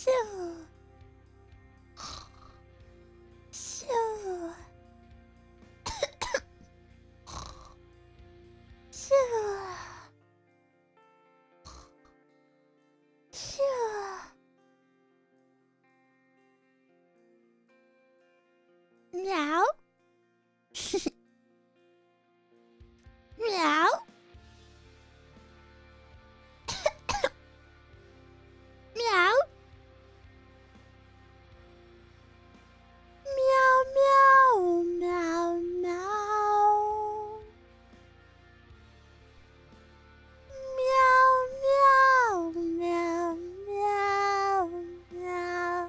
Shoo. Shoo. Shoo. Shoo. Meow. Meow. Meow. Meow, meow, meow, meow. Meow, meow, meow, meow, meow.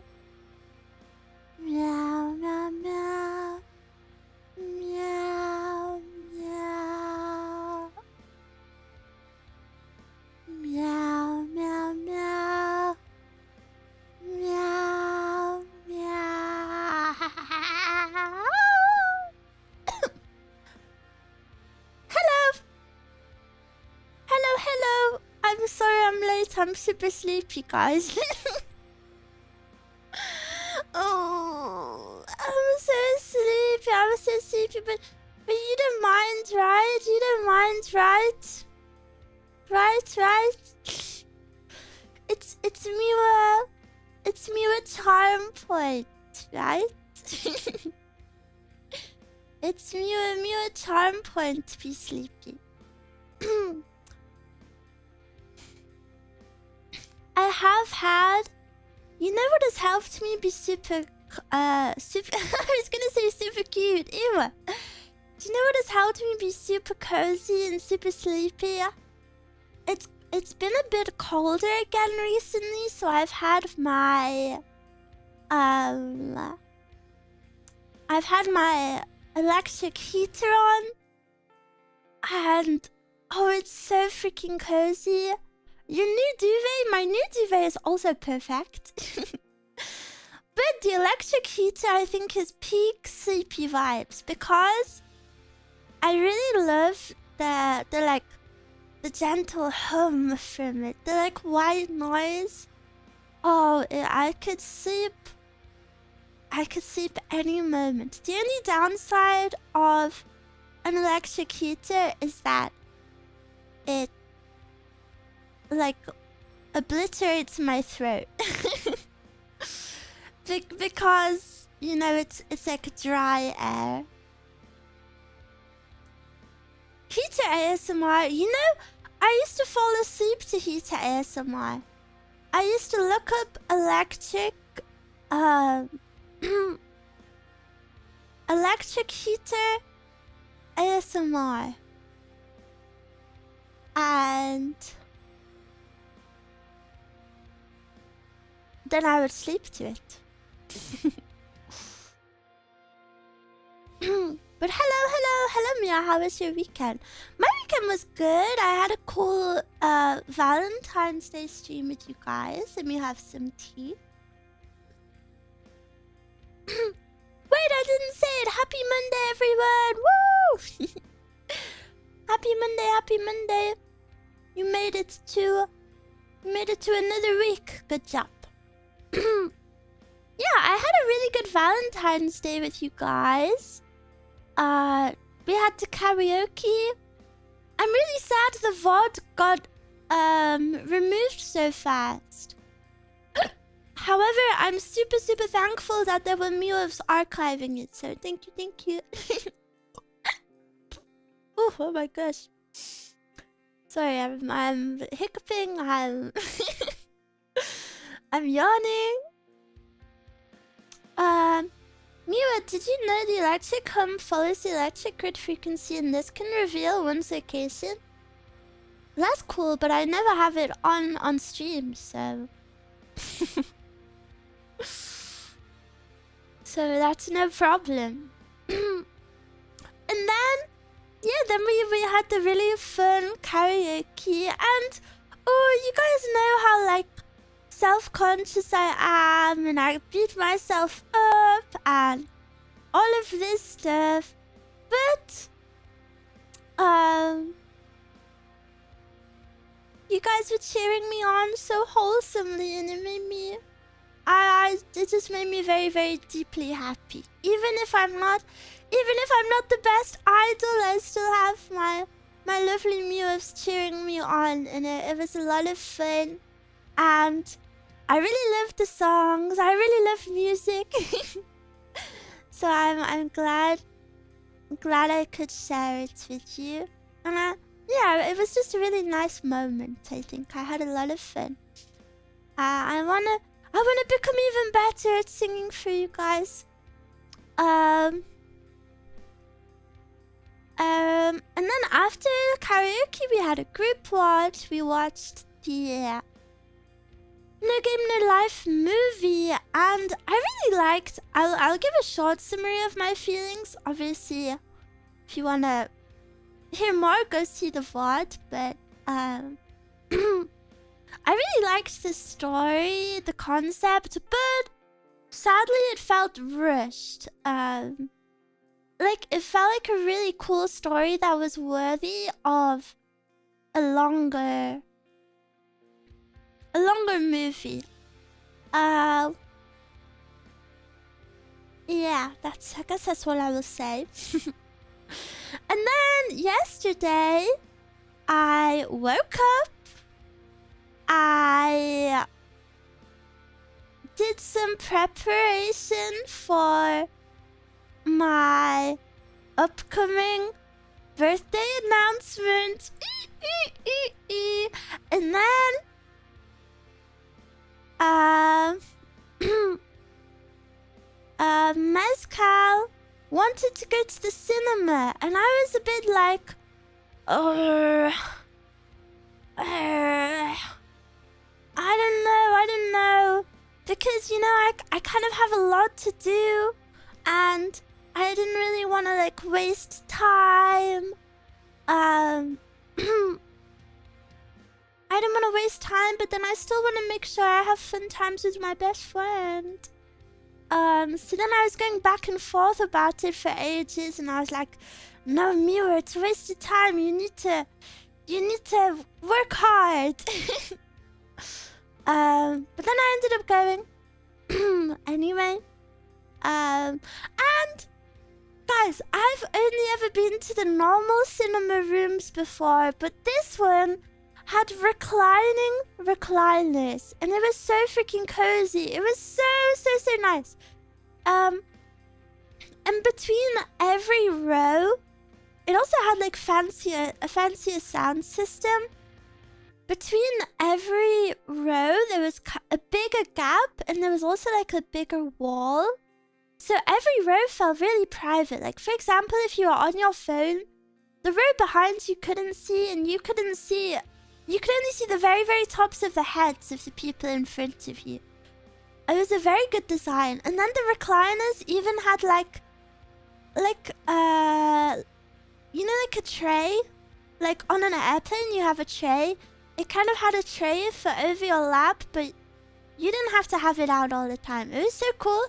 Meow, meow, meow. Meow, meow. Meow, meow, meow. Meow, meow. Hello. Hello, hello. I'm sorry I'm late. I'm super sleepy, guys. Oh, I'm so sleepy. I'm so sleepy, but you don't mind, right? You don't mind, right? Right. It's Miwa. It's Miwa charm point, right? It's Miwa charm point to be sleepy. I have had. You know what has helped me be super I was gonna say super cute. Ew. Do you know what has helped me be super cozy and super sleepy? It's been a bit colder again recently, so I've had my electric heater on, and oh, it's so freaking cozy. Your new duvet, my new duvet is also perfect. But the electric heater, I think, is peak sleepy vibes because I really love the gentle hum from it, the like white noise. Oh, I could sleep any moment. The only downside of an electric heater is that it like obliterates my throat. Because, you know, it's like dry air. Heater ASMR, you know, I used to fall asleep to heater ASMR. I used to look up electric electric heater ASMR, and then I would sleep to it. But hello, Mia. How was your weekend? My weekend was good. I had a cool Valentine's Day stream with you guys. Let me have some tea. Wait, I didn't say it. Happy Monday, everyone! Woo! Happy Monday. You made it to another week. Good job. Yeah, I had a really good Valentine's Day with you guys. We had to karaoke. I'm really sad the VOD got removed so fast. However, I'm super thankful that there were Miwas archiving it, so thank you. Oh my gosh. Sorry, I'm hiccuping, I'm yawning. Miwa, did you know the electric hum follows the electric grid frequency, and this can reveal one's location? That's cool, but I never have it on stream, so so that's no problem. And then, yeah, then we had the really fun karaoke, and oh, you guys know how like self-conscious I am, and I beat myself up and all of this stuff, but you guys were cheering me on so wholesomely, and it made me it just made me very, very deeply happy. Even if I'm not the best idol, I still have my lovely Miwas cheering me on, and it was a lot of fun. And I really love the songs. I really love music. So I'm glad I could share it with you. And yeah, it was just a really nice moment. I think I had a lot of fun. I wanna become even better at singing for you guys. And then after karaoke, we had a group watch. We watched the No Game No Life movie, and I really liked. I'll give a short summary of my feelings. Obviously, if you wanna hear more, go see the VOD. But I really liked the story, the concept, but sadly it felt rushed. Like it felt like a really cool story that was worthy of a longer movie. Yeah, I guess that's what I will say. And then yesterday, I woke up. I did some preparation for my upcoming birthday announcement. And then Mezcal wanted to go to the cinema, and I was a bit like, I don't know, because you know I kind of have a lot to do, and I didn't really want to like waste time. I don't want to waste time, but then I still want to make sure I have fun times with my best friend. So then I was going back and forth about it for ages, and I was like, no, Miwa, it's a waste of time. You need to work hard. But then I ended up going anyway. And guys, I've only ever been to the normal cinema rooms before, but this one had recliners, and it was so freaking cozy. It was so nice. And between every row, it also had like a fancier sound system. Between every row, there was a bigger gap, and there was also like a bigger wall. So every row felt really private. Like, for example, if you were on your phone, the row behind you couldn't see, and you could only see the very, very tops of the heads of the people in front of you. It was a very good design. And then the recliners even had like you know, like a tray? Like on an airplane, you have a tray. It kind of had a tray for over your lap, but you didn't have to have it out all the time. It was so cool.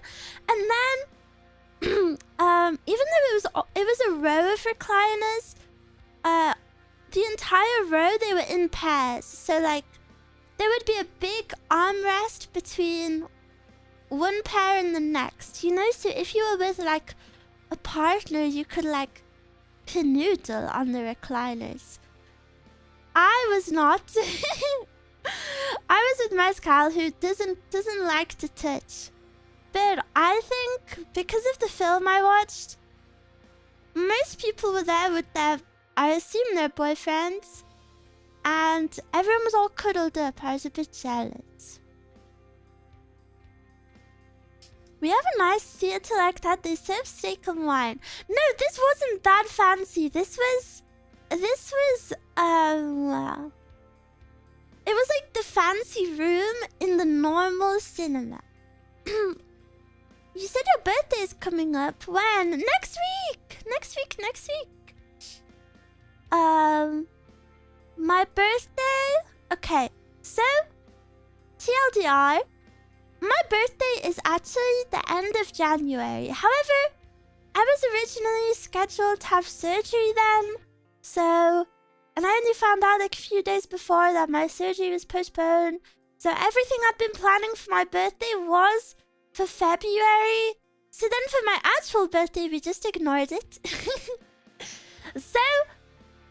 And then, even though it was a row of recliners, the entire row, they were in pairs. So like, there would be a big armrest between one pair and the next, you know? So if you were with like a partner, you could like canoodle on the recliners. I was not. I was with Mezcal, who doesn't like to touch. But I think because of the film I watched, most people were there with their, I assume, their boyfriends, and everyone was all cuddled up. I was a bit jealous. We have a nice theater like that. They serve steak and wine. No, this wasn't that fancy. This was it was like the fancy room in the normal cinema. You said your birthday is coming up. When? Next week. My birthday? Okay, so TLDR, my birthday is actually the end of January. However, I was originally scheduled to have surgery then. So, and I only found out like a few days before that my surgery was postponed. So everything I'd been planning for my birthday was for February. So then for my actual birthday, we just ignored it. So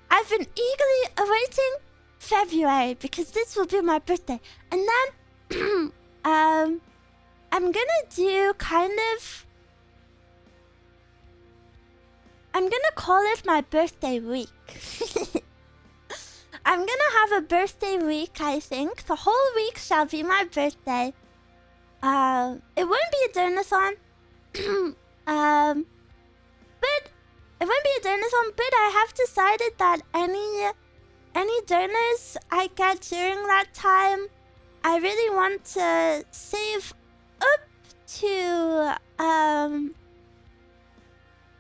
I've been eagerly awaiting February because this will be my birthday. And then I'm gonna do kind of... I'm gonna call it my birthday week. I'm gonna have a birthday week, I think. The whole week shall be my birthday. It won't be a donathon. But it won't be a donathon, but I have decided that any donors I get during that time, I really want to save up to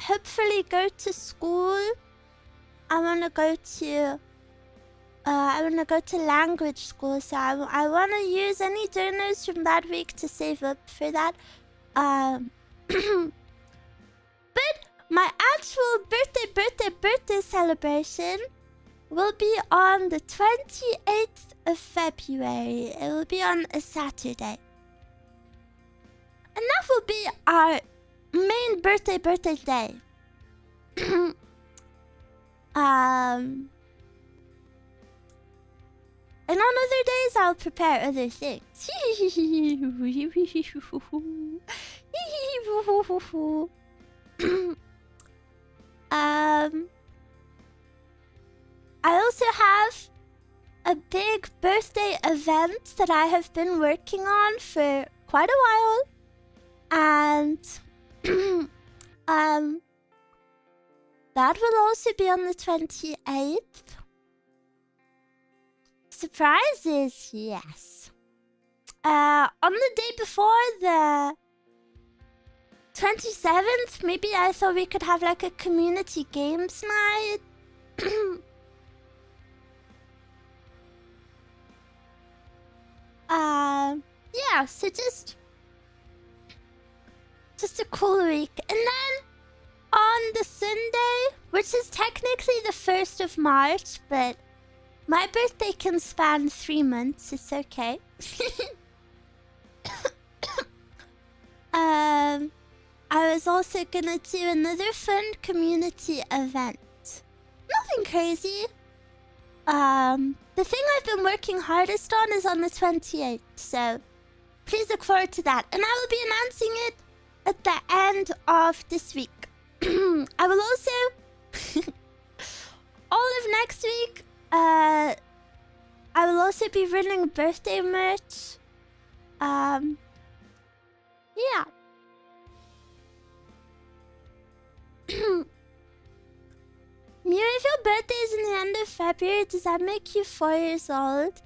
hopefully go to school. I want to go to language school, so I want to use any donors from that week to save up for that. But my actual birthday celebration will be on the 28th of February. It will be on a Saturday. And that will be our main birthday day. And on other days, I'll prepare other things. I also have a big birthday event that I have been working on for quite a while. And that will also be on the 28th. Surprises, yes. On the day before, the 27th, maybe I thought we could have like a community games night. Yeah, so just a cool week. And then on the Sunday, which is technically the 1st of March, but my birthday can span 3 months, it's okay. I was also gonna do another fun community event. Nothing crazy. The thing I've been working hardest on is on the 28th, so please look forward to that. And I will be announcing it at the end of this week. I will also... all of next week, I will also be running birthday merch. Yeah. Miwa, if your birthday is in the end of February, does that make you 4 years old?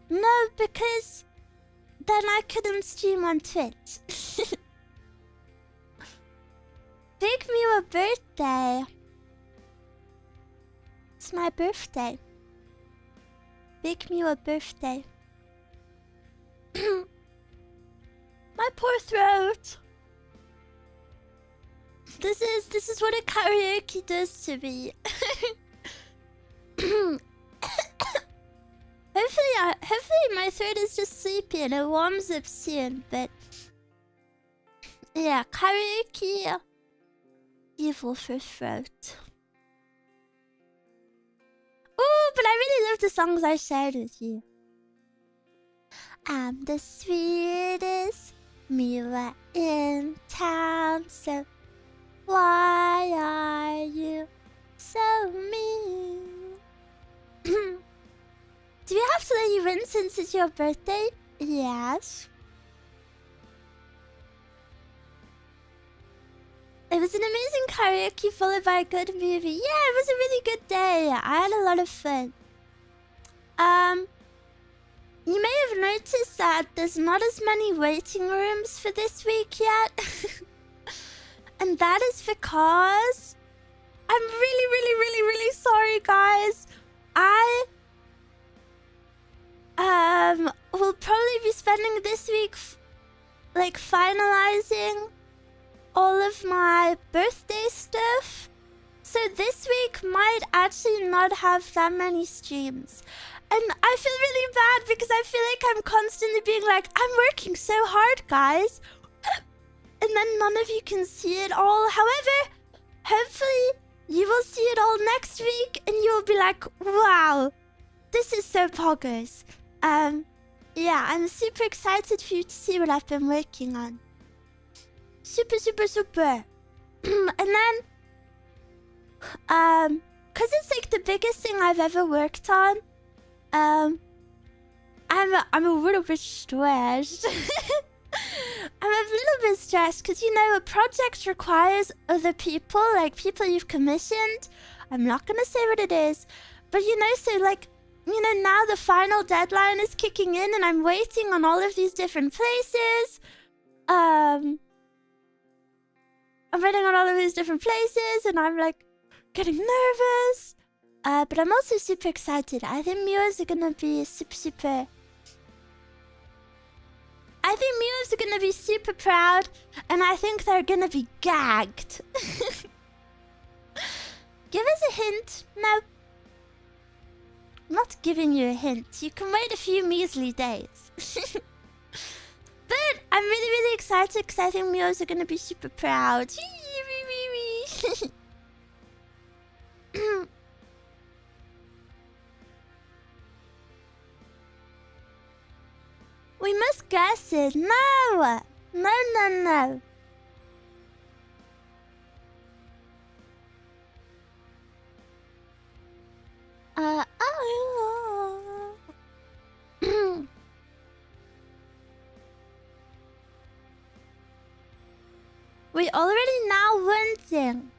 No, because then I couldn't stream on Twitch. Big Miwa birthday. It's my birthday. Big Miwa birthday. My poor throat. This is what a karaoke does to me. Hopefully my throat is just sleepy and it warms up soon, but yeah, karaoke evil for throat. Ooh, but I really love the songs I shared with you. I'm the sweetest Miwa in town, so why are you so mean? Do we have to let you in since it's your birthday? Yes. It was an amazing karaoke followed by a good movie. Yeah, it was a really good day. I had a lot of fun. You may have noticed that there's not as many waiting rooms for this week yet. And that is because I'm really sorry, guys. I will probably be spending this week like finalizing all of my birthday stuff. So this week might actually not have that many streams. And I feel really bad because I feel like I'm constantly being like, I'm working so hard, guys. And then none of you can see it all. However, hopefully you will see it all next week and you'll be like, wow, this is so poggers. Yeah, I'm super excited for you to see what I've been working on. Super, super, super. And then, cause it's like the biggest thing I've ever worked on. I'm a little bit stressed. I'm a little bit stressed because, you know, a project requires other people, like people you've commissioned. I'm not gonna say what it is, but you know, so like, you know, now the final deadline is kicking in and I'm waiting on all of these different places. I'm waiting on all of these different places and I'm like getting nervous. But I'm also super excited. I think Miwas are gonna be super... I think Miwas are gonna be super proud, and I think they're gonna be gagged. Give us a hint. No. I'm not giving you a hint. You can wait a few measly days. But I'm really, really excited because I think Miwas are gonna be super proud. We must guess it. No! No, no, no. We already know one thing.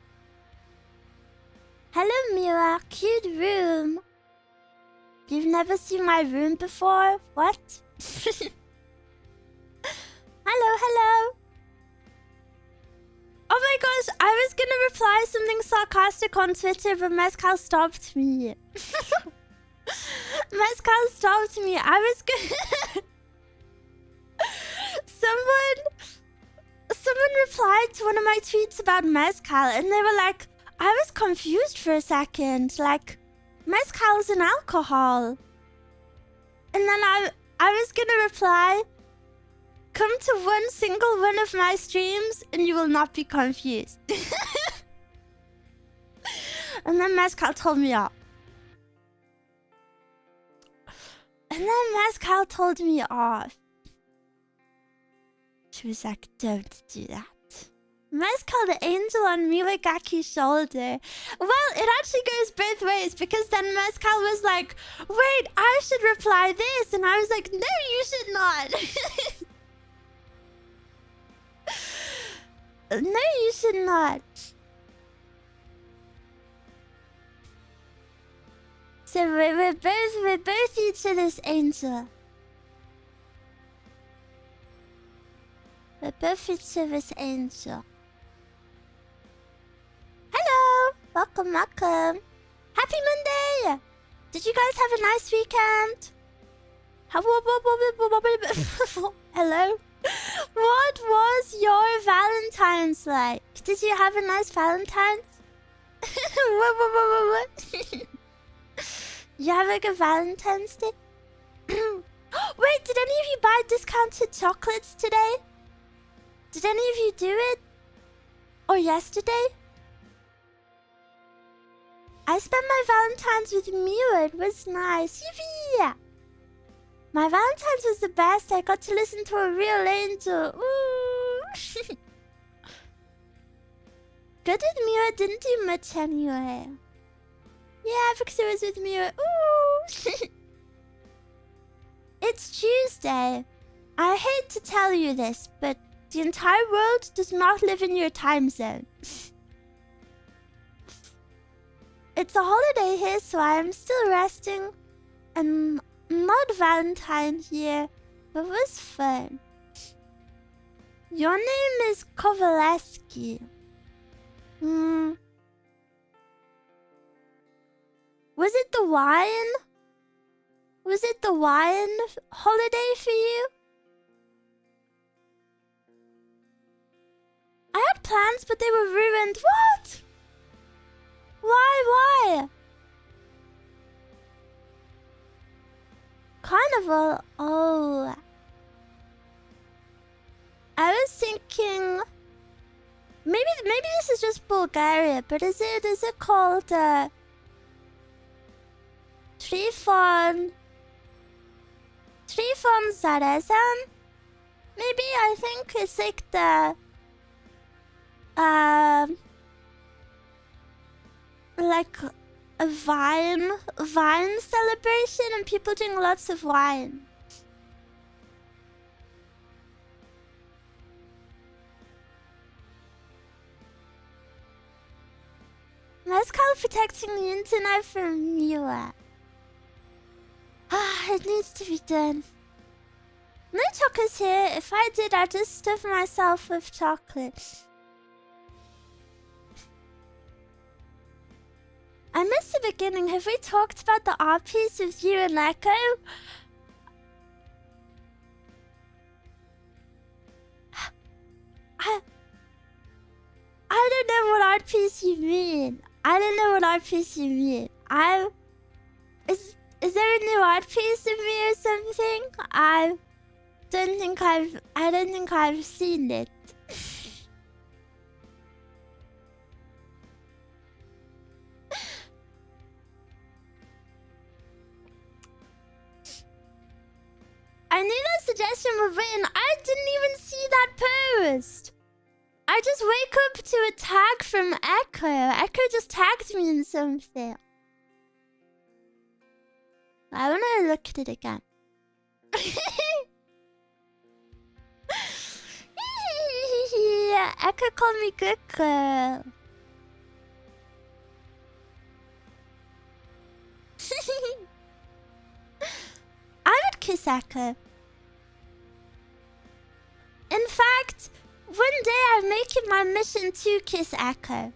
Hello, Miwa. Cute room. You've never seen my room before? What? Hello, hello. Oh my gosh, I was gonna reply something sarcastic on Twitter, but Mezcal stopped me. Mezcal stopped me. I was gonna... Someone replied to one of my tweets about Mezcal, and they were like, I was confused for a second. Like, Mezcal's an alcohol. And then I was gonna reply, come to one single one of my streams and you will not be confused. And then Mezcal told me off. And then Mezcal told me off. She was like, don't do that. Mezcal the angel on Miwagaki's shoulder. Well, it actually goes both ways because then Mezcal was like, wait, I should reply this. And I was like, no, you should not. No, you should not. So we're both each other's angel. We're both each other's angel. Hello! Welcome, welcome. Happy Monday! Did you guys have a nice weekend? Hello? What was your Valentine's like? Did you have a nice Valentine's? What? You have like a Valentine's Day? Wait, did any of you buy discounted chocolates today? Did any of you do it? Or yesterday? I spent my Valentine's with Miwa. It was nice. Yippee! My Valentine's was the best. I got to listen to a real angel. Ooh. Good with Miwa didn't do much anyway. Yeah, because it was with Miwa. Ooh. It's Tuesday. I hate to tell you this, but the entire world does not live in your time zone. It's a holiday here, so I'm still resting. And not Valentine here, but it was fun. Your name is Kovaleski. Was it the wine? Was it the wine holiday for you? I had plans, but they were ruined. What? Why? Carnival? Oh. I was thinking... Maybe this is just Bulgaria, but is it called Trifon Zarezan? Maybe I think it's like the like a wine celebration and people drink lots of wine. Let's call protecting the internet from Miwa. It needs to be done. No chocolate's here. If I did, I'd just stuff myself with chocolate. I missed the beginning. Have we talked about the art piece with you and Echo? I don't know what art piece you mean. Is there a new art piece of me or something? I don't think I've seen it. I knew that suggestion was written. I didn't even see that post. I just wake up to a tag from Echo. Echo just tagged me in something. I wanna look at it again. Yeah, Echo called me good girl. I would kiss Echo. In fact, one day I'm making my mission to kiss Echo.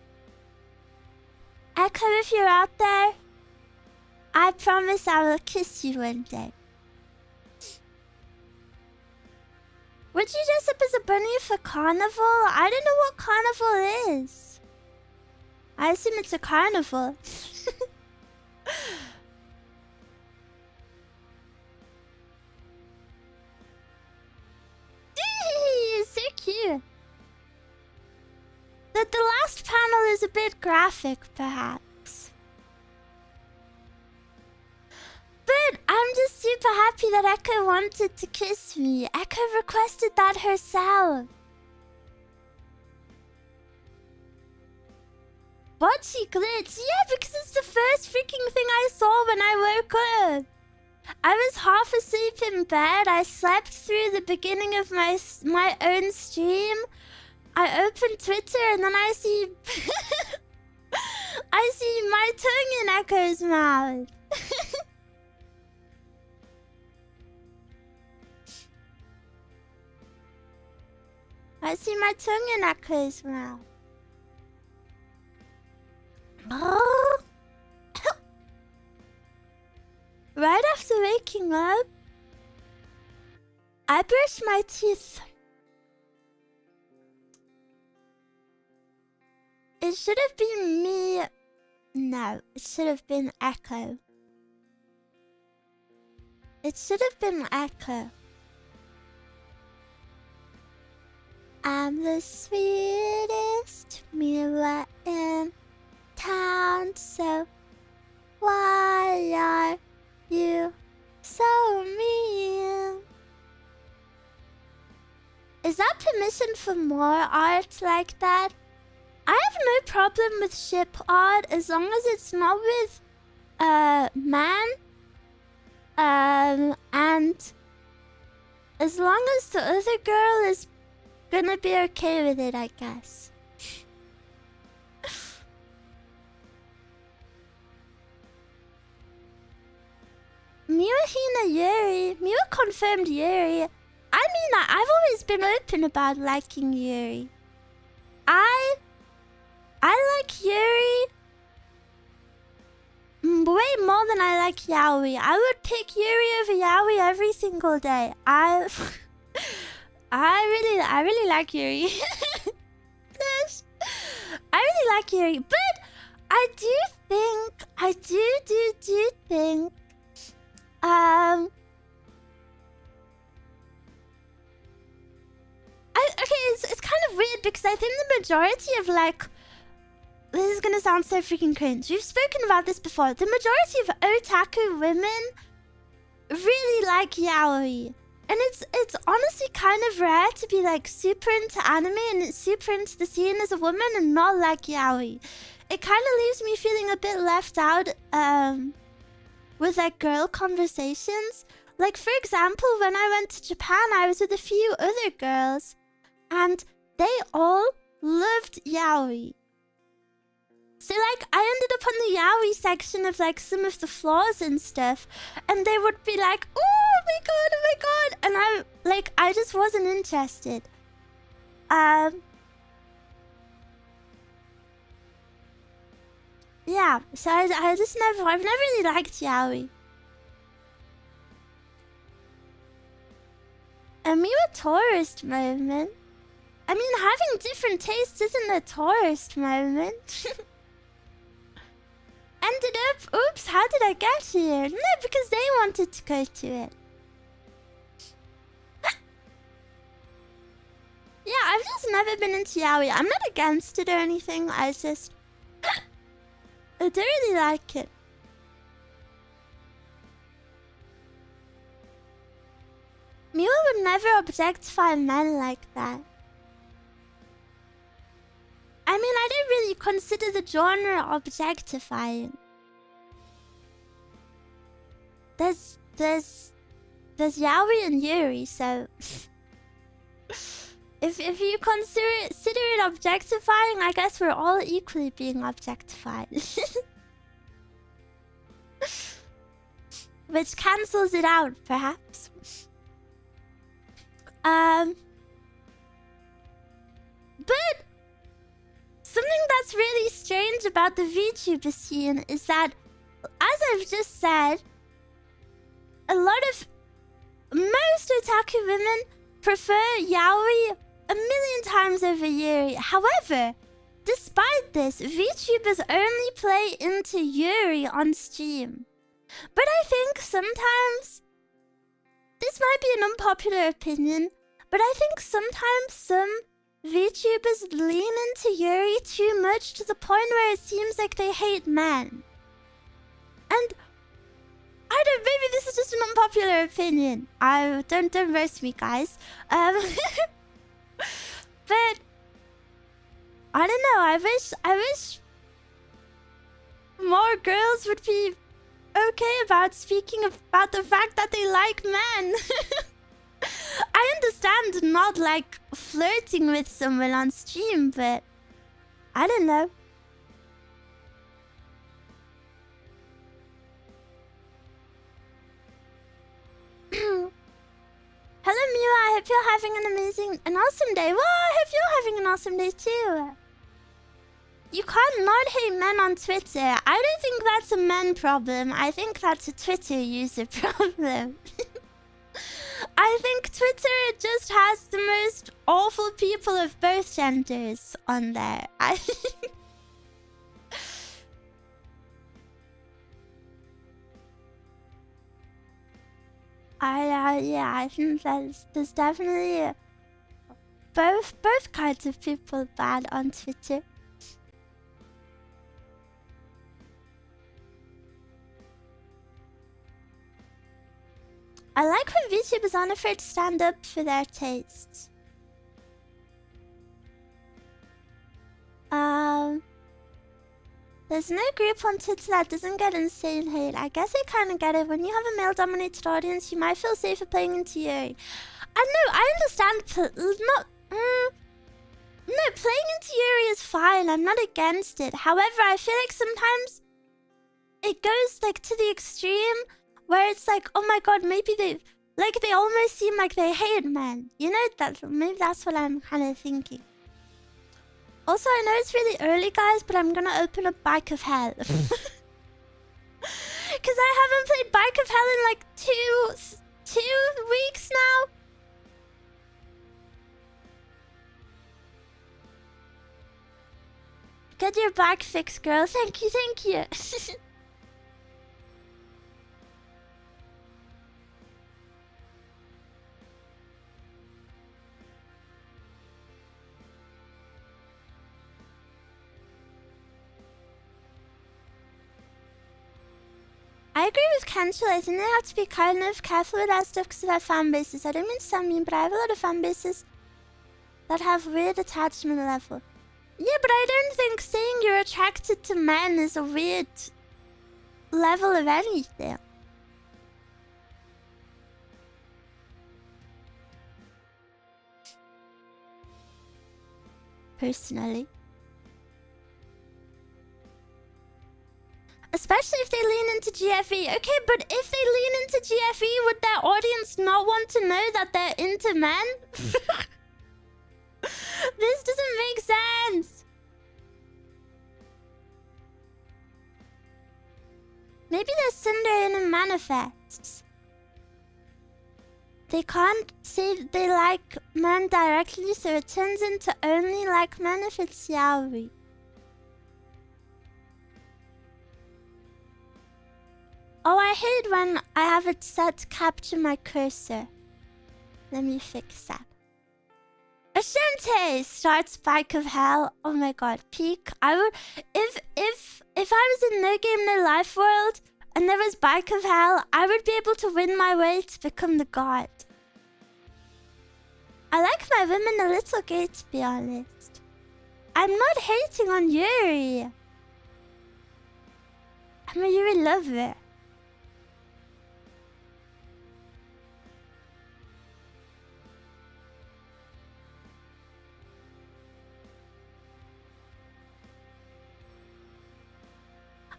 Echo, if you're out there, I promise I will kiss you one day. Would you dress up as a bunny for carnival? I don't know what carnival is. I assume it's a carnival. So cute. The last panel is a bit graphic, perhaps. But I'm just super happy that Echo wanted to kiss me. Echo requested that herself. Bocce glitch? Yeah, because it's the first freaking thing I saw when I woke up. I was half asleep in bed. I slept through the beginning of my own stream. I opened Twitter and then I see... I see my tongue in Echo's mouth. I see my tongue in Echo's mouth. Right after waking up, I brushed my teeth. It should have been me. No, it should have been Echo. It should have been Echo. I'm the sweetest Miwa in town, so why are you so mean? Is that permission for more art like that? I have no problem with ship art as long as it's not with man. And as long as the other girl is gonna be okay with it, I guess. Miwa Hina Yuri. Miwa confirmed Yuri. I mean, I've always been open about liking Yuri. I like Yuri way more than I like Yaoi. I would pick Yuri over Yaoi every single day. I really like Yuri. I really like Yuri, but I do think of weird because I think the majority of like... This is gonna sound so freaking cringe. We've spoken about this before. The majority of otaku women really like yaoi. And it's honestly kind of rare to be like super into anime and super into the scene as a woman and not like yaoi. It kind of leaves me feeling a bit left out with like girl conversations. Like for example, when I went to Japan, I was with a few other girls and they all loved yaoi. So, like, I ended up on the yaoi section of, like, some of the floors and stuff. And they would be like, oh my god. And I just wasn't interested. Yeah, so I've never really liked yaoi. A Miwa tourist moment? I mean, having different tastes isn't a tourist moment. Ended up... Oops, how did I get here? No, because they wanted to go to it. Yeah, I've just never been into yaoi. I'm not against it or anything. I just... I don't really like it. Miwa would never objectify men like that. I mean, I don't really consider the genre objectifying. There's yaoi and yuri, so... if you consider it objectifying, I guess we're all equally being objectified. Which cancels it out, perhaps. But... something that's really strange about the VTuber scene is that, as I've just said, most otaku women prefer yaoi a million times over yuri. However, despite this, VTubers only play into yuri on Steam. But I think sometimes, this might be an unpopular opinion, but I think sometimes some VTubers lean into yuri too much to the point where it seems like they hate men. And I don't... maybe this is just an unpopular opinion. Don't roast me, guys. But I don't know. I wish more girls would be okay about speaking about the fact that they like men. I understand not like flirting with someone on stream, but I don't know. Hello Miwa, I hope you're having an awesome day. Well, I hope you're having an awesome day too. You can't not hate men on Twitter. I don't think that's a men problem. I think that's a Twitter user problem. I think Twitter just has the most awful people of both genders on there. Yeah, I think there's definitely both kinds of people bad on Twitter. I like when VTubers aren't afraid to stand up for their tastes. There's no group on Twitter that doesn't get insane hate. I guess I kind of get it. When you have a male-dominated audience, you might feel safer playing into Yuri. I know, I understand. No, playing into Yuri is fine. I'm not against it. However, I feel like sometimes it goes like to the extreme where it's like, oh my god, maybe they almost seem like they hate men. You know, maybe that's what I'm kind of thinking. Also, I know it's really early, guys, but I'm gonna open up Bike of Hell. Because I haven't played Bike of Hell in like two weeks now. Get your back fixed, girl. Thank you, thank you. I agree with Kenshul. I think they have to be kind of careful with that stuff because of their fan bases. I don't mean to sound mean, but I have a lot of fan bases that have weird attachment level. Yeah, but I don't think saying you're attracted to men is a weird level of anything. Personally. Especially if they lean into GFE. Okay, but if they lean into GFE, would their audience not want to know that they're into men? This doesn't make sense. Maybe there's tsundere in a manifests. They can't say they like men directly, so it turns into only like men if it's yaoi. Oh, I hate when I have it set to capture my cursor. Let me fix that. Ashante starts Spike of Hell. Oh my god, peak. I would if I was in No Game No Life world and there was Bike of Hell, I would be able to win my way to become the god. I like my women a little gay, to be honest. I'm not hating on Yuri. I'm a Yuri lover.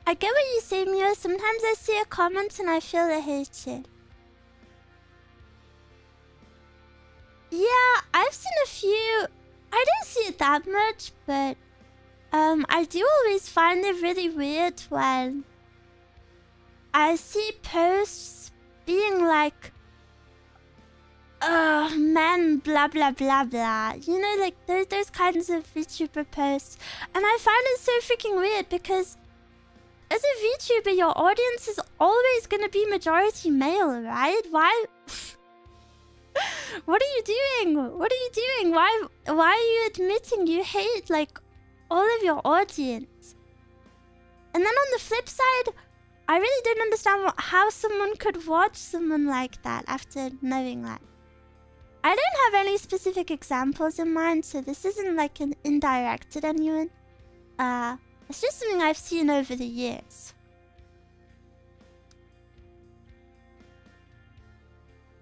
I get what you say, Miwa. Sometimes I see a comment and I feel the hatred. Yeah, I've seen a few. I don't see it that much, but I do always find it really weird when I see posts being like, men, blah blah blah blah. You know, like those kinds of VTuber posts, and I find it so freaking weird because as a VTuber, your audience is always gonna be majority male, right? Why? What are you doing? What are you doing? Why are you admitting you hate like all of your audience? And then on the flip side, I really don't understand how someone could watch someone like that after knowing that. I don't have any specific examples in mind, so this isn't like an indirect at anyone. It's just something I've seen over the years.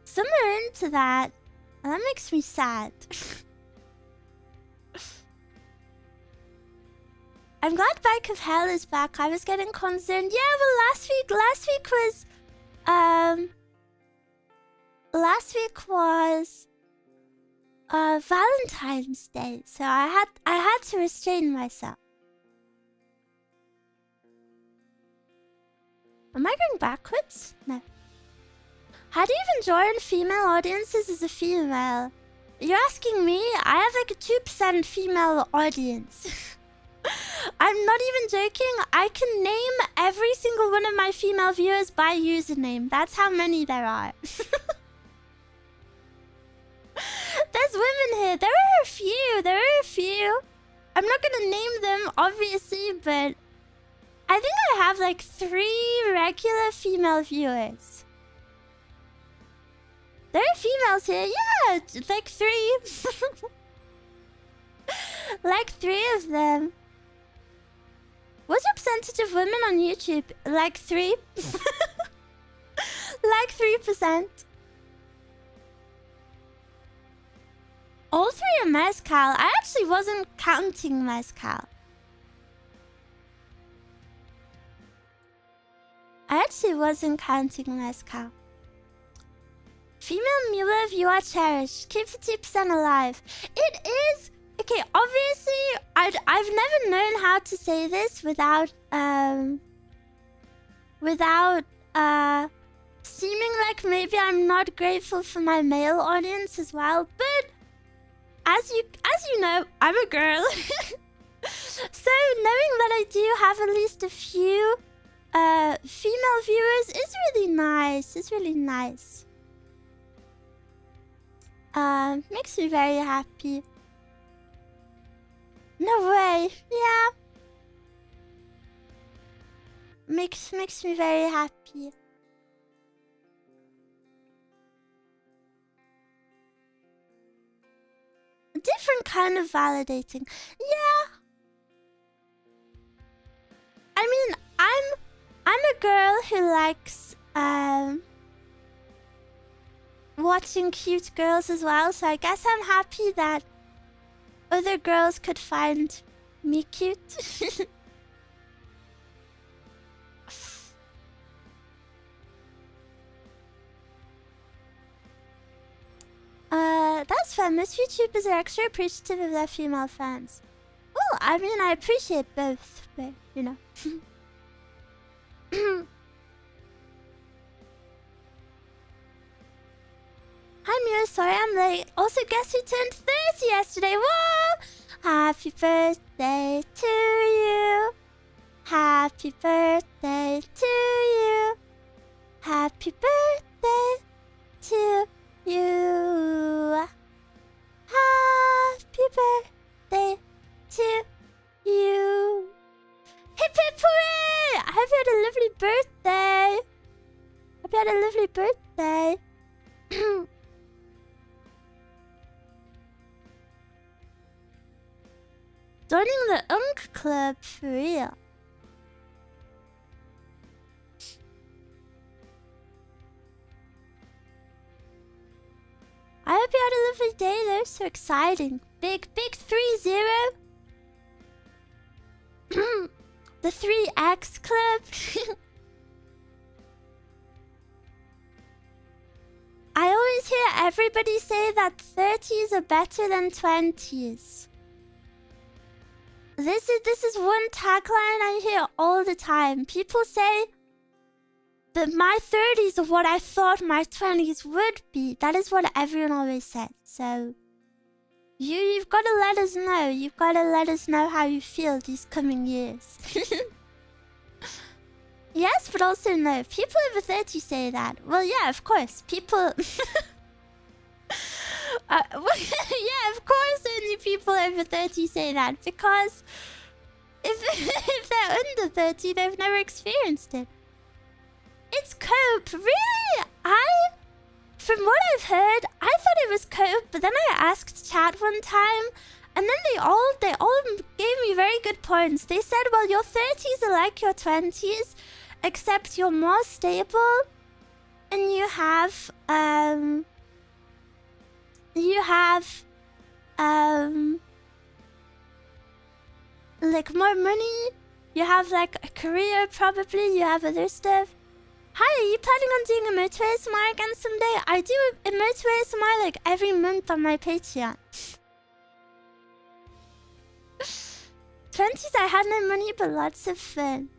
Some are into that, and that makes me sad. I'm glad Bike of Hell is back. I was getting concerned. Yeah, well, last week was Valentine's Day, so I had to restrain myself. Am I going backwards? No. How do you even join female audiences as a female? You're asking me? I have like a 2% female audience. I'm not even joking. I can name every single one of my female viewers by username. That's how many there are. There's women here. There are a few. I'm not gonna name them, obviously, but I think I have like 3 regular female viewers. There are females here. Yeah, like 3. Like 3 of them. What's your percentage of women on YouTube? Like 3? Like 3%. All 3 are Mezcal. I actually wasn't counting Mezcal. Female Miwa, you are cherished. Keep the 2% alive. It is... Okay, obviously, I've never known how to say this without seeming like maybe I'm not grateful for my male audience as well. But as you know, I'm a girl. So knowing that I do have at least a few female viewers is really nice. It's really nice. Makes me very happy. No way. Yeah. Makes me very happy. A different kind of validating. Yeah. I mean, I'm a girl who likes watching cute girls as well, so I guess I'm happy that other girls could find me cute. That's fun. Most VTubers are extra appreciative of their female fans. Well, I mean, I appreciate both, but, you know. Hi, Miwa. Sorry I'm late. Also, guess who turned 30 yesterday? Whoa! Happy birthday to you. Happy birthday to you. Happy birthday to you. Happy birthday to you. Hip hip hooray! I hope you had a lovely birthday. Hope you had a lovely birthday. Joining the Unk Club for real. I hope you had a lovely day though, so exciting. Big 3-0. The 3X Club. I always hear everybody say that 30s are better than 20s. This is one tagline I hear all the time. People say that my 30s are what I thought my 20s would be. That is what everyone always says. So you've got to let us know. You've got to let us know how you feel these coming years. Yes, but also no. People over 30 say that. Well, yeah, of course. People... yeah, of course only people over 30 say that. Because if they're under 30, they've never experienced it. It's cope. Really? From what I've heard, I thought it was cope, but then I asked chat one time, and then they all gave me very good points. They said, well, your 30s are like your 20s, except you're more stable, and you have like more money, you have like a career probably, you have other stuff. Hi, are you planning on doing a motorway ASMR again someday? I do a motorway ASMR like every month on my Patreon. 20s I had no money but lots of fun.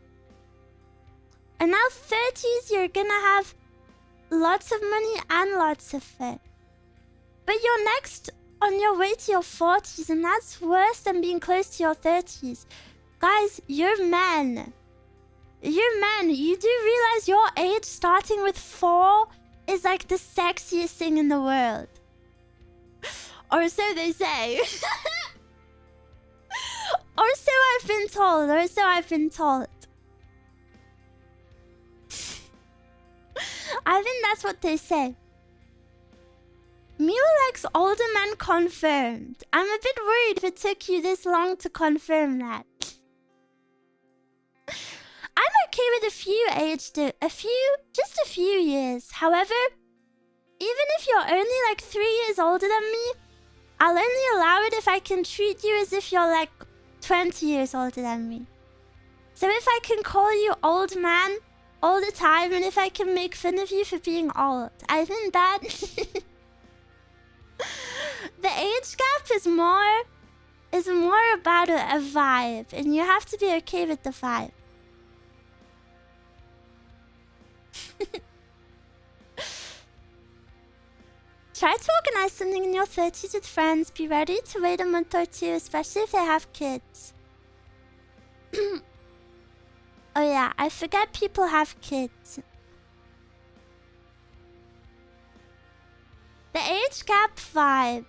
And now 30s you're gonna have lots of money and lots of fun. But you're next on your way to your 40s, and that's worse than being close to your 30s. Guys, you're men. You're men. You do realize your age starting with 4 is like the sexiest thing in the world. Or so they say. Or so I've been told. Or so I've been told. I think that's what they say. Miwa likes older men confirmed. I'm a bit worried if it took you this long to confirm that. I'm okay with just a few years. However, even if you're only like 3 years older than me, I'll only allow it if I can treat you as if you're like 20 years older than me. So if I can call you old man all the time, and if I can make fun of you for being old, I think that the age gap is more about a vibe, and you have to be okay with the vibe. Try to organize something in your 30s with friends. Be ready to wait a month or two, especially if they have kids. Oh yeah, I forget people have kids. The age gap vibe.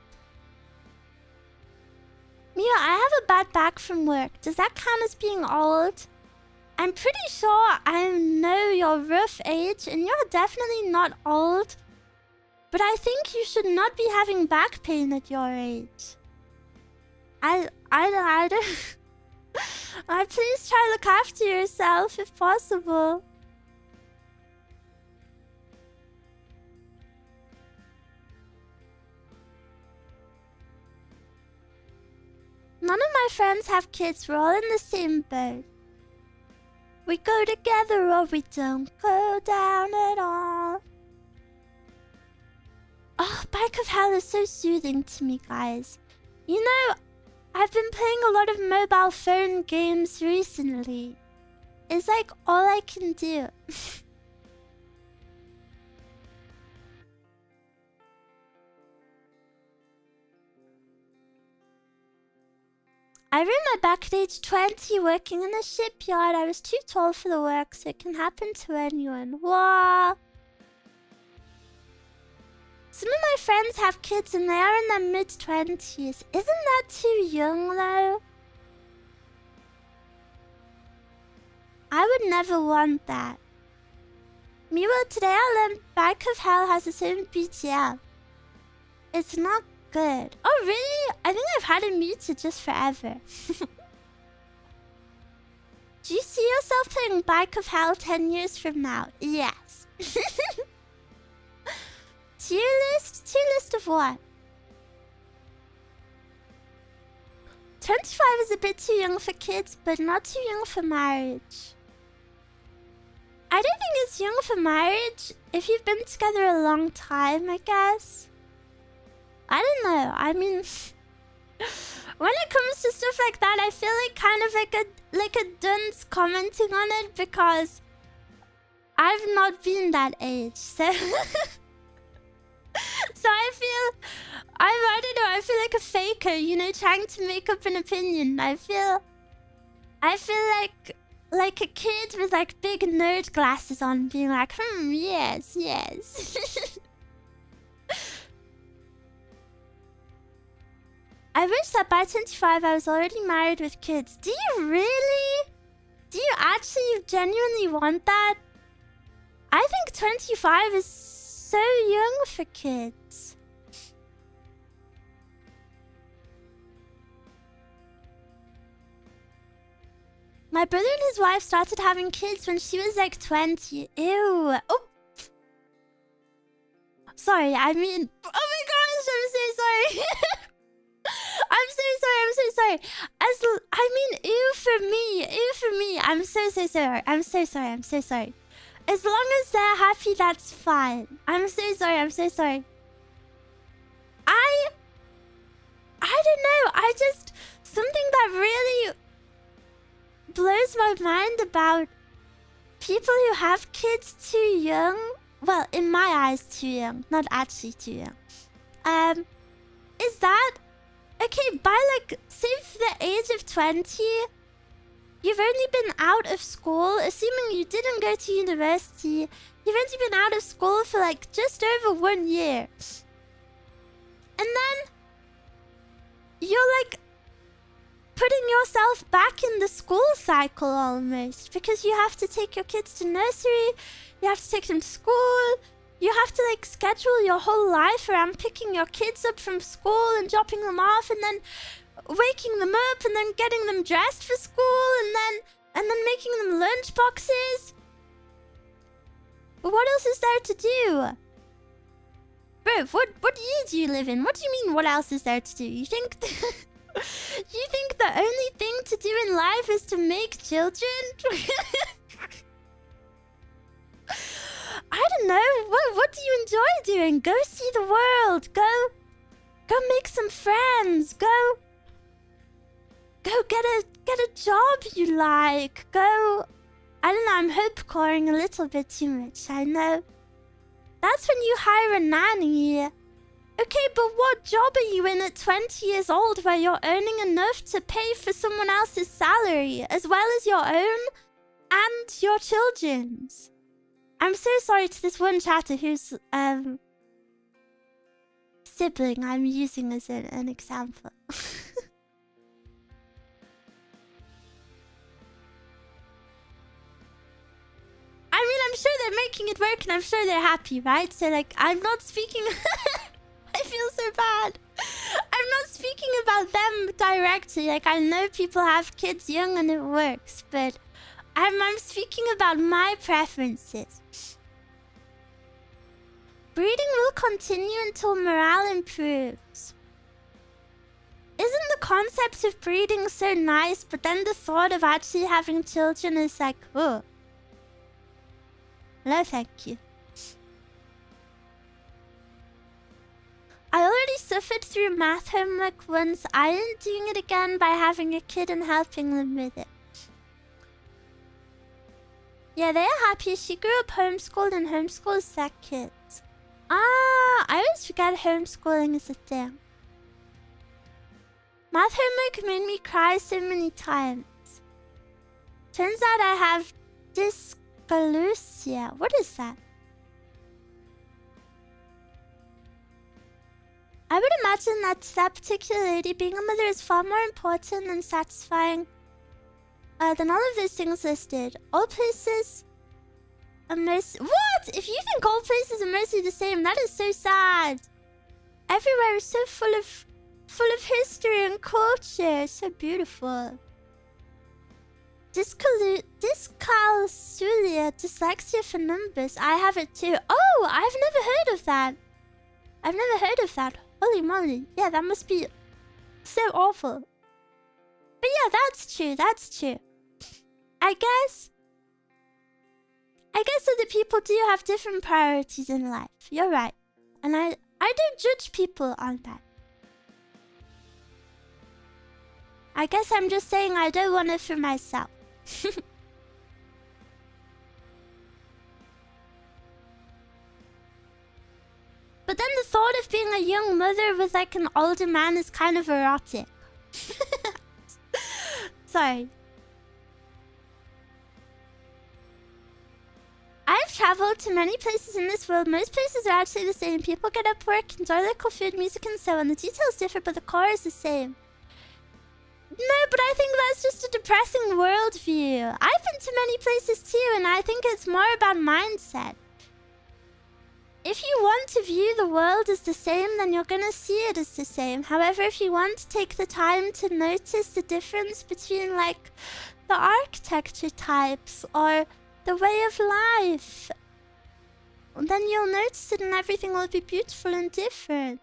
Miwa, I have a bad back from work. Does that count as being old? I'm pretty sure I know your rough age, and you're definitely not old. But I think you should not be having back pain at your age. I don't... please try to look after yourself if possible. None of my friends have kids. We're all in the same boat. We go together or we don't go down at all. Oh, Bike of Hell is so soothing to me, guys. You know, I've been playing a lot of mobile phone games recently. It's like all I can do. I ruined my back at age 20 working in a shipyard. I was too tall for the work, so it can happen to anyone. Wow. Some of my friends have kids and they are in their mid-20s. Isn't that too young, though? I would never want that. Miwa, today I learned Bike of Hell has its own BTM. It's not good. Oh, really? I think I've had it muted just forever. Do you see yourself playing Bike of Hell 10 years from now? Yes. Tier list? Tier list of what? 25 is a bit too young for kids, but not too young for marriage. I don't think it's young for marriage if you've been together a long time, I guess. I don't know. I mean, when it comes to stuff like that, I feel like kind of like a dunce commenting on it because I've not been that age, so so I don't know. I feel like a faker, you know, trying to make up an opinion. I feel like a kid with like big nerd glasses on, being like, yes, yes. I wish that by 25 I was already married with kids. Do you really? Do you actually genuinely want that? I think 25 is so young for kids. My brother and his wife started having kids when she was like 20. Ew. Oh. Sorry, I mean... Oh my gosh, I'm so sorry. I'm so sorry. I mean, ew for me. I'm so sorry. I'm so sorry. As long as they're happy, that's fine. I'm so sorry. I don't know. I just... Something that really blows my mind about people who have kids too young. Well, in my eyes, too young. Not actually too young. Is that... Okay, by like, say for the age of 20, you've only been out of school, assuming you didn't go to university, you've only been out of school for like just over 1 year. And then you're like putting yourself back in the school cycle almost, because you have to take your kids to nursery, you have to take them to school, you have to like schedule your whole life around picking your kids up from school and dropping them off and then waking them up and then getting them dressed for school and then making them lunch boxes. But what else is there to do? Bro, what year do you live in? What do you mean what else is there to do? You think you think the only thing to do in life is to make children? I don't know. What do you enjoy doing? Go see the world. Go make some friends. Go get a job you like. I don't know. I'm hope-coring a little bit too much. I know. That's when you hire a nanny. Okay, but what job are you in at 20 years old where you're earning enough to pay for someone else's salary as well as your own and your children's? I'm so sorry to this one chatter who's sibling I'm using as an example. making it work and I'm sure they're happy, right? So like, I'm not speaking... I feel so bad. I'm not speaking about them directly. Like, I know people have kids young and it works, but I'm speaking about my preferences. Breeding will continue until morale improves. Isn't the concept of breeding so nice, but then the thought of actually having children is like, oh. No, thank you. I already suffered through math homework once. I ain't doing it again by having a kid and helping them with it. Yeah, they're happy. She grew up homeschooled and homeschools their kids. Ah, I always forget homeschooling is a thing. Math homework made me cry so many times. Turns out I have dyscalculia. What is that? I would imagine that to that particular lady, being a mother is far more important and satisfying than all of those things listed. All places are mostly... What? If you think all places are mostly the same, that is so sad. Everywhere is so full of history and culture. So beautiful. Dyscalculia, dyslexia for numbers. I have it too. Oh, I've never heard of that. I've never heard of that. Holy moly. Yeah, that must be so awful. But yeah, that's true. That's true. I guess other people do have different priorities in life. You're right. And I don't judge people on that. I guess I'm just saying I don't want it for myself. But then the thought of being a young mother with like an older man is kind of erotic. Sorry. I've traveled to many places in this world. Most places are actually the same. People get up, work, enjoy local food, music, and so on. The details differ, but the core is the same. No, but I think that's just a depressing worldview. I've been to many places too, and I think it's more about mindset. If you want to view the world as the same, then you're gonna see it as the same. However, if you want to take the time to notice the difference between, like, the architecture types or the way of life, then you'll notice it and everything will be beautiful and different.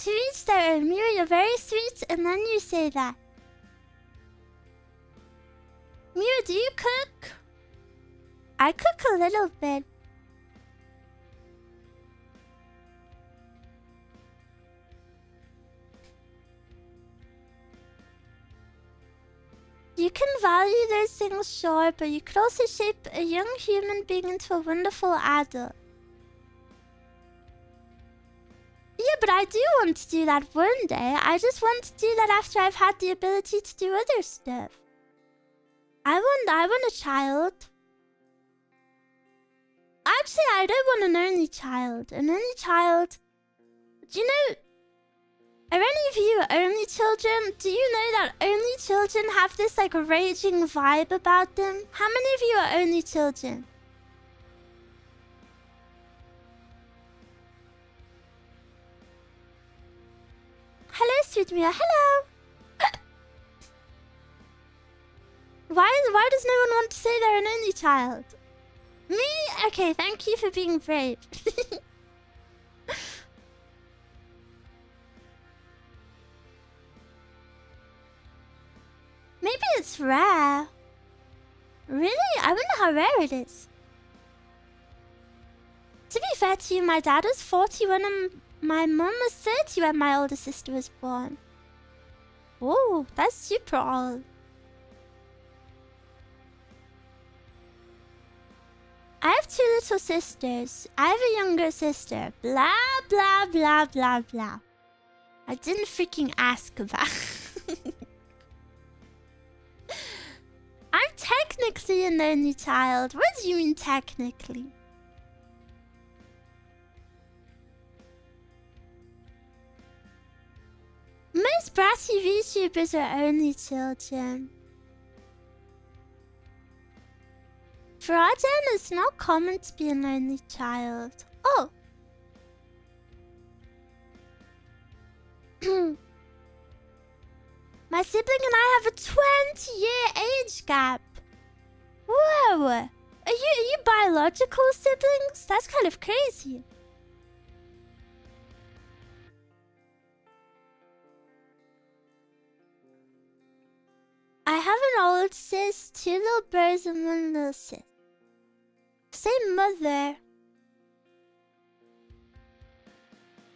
To each their own. Miwa, you're very sweet, and then you say that. Miwa, do you cook? I cook a little bit. You can value those things, sure, but you could also shape a young human being into a wonderful adult. Yeah, but I do want to do that one day. I just want to do that after I've had the ability to do other stuff. I want a child. Actually, I don't want an only child. An only child... Do you know... Are any of you only children? Do you know that only children have this, like, raging vibe about them? How many of you are only children? Hello, sweet Mia. Hello. Why does no one want to say they're an only child? Me? Okay, thank you for being brave. Maybe it's rare. Really? I wonder how rare it is. To be fair to you, my dad was 40 when my mum was 30 when my older sister was born. Oh, that's super old. I have two little sisters. I have a younger sister. Blah, blah, blah, blah, blah. I didn't freaking ask about. I'm technically an only child. What do you mean technically? VTubers are only children. For our gen, it's not common to be an only child. Oh! My sibling and I have a 20-year age gap. Whoa! Are you biological siblings? That's kind of crazy. I have an old sis, 2 little bros, and 1 little sis. Same mother.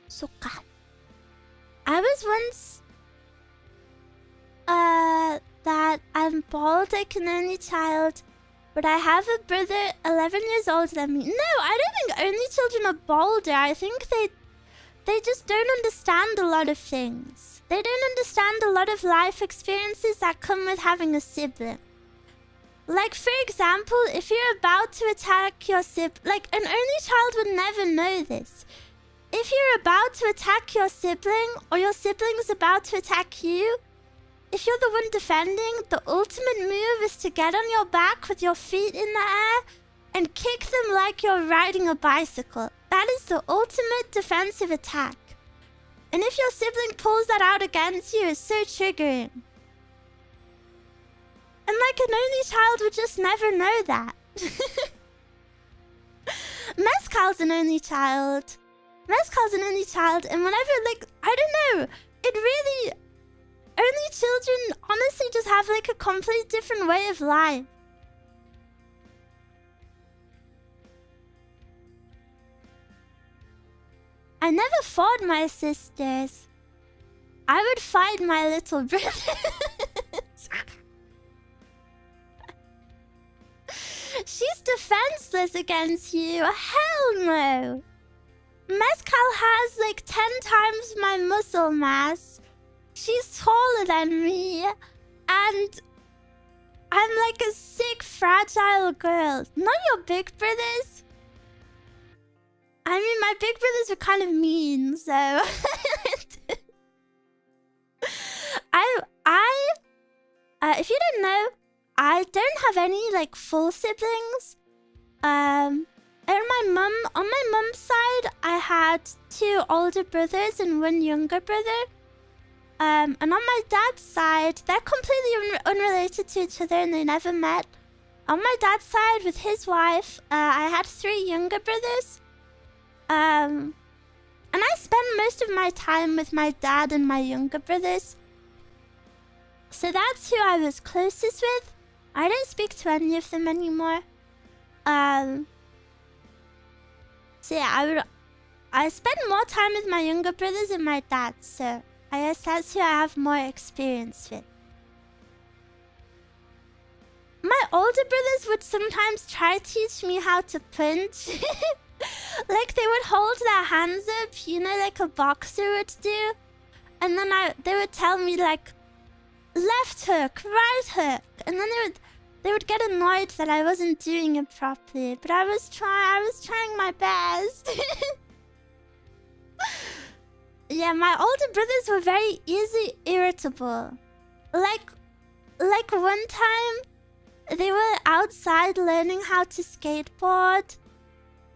Suka. I was once... that I'm bald like an only child, but I have a brother 11 years older than me. No, I don't think only children are balder. I think they just don't understand a lot of things. They don't understand a lot of life experiences that come with having a sibling. Like, for example, if you're about to attack your sibling... Like, an only child would never know this. If you're about to attack your sibling, or your sibling's about to attack you, if you're the one defending, the ultimate move is to get on your back with your feet in the air and kick them like you're riding a bicycle. That is the ultimate defensive attack. And if your sibling pulls that out against you, it's so triggering. And like, an only child would just never know that. Mezcal's an only child. Mezcal's an only child, and whenever, like, I don't know, it really... Only children honestly just have like a completely different way of life. I never fought my sisters. I would fight my little brothers. She's defenseless against you. Hell no. Mezcal has like 10 times my muscle mass. She's taller than me, and I'm like a sick, fragile girl. Not your big brothers. I mean, my big brothers are kind of mean, so... if you don't know, I don't have any, like, full siblings. On my mum's side, I had 2 older brothers and 1 younger brother. And on my dad's side, they're completely unrelated to each other and they never met. On my dad's side, with his wife, I had 3 younger brothers. And I spend most of my time with my dad and my younger brothers. So that's who I was closest with. I don't speak to any of them anymore. So yeah, I spend more time with my younger brothers and my dad, so... I guess that's who I have more experience with. My older brothers would sometimes try to teach me how to punch. Like, they would hold their hands up, you know, like a boxer would do. And then they would tell me, like, left hook, right hook. And then they would get annoyed that I wasn't doing it properly. But I was trying my best. Yeah, my older brothers were very easily irritable. Like one time, they were outside learning how to skateboard.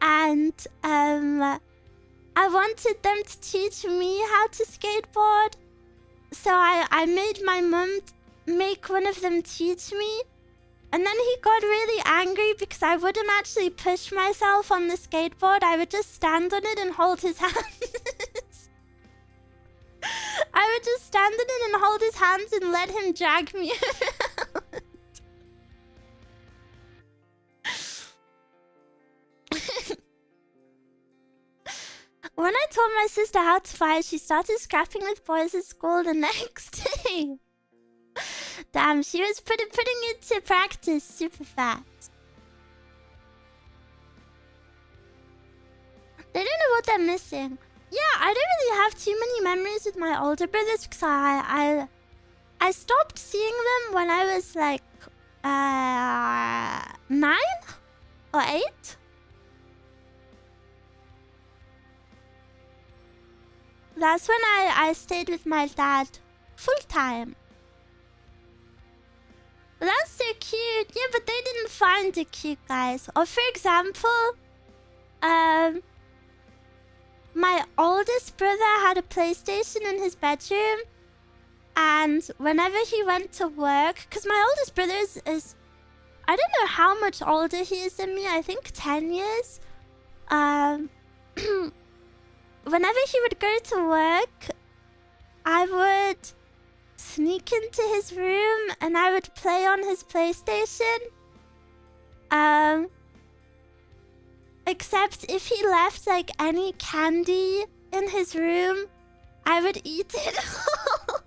And I wanted them to teach me how to skateboard. So I made my mum make one of them teach me. And then he got really angry because I wouldn't actually push myself on the skateboard. I would just stand on it and hold his hands. I would just stand in it and hold his hands and let him drag me around. When I told my sister how to fight, she started scrapping with boys at school the next day. Damn, she was putting it to practice super fast. They don't know what they're missing. Yeah, I don't really have too many memories with my older brothers because I stopped seeing them when I was like 9 or 8. That's when I stayed with my dad. full time. But that's so cute. Yeah, but they didn't find it cute, guys. Or for example, my oldest brother had a PlayStation in his bedroom, and whenever he went to work, because my oldest brother is I don't know how much older he is than me. I think 10 years. Whenever he would go to work, I would sneak into his room and I would play on his PlayStation. Except if he left like any candy in his room, I would eat it all.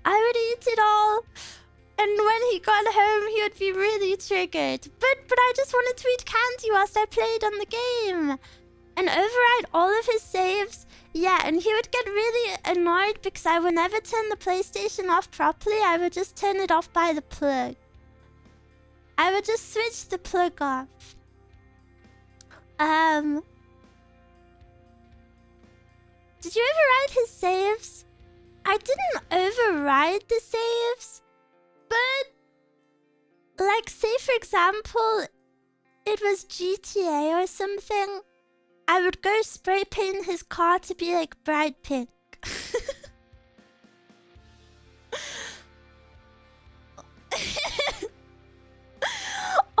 I would eat it all. And when he got home, he would be really triggered. But I just wanted to eat candy whilst I played on the game. And override all of his saves. Yeah, and he would get really annoyed because I would never turn the PlayStation off properly. I would just turn it off by the plug. I would just switch the plug off. Did you override his saves? I didn't override the saves. But, like, say for example, it was GTA or something. I would go spray paint his car to be like bright pink.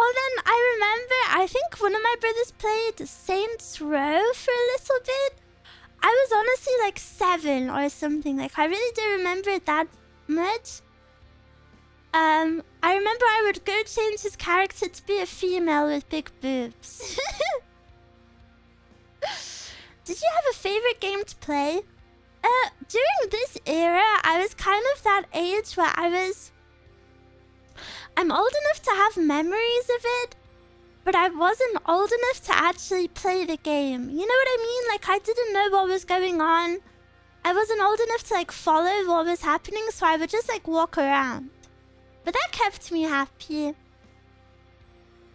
Oh, then I remember, I think one of my brothers played Saints Row for a little bit. I was honestly like 7 or something. Like, I really don't remember it that much. I remember I would go change his character to be a female with big boobs. Did you have a favorite game to play? During this era, I was kind of that age where I'm old enough to have memories of it, but I wasn't old enough to actually play the game. You know what I mean? Like, I didn't know what was going on. I wasn't old enough to, like, follow what was happening, so I would just, like, walk around. But that kept me happy.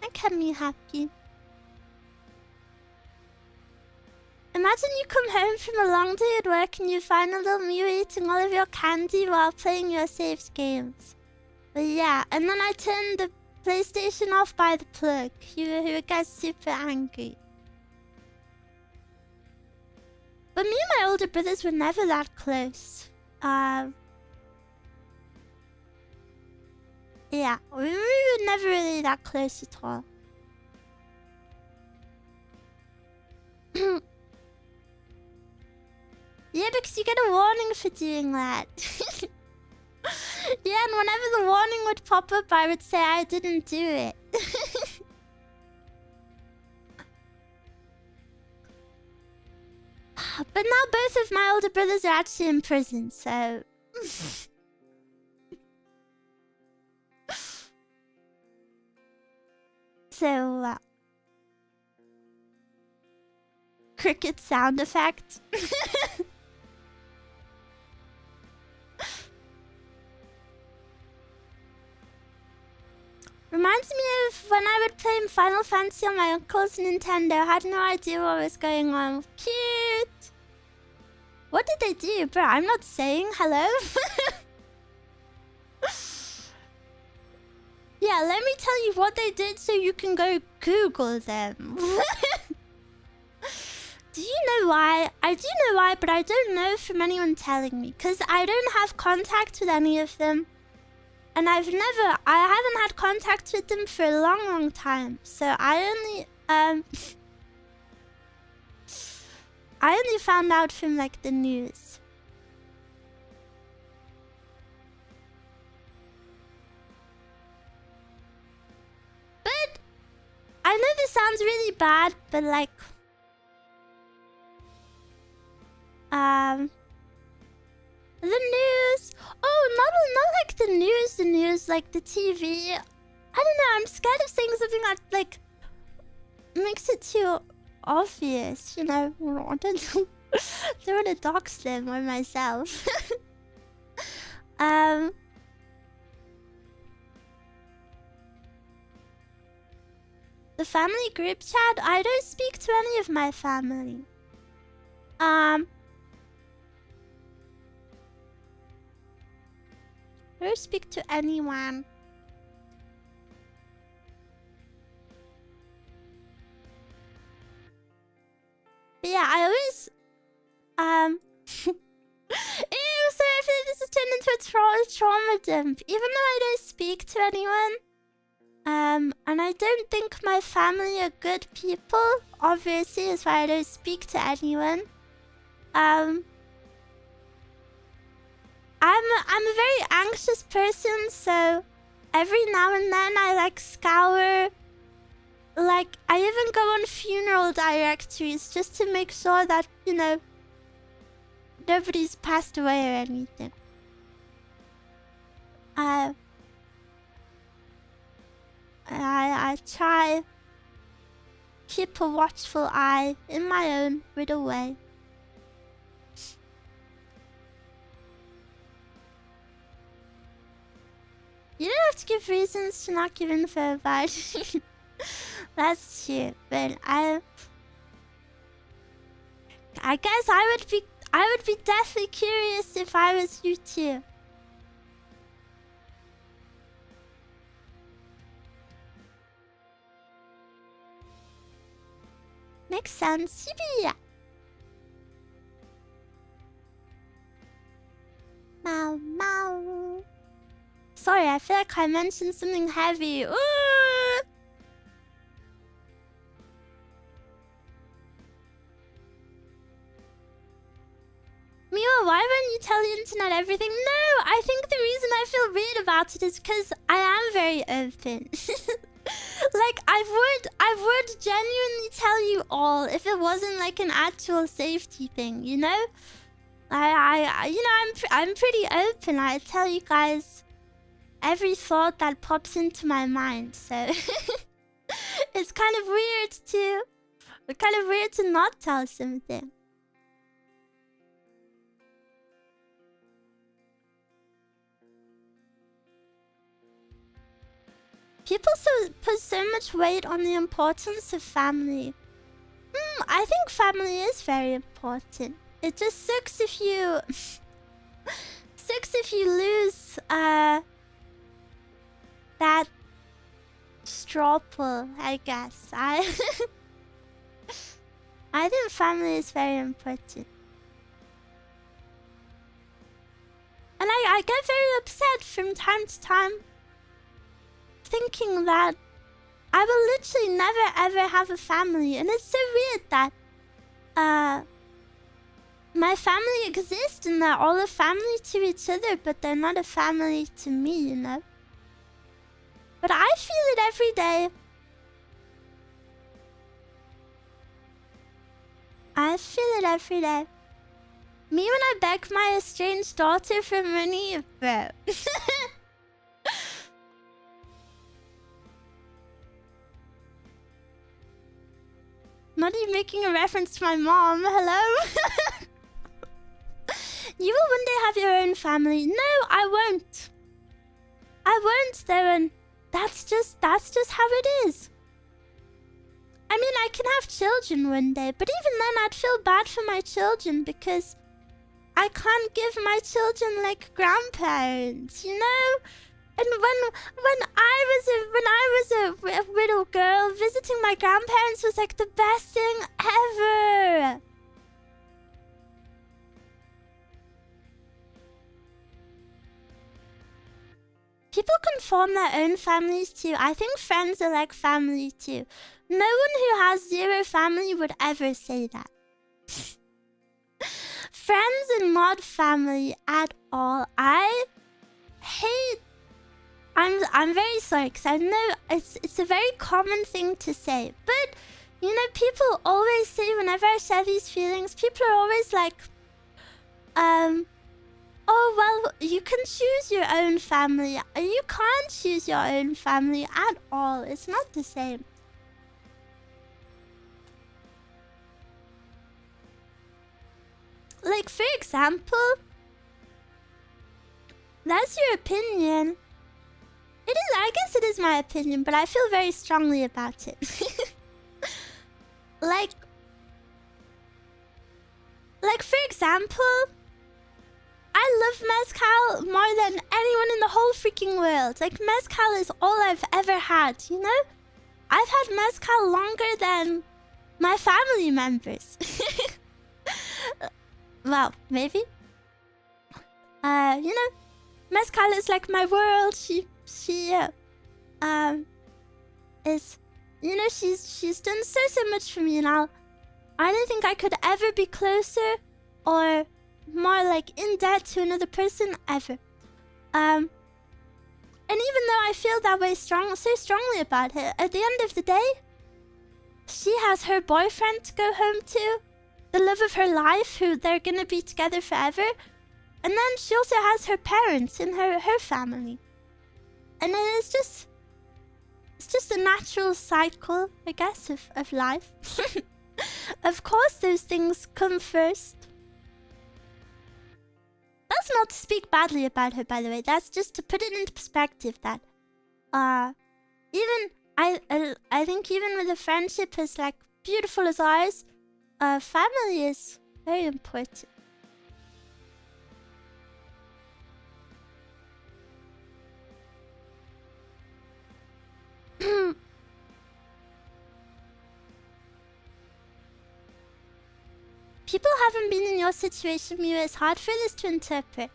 That kept me happy. Imagine you come home from a long day at work and you find a little Miwa eating all of your candy while playing your saved games. But yeah, and then I turned the PlayStation off by the plug. He would get super angry. But me and my older brothers were never that close. Yeah, we were never really that close at all. Yeah, because you get a warning for doing that. Yeah, and whenever the warning would pop up, I would say I didn't do it. But now both of my older brothers are actually in prison, so... So, cricket sound effect. Reminds me of when I would play Final Fantasy on my uncle's Nintendo. I had no idea what was going on. Cute! What did they do? Bro, I'm not saying hello. Yeah, let me tell you what they did so you can go Google them. Do you know why? I do know why, but I don't know from anyone telling me. Because I don't have contact with any of them. And I haven't had contact with them for a long, long time. So I only found out from, like, the news. But I know this sounds really bad, but, like, the news. Oh, not like the news, like the TV. I don't know, I'm scared of saying something that, like, makes it too obvious, you know? I don't want to dox them or myself. The family group chat, I don't speak to any of my family. I don't speak to anyone. But yeah, I always Ew, so I feel like this has turned into a trauma dump. Even though I don't speak to anyone, and I don't think my family are good people, obviously, is why I don't speak to anyone. I'm a very anxious person, so every now and then I like scour. Like, I even go on funeral directories just to make sure that, you know, nobody's passed away or anything. I try keep a watchful eye in my own little way. You don't have to give reasons to not give info about it. That's true, but I guess I would be deathly curious if I was you too. Makes sense. Yippee! Meow meow. Sorry, I feel like I mentioned something heavy. Ooh! Miwa, why won't you tell the internet everything? No, I think the reason I feel weird about it is because I am very open. Like, I would genuinely tell you all if it wasn't like an actual safety thing, you know? You know, I'm pretty open. I tell you guys every thought that pops into my mind, so it's kind of weird to not tell something. People put so much weight on the importance of family. I think family is very important. It just sucks if you lose that straw pull, I guess. I think family is very important. And I get very upset from time to time, thinking that I will literally never ever have a family. And it's so weird that my family exists and they're all a family to each other, but they're not a family to me, you know? But I feel it every day. I feel it every day. Me when I beg my estranged daughter for money, bro. Not even making a reference to my mom. Hello? You will one day have your own family. No, I won't. I won't, Darren. That's just how it is. I mean, I can have children one day, but even then I'd feel bad for my children because I can't give my children like grandparents, you know? And when I was a little girl, visiting my grandparents was like the best thing ever. People can form their own families too. I think friends are like family too. No one who has zero family would ever say that. Friends are not family at all. I hate... I'm very sorry because I know it's a very common thing to say. But, you know, people always say whenever I share these feelings, people are always like, oh, well, you can choose your own family. You can't choose your own family at all. It's not the same. Like, for example, that's your opinion. It is, I guess it is my opinion, but I feel very strongly about it. Like, for example, I love mezcal more than anyone in the whole freaking world. Like, mezcal is all I've ever had, you know? I've had mezcal longer than my family members. Well, maybe. You know, mezcal is like my world. She is, you know, she's done so much for me, and I don't think I could ever be closer or more like in debt to another person ever. And even though I feel that way so strongly about her, at the end of the day, she has her boyfriend to go home to, the love of her life, who they're gonna be together forever. And then she also has her parents in her family. And it's just a natural cycle, I guess, of life. Of course, those things come first. That's not to speak badly about her, by the way. That's just to put it into perspective that, even I think even with a friendship as like beautiful as ours, family is very important. People haven't been in your situation, Miwa. It's hard for this to interpret.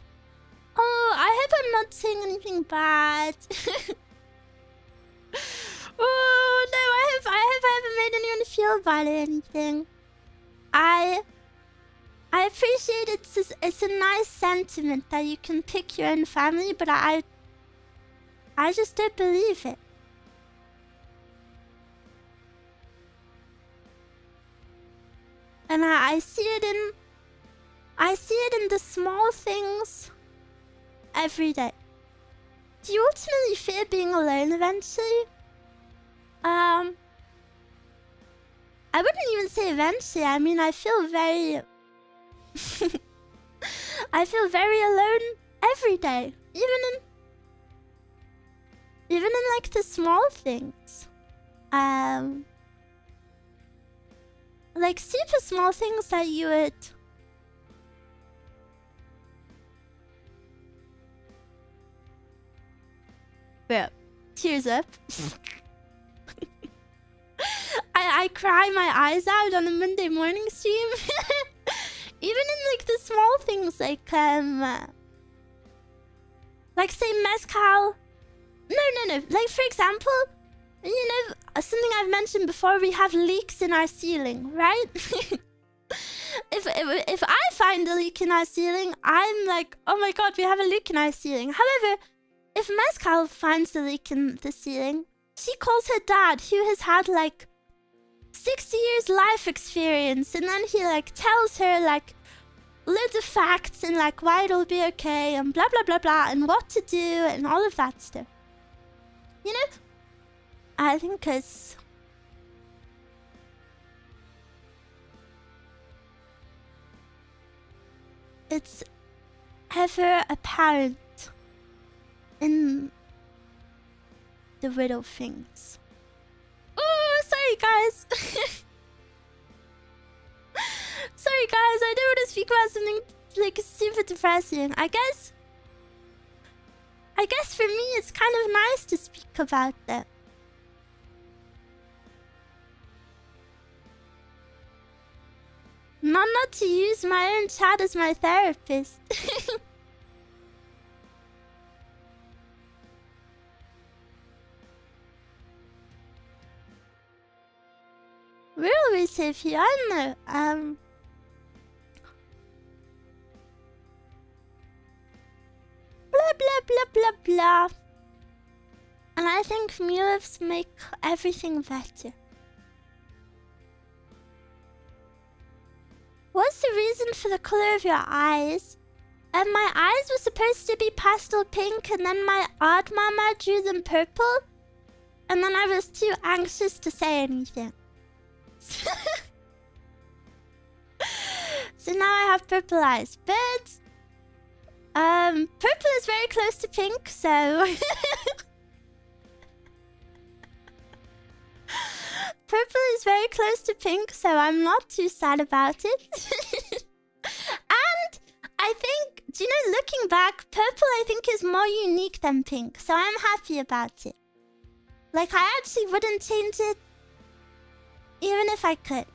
Oh, I hope I'm not saying anything bad. Oh no, I hope I haven't made anyone feel bad or anything. I appreciate it's a nice sentiment that you can pick your own family, but I just don't believe it. And I see it in the small things every day. Do you ultimately fear being alone eventually? I wouldn't even say eventually. I mean, I feel very I feel very alone every day. Even in like the small things. Like super small things that you would tears up. I cry my eyes out on a Monday morning stream. Even in like the small things like say mezcal. No. Like for example, you know, something I've mentioned before, we have leaks in our ceiling, right? If I find a leak in our ceiling, I'm like, oh my god, we have a leak in our ceiling. However, if Mezcal finds a leak in the ceiling, she calls her dad, who has had like 60 years life experience, and then he like tells her like loads of facts and like why it'll be okay and blah blah blah blah and what to do and all of that stuff. You know? I think it's ever apparent in the little things. Oh, sorry guys. Sorry guys, I don't want to speak about something like super depressing. I guess for me it's kind of nice to speak about that. Not to use my own chat as my therapist. We're always safe here, I don't know. Blah blah blah blah blah. And I think MUFs make everything better. What's the reason for the color of your eyes? My eyes were supposed to be pastel pink, and then my art mama drew them purple. And then I was too anxious to say anything. So now I have purple eyes. But purple is very close to pink, so purple is very close to pink, so I'm not too sad about it. And I think you know, looking back, purple I think is more unique than pink, so I'm happy about it. Like, I actually wouldn't change it, even if I could.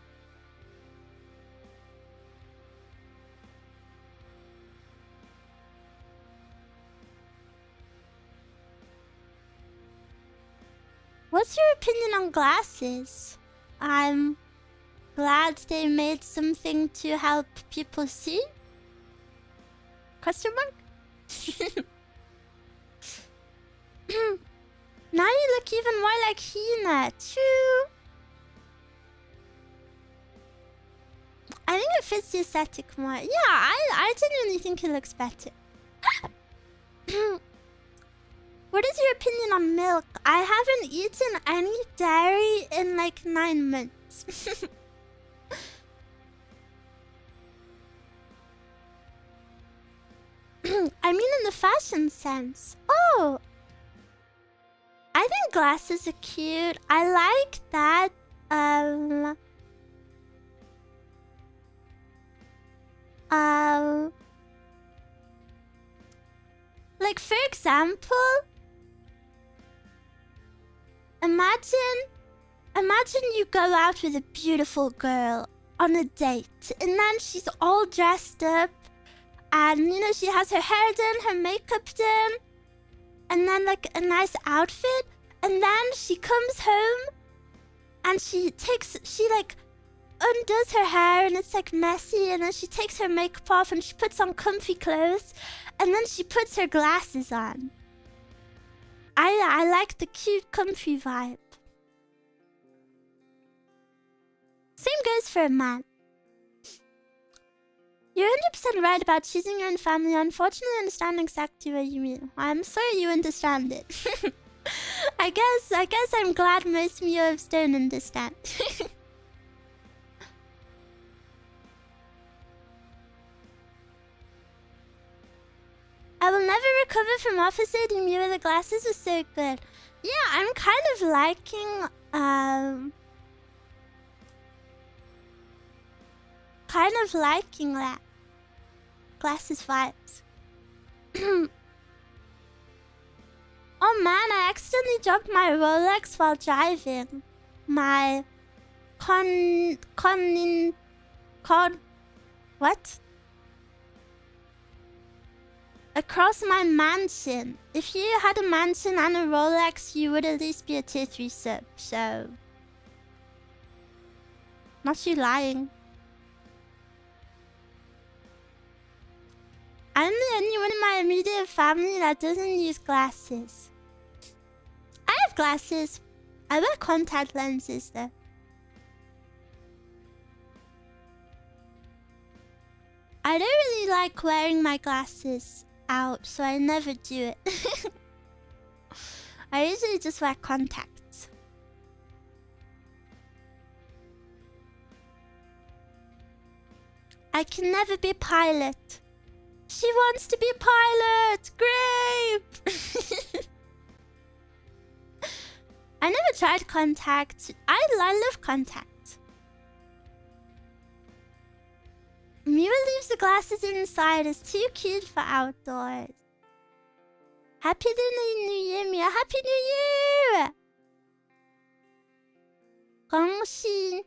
What's your opinion on glasses? I'm glad they made something to help people see. Question mark? Now you look even more like Hina. True. I think it fits the aesthetic more. Yeah, I genuinely think it looks better. What is your opinion on milk? I haven't eaten any dairy in like 9 months. I mean in the fashion sense. Oh! I think glasses are cute. I like that, like for example, imagine you go out with a beautiful girl on a date, and then she's all dressed up, and you know, she has her hair done, her makeup done, and then like a nice outfit, and then she comes home and she like undoes her hair and it's like messy, and then she takes her makeup off and she puts on comfy clothes, and then she puts her glasses on. I like the cute comfy vibe. Same goes for a man. You're 100% right about choosing your own family. Unfortunately, I understand exactly what you mean. I'm sorry you understand it. I guess I'm glad most Miwas don't understand. I will never recover from opposite, and Miwa, the glasses are so good. Yeah, I'm kind of liking that. Glasses vibes. Oh man, I accidentally dropped my Rolex while driving. My what? Across my mansion. If you had a mansion and a Rolex, you would at least be a tier 3 sub, so... Not you lying. I'm the only one in my immediate family that doesn't use glasses. I have glasses. I wear contact lenses though. I don't really like wearing my glasses out, so I never do it. I usually just wear contacts. I can never be pilot. She wants to be a pilot! Grape! I never tried contacts. I love contacts. Miwa leaves the glasses inside. It's too cute for outdoors. Happy New Year, Miwa. Happy New Year! 恭喜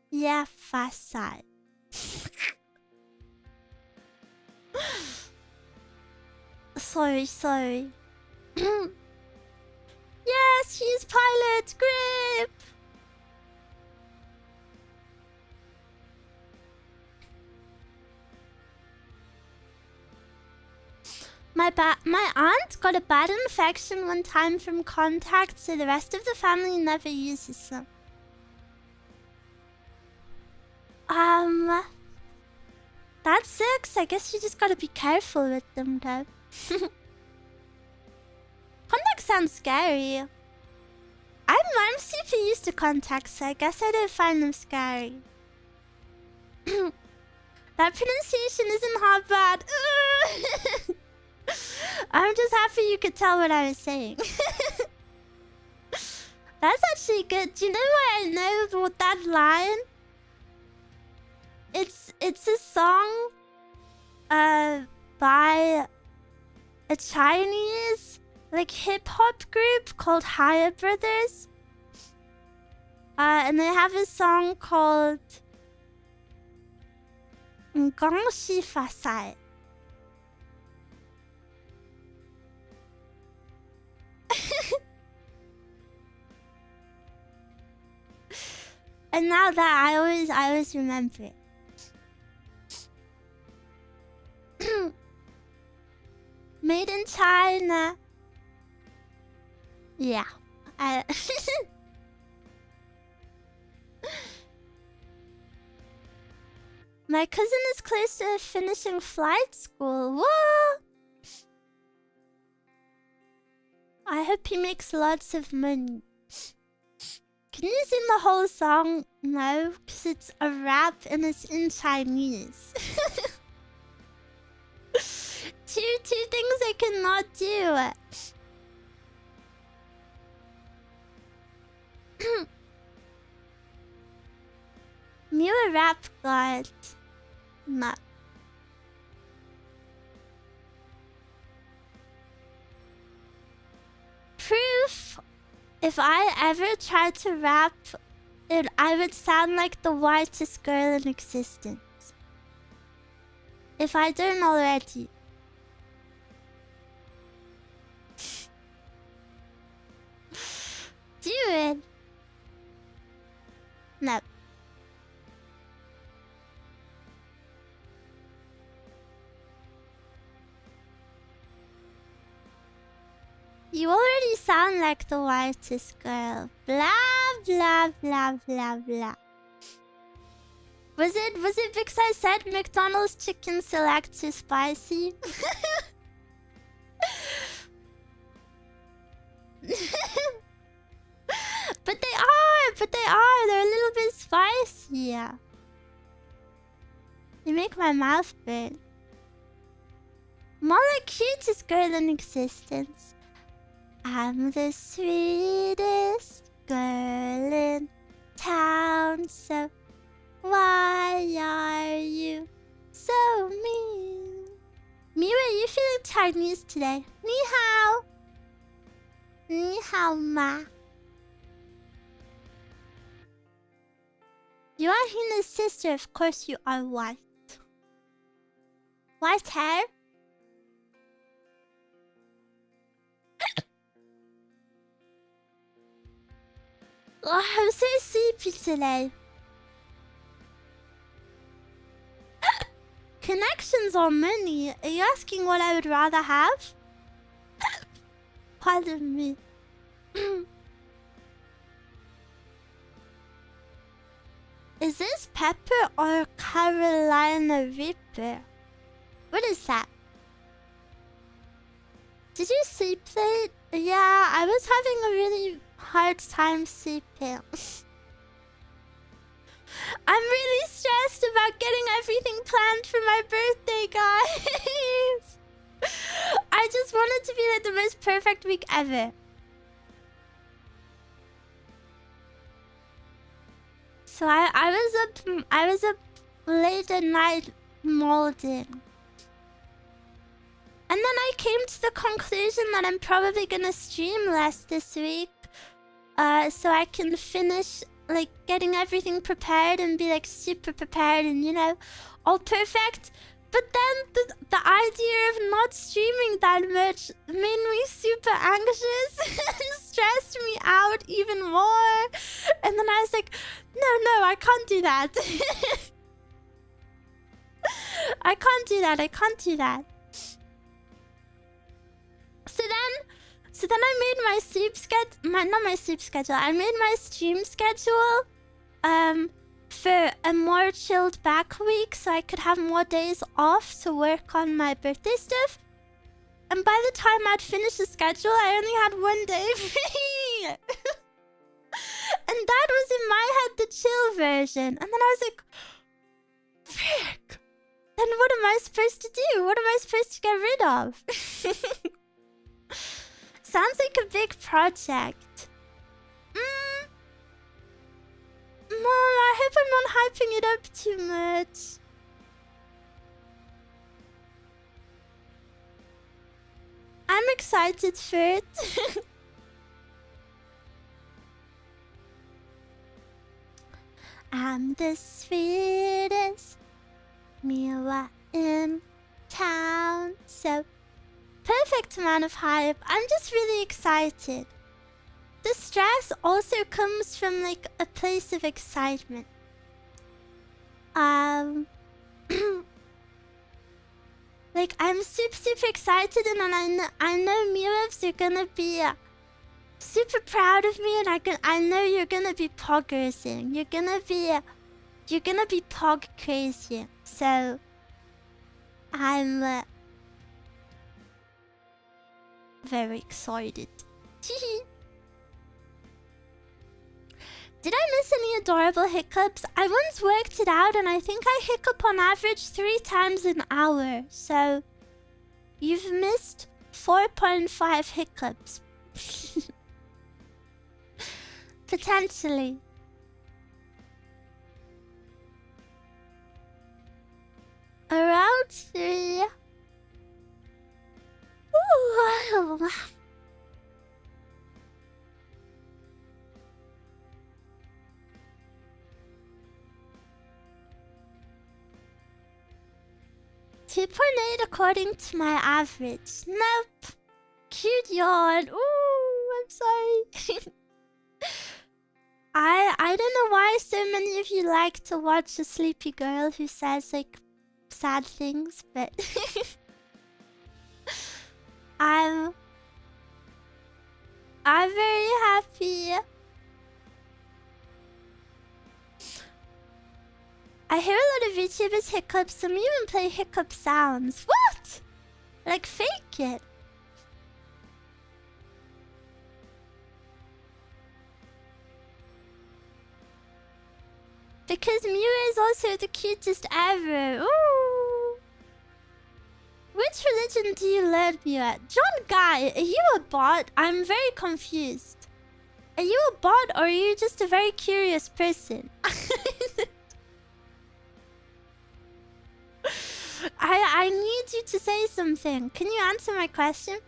也发财. Sorry. Yes, he's pilot. Grip. My aunt got a bad infection one time from contact, so the rest of the family never uses them. That sucks. I guess you just gotta be careful with them, though. Contacts sounds scary. I'm super used to contacts, so I guess I don't find them scary. That pronunciation isn't half bad. I'm just happy you could tell what I was saying. That's actually good. Do you know why I know that line? It's a song by a Chinese like hip-hop group called Higher Brothers. And they have a song called Gongxi Fasai. And now that I always remember it. Made in China. Yeah. My cousin is close to finishing flight school. Whoa! I hope he makes lots of money. Can you sing the whole song? No, because it's a rap and it's in Chinese. Two things I cannot do. Miwa rap god. No. Proof. If I ever tried to rap, I would sound like the whitest girl in existence. If I don't already. Do it. No. You already sound like the whitest girl. Blah blah blah blah blah. Was it because I said McDonald's chicken select too spicy? But they are. They're a little bit spicy. Yeah. They make my mouth burn. More like cutest girl in existence. I'm the sweetest girl in town, so why are you so mean? Miwa, you feeling Chinese today? Ni hao. Ni hao ma. You are Hina's sister, of course you are white. White hair? Oh, I'm so sleepy today. Connections are many. Are you asking what I would rather have? Pardon me. Is this Pepper or Carolina Reaper? What is that? Did you sleep late? Yeah, I was having a really hard time sleeping. I'm really stressed about getting everything planned for my birthday, guys. I just want it to be like the most perfect week ever. So I was up late at night molding. And then I came to the conclusion that I'm probably gonna stream less this week. So I can finish like getting everything prepared and be like super prepared and, you know, all perfect. But then the idea of not streaming that much made me super anxious and stressed me out even more. And then I was like, no, I can't do that. I can't do that. So then I made my sleep schedule. I made my stream schedule for a more chilled back week so I could have more days off to work on my birthday stuff. And by the time I'd finished the schedule, I only had 1 day free. And that was in my head the chill version. And then I was like, frick. Then what am I supposed to do? What am I supposed to get rid of? Sounds like a big project. Mom, I hope I'm not hyping it up too much. I'm excited for it. I'm the sweetest Miwa in town. So, perfect amount of hype. I'm just really excited. The stress also comes from like a place of excitement. Like I'm super excited, and I know Miwas are gonna be super proud of me, and I know you're gonna be poggering. You're gonna be pog crazy. So I'm very excited. Did I miss any adorable hiccups? I once worked it out, and I think I hiccup on average 3 times an hour. So you've missed 4.5 hiccups. Potentially. Around 3. Ooh. .8 according to my average. Nope. Cute yawn. Ooh, I'm sorry. I don't know why so many of you like to watch a sleepy girl who says like sad things, but I'm very happy. I hear a lot of VTubers hiccups. Some even play hiccup sounds. What? Like fake it. Because Miwa is also the cutest ever. Ooh. Which religion do you learn Miwa? John Guy, are you a bot? I'm very confused. Are you a bot, or are you just a very curious person? I need you to say something. Can you answer my question?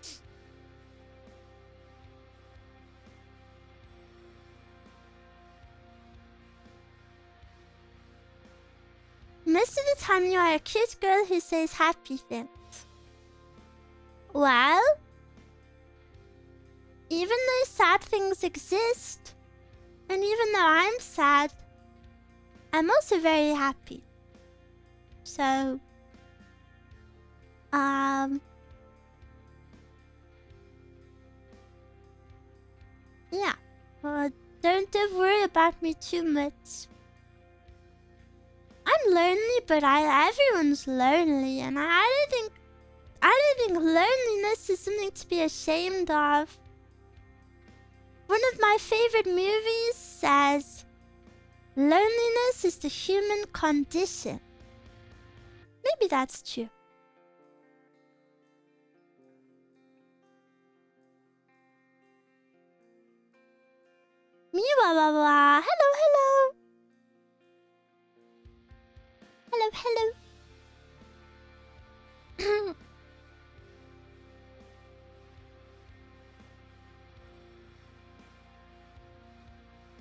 Most of the time you are a cute girl who says happy things. Well, even though sad things exist, and even though I'm sad, I'm also very happy. So, yeah. Don't worry about me too much. I'm lonely, but everyone's lonely, and I don't think loneliness is something to be ashamed of. One of my favorite movies says, loneliness is the human condition. Maybe that's true. Miwa, hello. Hello.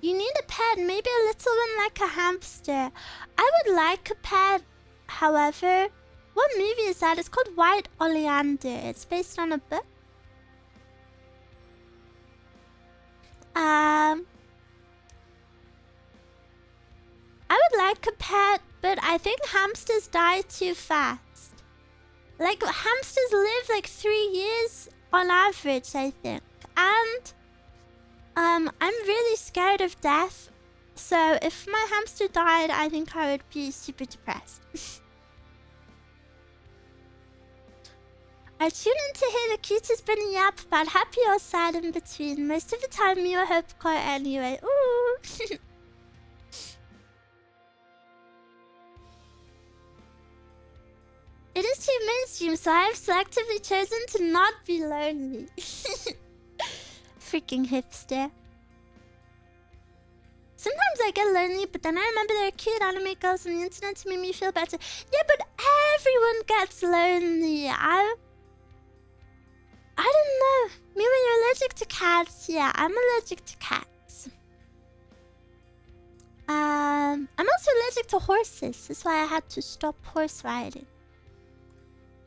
You need a pet, maybe a little one like a hamster. I would like a pet, however. What movie is that? It's called White Oleander. It's based on a book. I would like a pet, but I think hamsters die too fast. Like, hamsters live like 3 years on average, I think. And I'm really scared of death. So if my hamster died, I think I would be super depressed. I tune in to hear the cutest bunny yap about happy or sad in between. Most of the time, Miwa hopecore anyway. Ooh. It is too mainstream, so I have selectively chosen to not be lonely. Freaking hipster. Sometimes I get lonely, but then I remember there are cute anime girls on the internet to make me feel better. Yeah, but everyone gets lonely. I don't know. Maybe you're allergic to cats. Yeah, I'm allergic to cats. I'm also allergic to horses. That's why I had to stop horse riding.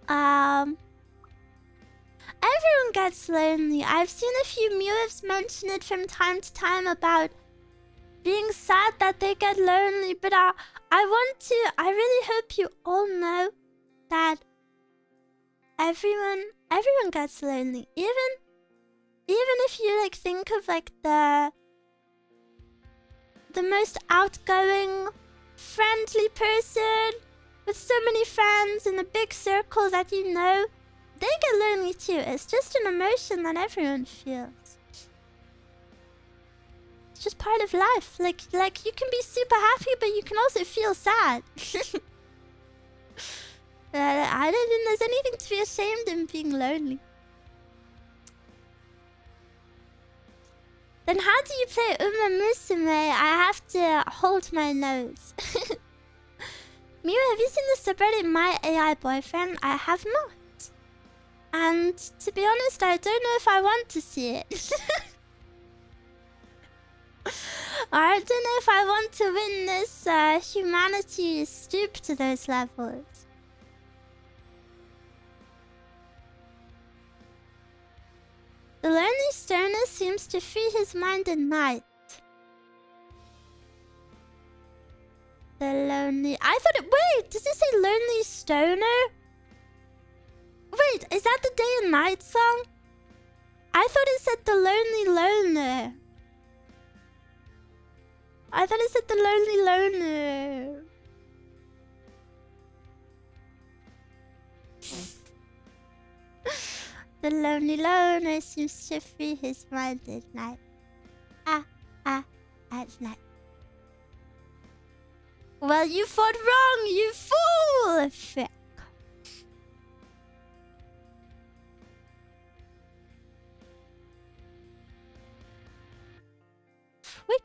Everyone gets lonely. I've seen a few Miwas mention it from time to time about being sad that they get lonely, but I really hope you all know that everyone gets lonely. Even if you like think of like the most outgoing, friendly person with so many friends in a big circle that you know, they get lonely too. It's just an emotion that everyone feels. It's just part of life. Like you can be super happy, but you can also feel sad. I don't think there's anything to be ashamed in being lonely. Then how do you play Musume? I have to hold my nose. Miwa, have you seen the subreddit My AI Boyfriend? I have not. And to be honest, I don't know if I want to see it. I don't know if I want to witness humanity stoop to those levels. The lonely stoner seems to free his mind at night. The lonely... I thought it... Wait, does it say lonely stoner? Wait, is that the day and night song? I thought it said the lonely loner. I thought it said the lonely loner. The lonely loner seems to free his mind at night. At night. Well, you fought wrong, you fool! Frick.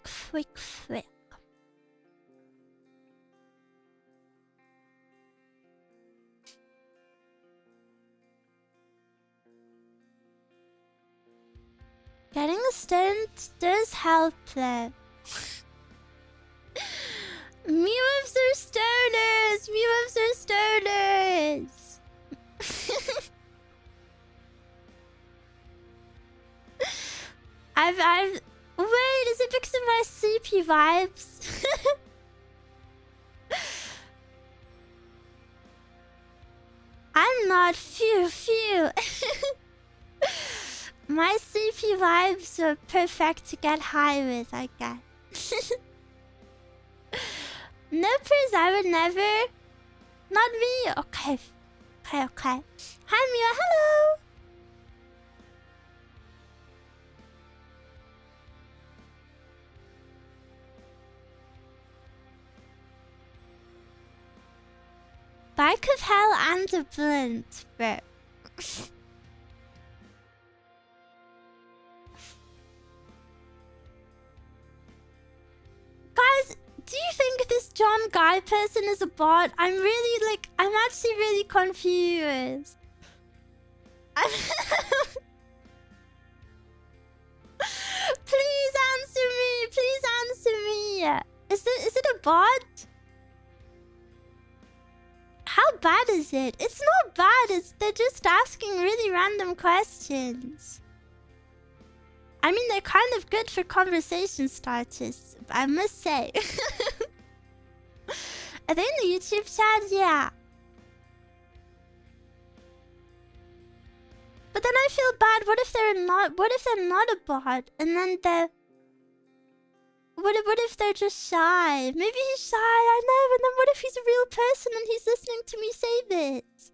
Frick. Getting stoned does help though. Miwas are stoners! Miwas are stoners! Wait, is it because of my sleepy vibes? I'm not. Phew. My sleepy vibes are perfect to get high with, I guess. No, please, I would never. Not me. Okay. Hi, Miwa, hello. Bike of hell and a blunt, bro. Guys, do you think this John Guy person is a bot? I'm actually really confused. Please answer me. Is it a bot? How bad is it? It's not bad, they're just asking really random questions. I mean, they're kind of good for conversation starters, I must say. Are they in the YouTube chat? Yeah. But then I feel bad. What if they're not a bot? And then what if they're just shy? Maybe he's shy, I know, and then what if he's a real person and he's listening to me say this?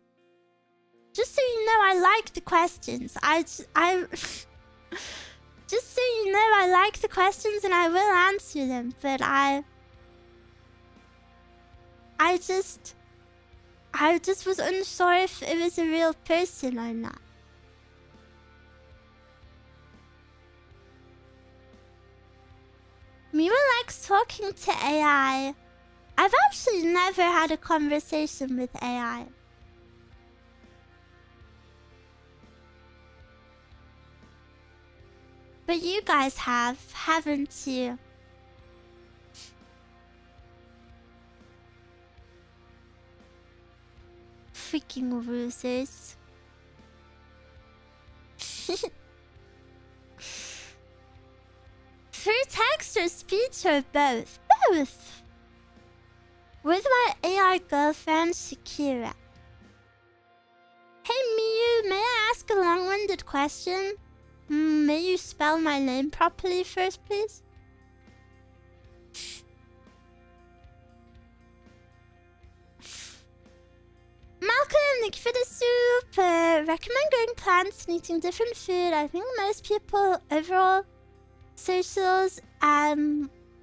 Just so you know, I like the questions. Just so you know, I like the questions and I will answer them, but I just was unsure if it was a real person or not. Miwa likes talking to AI. I've actually never had a conversation with AI. But you guys have, haven't you? Freaking losers. Through text or speech or both? Both! With my AI girlfriend, Shakira. Hey Miu, may I ask a long-winded question? May you spell my name properly first, please? Malcolm, thank you for the soup. Recommend growing plants and eating different food. I think most people overall socials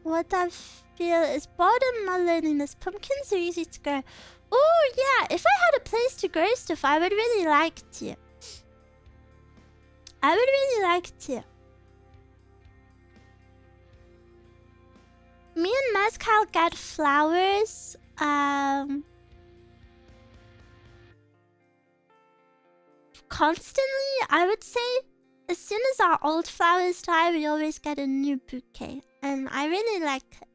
what I feel is boredom, not loneliness. Pumpkins are easy to grow. Oh yeah, if I had a place to grow stuff, I would really like to. I would really like to. Me and Mezcal get flowers. Constantly, I would say. As soon as our old flowers die, we always get a new bouquet. And I really like it.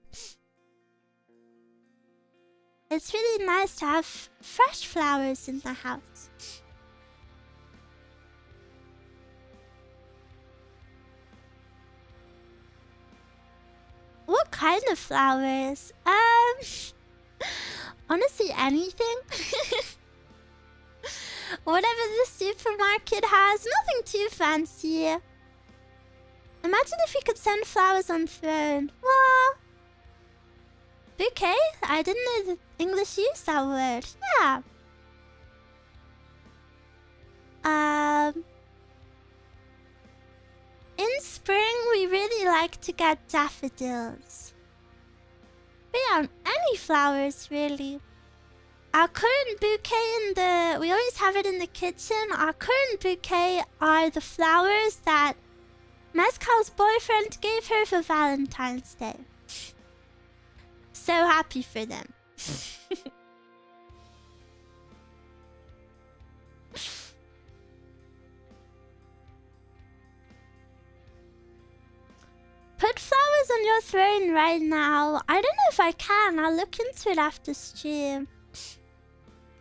It's really nice to have fresh flowers in the house. What kind of flowers? Honestly, anything. Whatever the supermarket has, nothing too fancy. Imagine if we could send flowers on phone. What? Bouquet? I didn't know the English used that word. Yeah. In spring, we really like to get daffodils. But yeah, any flowers, really. Our current bouquet we always have it in the kitchen. Our current bouquet are the flowers that Mezcal's boyfriend gave her for Valentine's Day. So happy for them. Put flowers on your throne right now. I don't know if I can. I'll look into it after stream.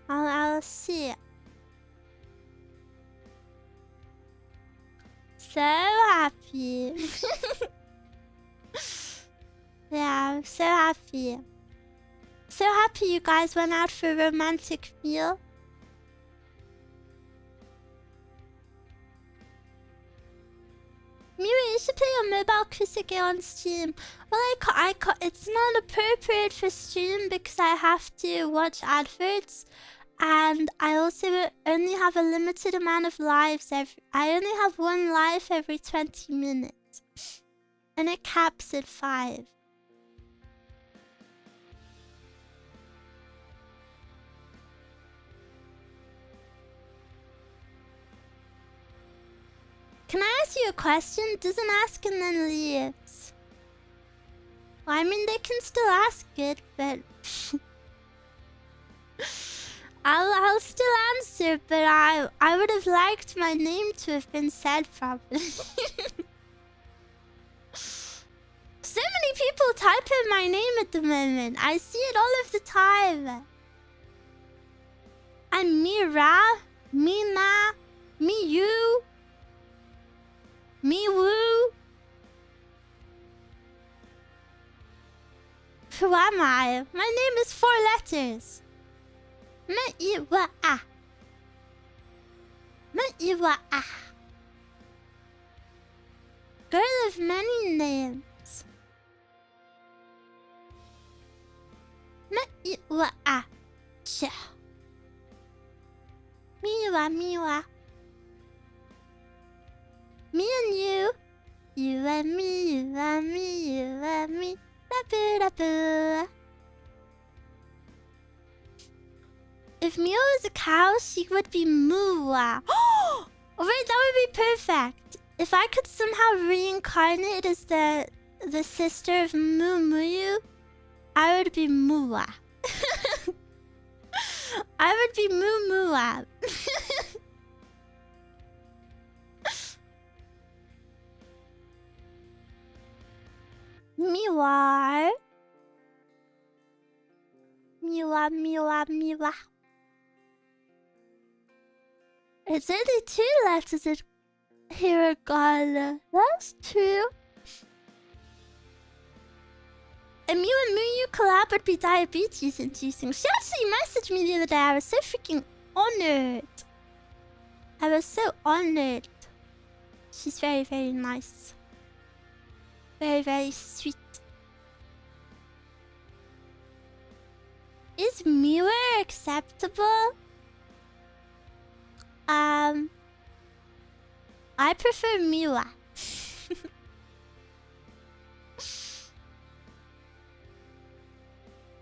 I'll see. So happy. Yeah, I'm so happy. So happy you guys went out for a romantic meal. Miwa, you should play your mobile kusake on stream. Well, it's not appropriate for stream because I have to watch adverts. And I also only have a limited amount of lives I only have one life every 20 minutes. And it caps at 5. Can I ask you a question? Doesn't ask and then leaves. Well, I mean, they can still ask it, but... I'll still answer, but I would have liked my name to have been said properly. So many people type in my name at the moment. I see it all of the time. I'm Mira, Mina, Miyu, Miwu. Who am I? My name is 4 letters. Miwa. Miwa. Girl of many names. Miwa. Miwa. Me and you. You and me, you and me, you and me. Rapu, rapu. If Miwa was a cow, she would be Miwa. Oh, wait, that would be perfect. If I could somehow reincarnate as the sister of Mumu, I would be Miwa. I would be Mumuwa. Miwa. Miwa, Miwa, Miwa. It's only 2 letters in hiragana. That's true. A Miwa Muyu collab would be diabetes inducing. She actually messaged me the other day. I was so freaking honored. I was so honored. She's very, very nice. Very, very sweet. Is Miwa acceptable? I prefer Miwa.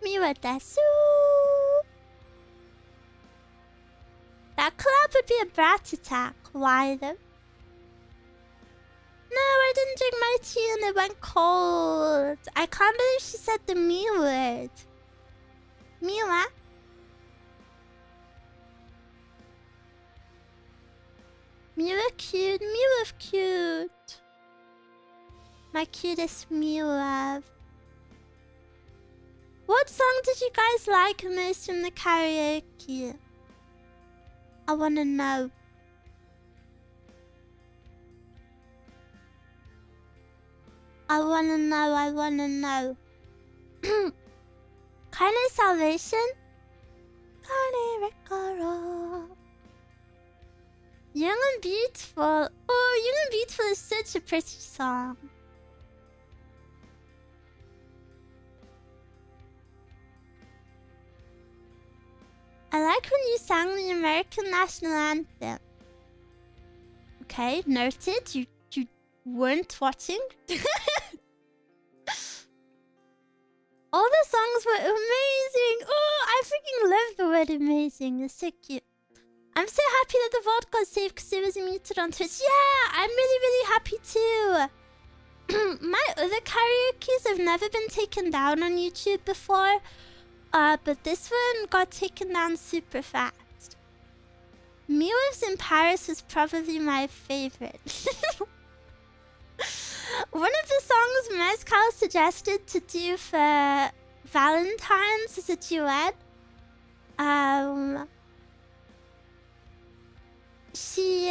Miwa desu. That collab would be a brat attack. Why though? No, I didn't drink my tea and it went cold. I can't believe she said the me word. Miwa? Miwa cute, Miwa cute. My cutest Miwa. What song did you guys like most from the karaoke? I wanna know. I wanna know. Kind of salvation? Kane Rekaro. Young and Beautiful. Oh, Young and Beautiful is such a pretty song. I like when you sang the American national anthem. Okay, noted. You weren't watching. All the songs were amazing. Oh, I freaking love the word amazing. It's so cute. I'm so happy that the VOD got saved because it was muted on Twitch. Yeah, I'm really, really happy too. My other karaoke's have never been taken down on YouTube before. But this one got taken down super fast. Miwa's in Paris was probably my favorite. One of the songs Mezcal suggested to do for Valentines as a duet. She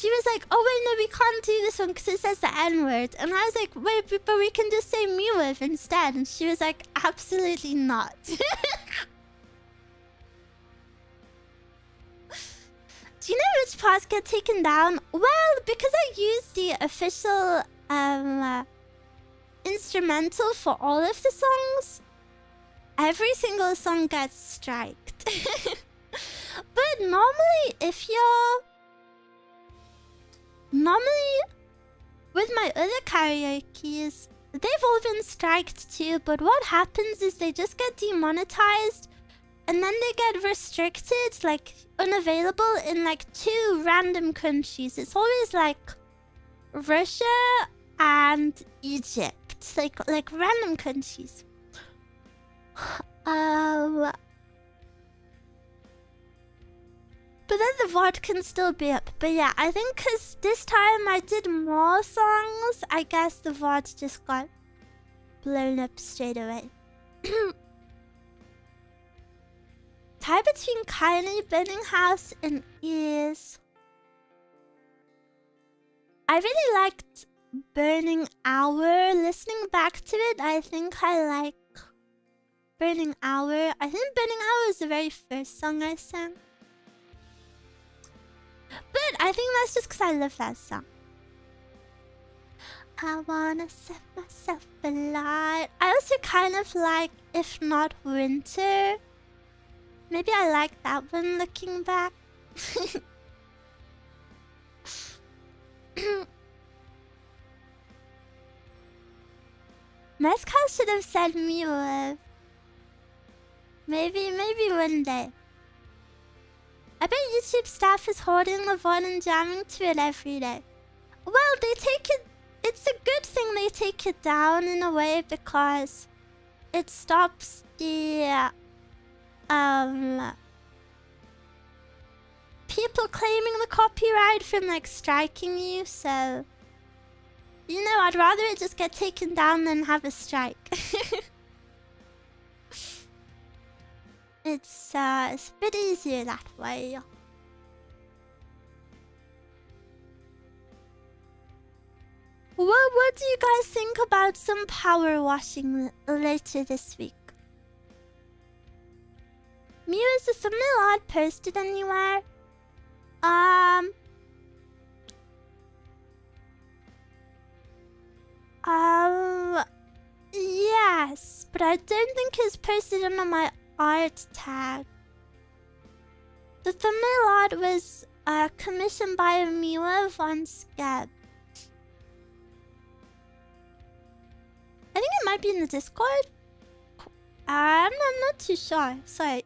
was like, oh wait, no, we can't do this one because it says the N-word. And I was like, wait, but we can just say Miwa instead. And she was like, absolutely not. Do you know which parts get taken down? Well, because I used the official instrumental for all of the songs, every single song gets striked. But normally, with my other karaoke's, they've all been striked too, but what happens is they just get demonetized and then they get restricted, like unavailable in like 2 random countries. It's always like Russia and Egypt, like random countries. But then the VOD can still be up. But yeah, I think because this time I did more songs, I guess the VOD just got blown up straight away. Tie between Kylie, Burning House, and Ears. I really liked Burning Hour. Listening back to it, I think I like Burning Hour. I think Burning Hour was the very first song I sang. But I think that's just because I love that song. I wanna set myself alight. I also kind of like If Not Winter. Maybe I like that one looking back. Mezcal should have said Miwa. Maybe one day. I bet YouTube staff is holding the VOD and jamming to it every day. Well, they take it... It's a good thing they take it down in a way because it stops the... people claiming the copyright from, like, striking you, so... You know, I'd rather it just get taken down than have a strike. It's a bit easier that way. What do you guys think about some power washing later this week? Miwa, is the thumbnail art posted anywhere? Yes, but I don't think it's posted under my art tag. The thumbnail art was commissioned by Miwa von Scab. I think it might be in the Discord. I'm not too sure. Sorry.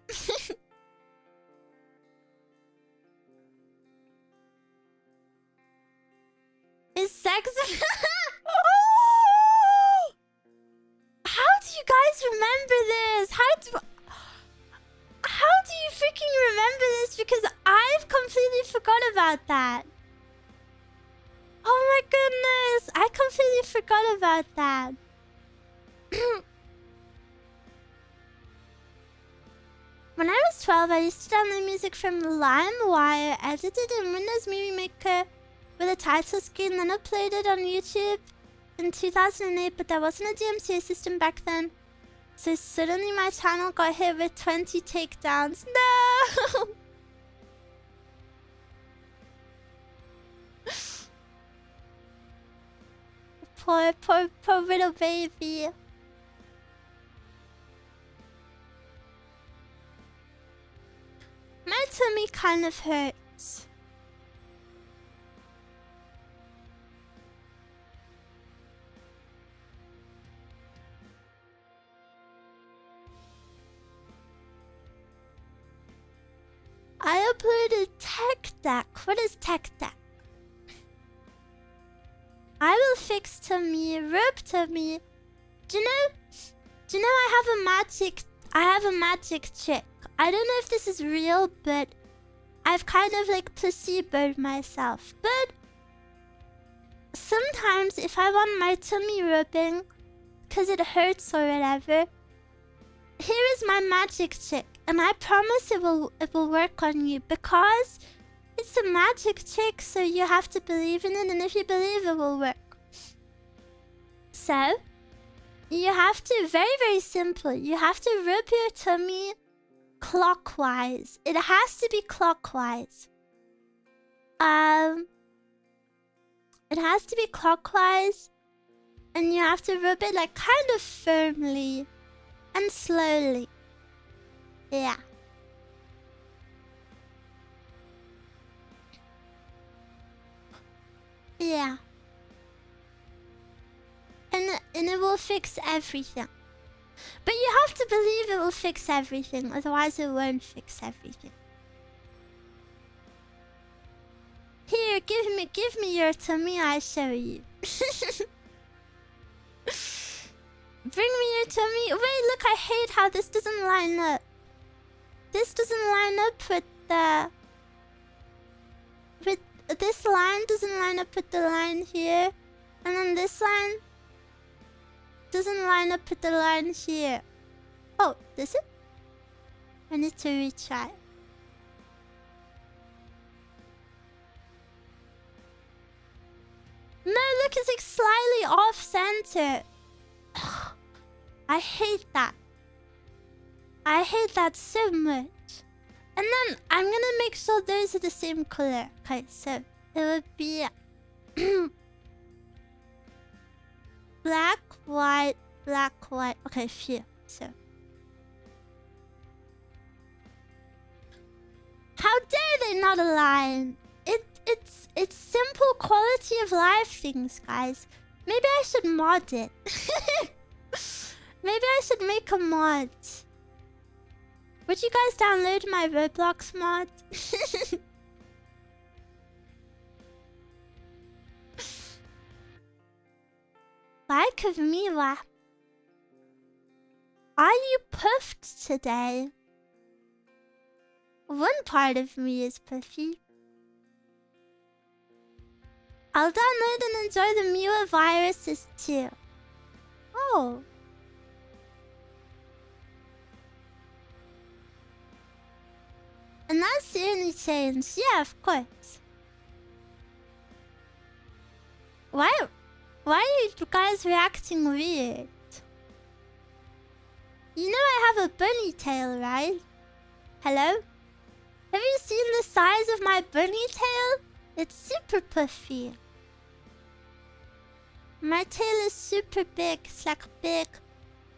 Is sex? How do you guys remember this? How do you freaking remember this? Because I've completely forgot about that. Oh my goodness, I completely forgot about that. When I was 12, I used to download music from LimeWire, edit it in Windows Movie Maker with a title screen, then upload it on YouTube in 2008, but there wasn't a DMCA system back then. So suddenly my channel got hit with 20 takedowns. No! poor little baby. My tummy kind of hurts. I uploaded Tech Deck. What is Tech Deck? I will fix tummy, rub tummy. Do you know I have a magic trick. I don't know if this is real, but I've kind of like placeboed myself. But sometimes if I want my tummy rubbing because it hurts or whatever, here is my magic trick, and I promise it will work on you, because it's a magic trick, so you have to believe in it, and if you believe, it will work. So you have to, very simple, you have to rub your tummy clockwise. It has to be clockwise. It has to be clockwise, and you have to rub it like kind of firmly and slowly. Yeah. Yeah. And it will fix everything. But you have to believe it will fix everything, otherwise it won't fix everything. Here, give me your tummy, I show you. Bring me your tummy. Wait, look, I hate how this doesn't line up. This doesn't line up with the... this line doesn't line up with the line here. And then this line doesn't line up with the line here. Oh, does it? I need to retry. No, look, it's like slightly off center. I hate that. I hate that so much. And then I'm gonna make sure those are the same color. Okay, so it would be black, white, black, white. Okay, few. So how dare they not align? It's simple quality of life things, guys. Maybe I should mod it. Maybe I should make a mod. Would you guys download my Roblox mod? Like of Miwa. Are you puffed today? One part of me is puffy. I'll download and enjoy the Miwa viruses too. Oh. And that's the only change. Yeah, of course. Why are you guys reacting weird? You know I have a bunny tail, right? Hello? Have you seen the size of my bunny tail? It's super puffy. My tail is super big. It's like a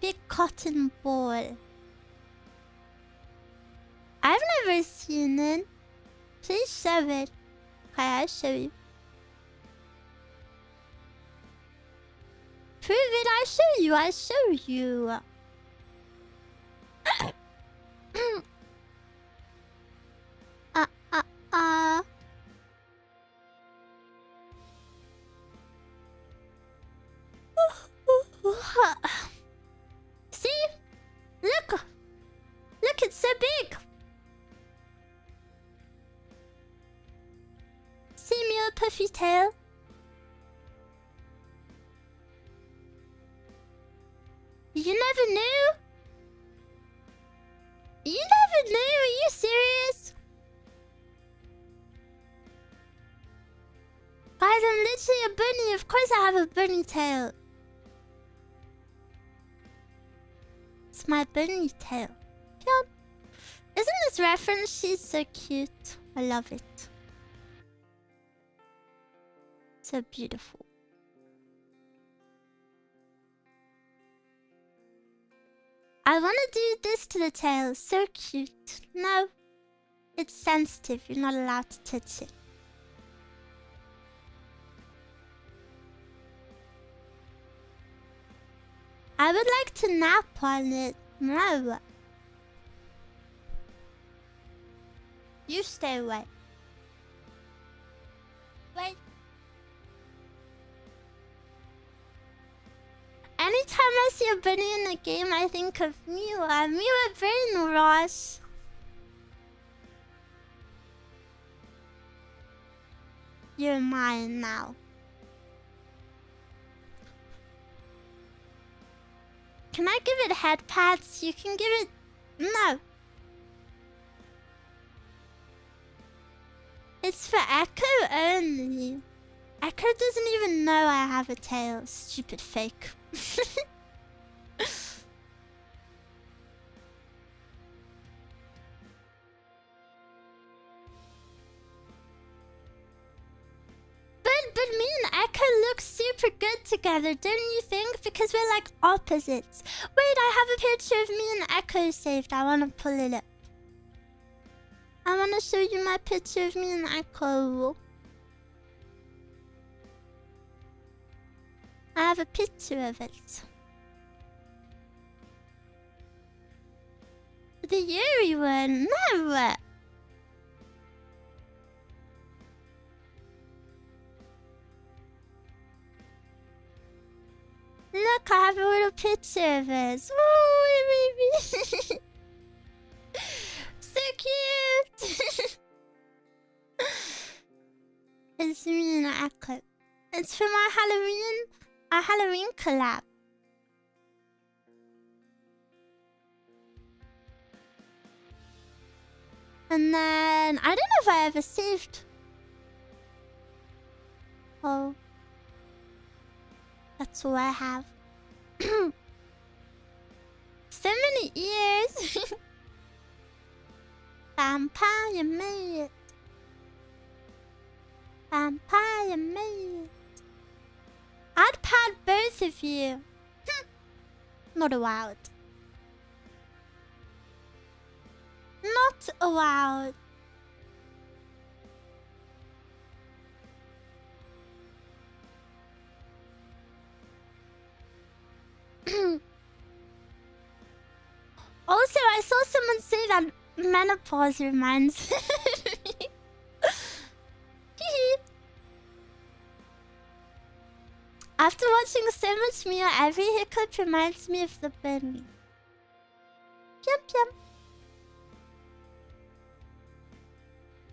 big cotton ball. I've never seen it. Please show it. Okay, I'll show you. Prove it, I'll show you, I'll show you. See? Look! Look, it's so big! See me a puffy tail? You never knew? You never knew? Are you serious? Guys, I'm literally a bunny. Of course I have a bunny tail. It's my bunny tail. Yep. Isn't this reference? She's so cute. I love it. So beautiful. I want to do this to the tail. So cute. No. It's sensitive. You're not allowed to touch it. I would like to nap on it. No. You stay away. Wait. Anytime I see a bunny in a game, I think of Miwa. Miwa brainwash. You're mine now. Can I give it head pats? You can give it... No. It's for Echo only. Echo doesn't even know I have a tail. Stupid fake. But me and Echo look super good together, don't you think? Because we're like opposites. Wait, I have a picture of me and Echo saved. I want to pull it up. I want to show you my picture of me and Echo. I have a picture of it. The Yuri one? No! Look, I have a little picture of us. Woo, baby. So cute. It's me and Echo. It's for my Halloween collab. And then I don't know if I ever saved. Oh. That's all I have. So many ears. Vampire made it. Vampire made it. I'd pad both of you. Not allowed. Not allowed. Also, I saw someone say that menopause reminds me. After watching so much Miwa, every hiccup reminds me of the bunny. Yum yum.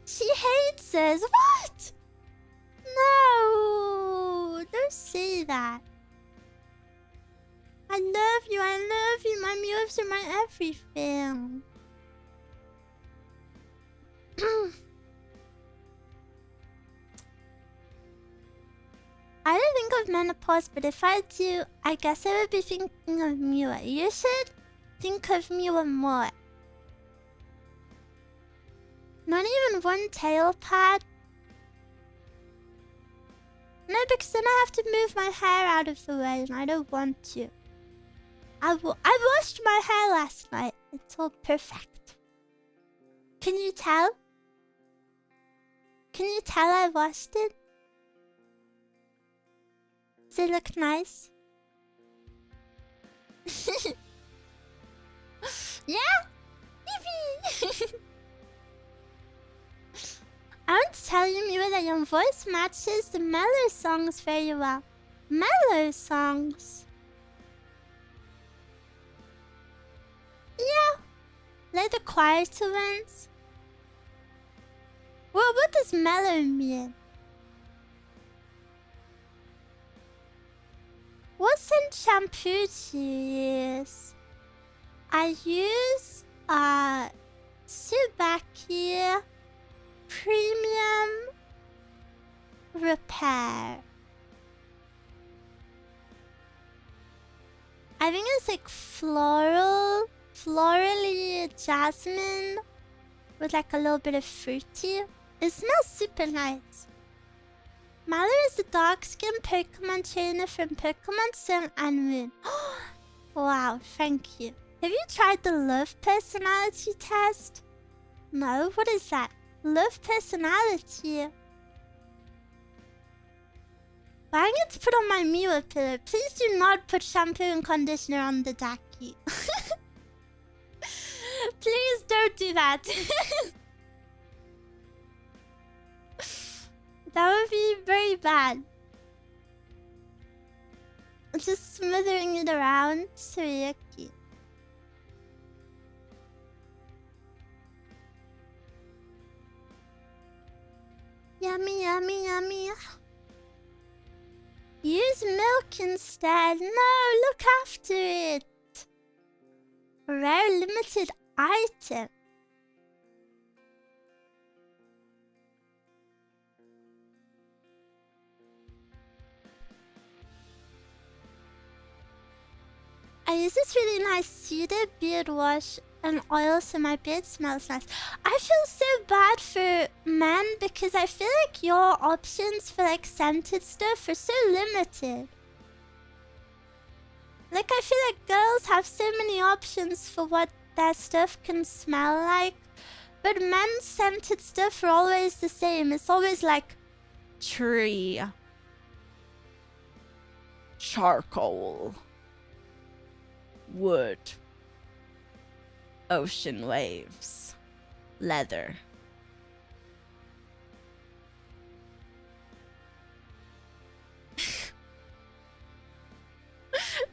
She hates us. What? No! Don't say that. I love you, I love you. My moves are my everything. I don't think of menopause, but if I do, I guess I would be thinking of Miwa. You should think of Miwa more. Not even one tail pad? No, because then I have to move my hair out of the way, and I don't want to. I washed my hair last night. It's all perfect. Can you tell? Can you tell I washed it? Does it look nice? Yeah? Yippee! I want to tell you, Miwa, that your voice matches the mellow songs very well. Mellow songs? Yeah. Like the quieter ones. Well, what does mellow mean? What scent shampoo do you use? I use Tsubaki Premium Repair. I think it's like florally jasmine with like a little bit of fruity. It smells super nice. Mallow is the dark skin Pokemon trainer from Pokemon Sun and Moon. Wow, thank you. Have you tried the love personality test? No, what is that? Love personality. But I need to put on my Miwa pillow. Please do not put shampoo and conditioner on the Daki. Please don't do that. That would be very bad. Just smothering it around. So yucky. Yummy, yummy, yummy. Use milk instead. No, look after it. Rare limited item. I use this really nice cedar beard wash and oil so my beard smells nice. I feel so bad for men because I feel like your options for like scented stuff are so limited. Like I feel like girls have so many options for what their stuff can smell like. But men's scented stuff are always the same. It's always like tree, charcoal, wood, ocean waves, leather.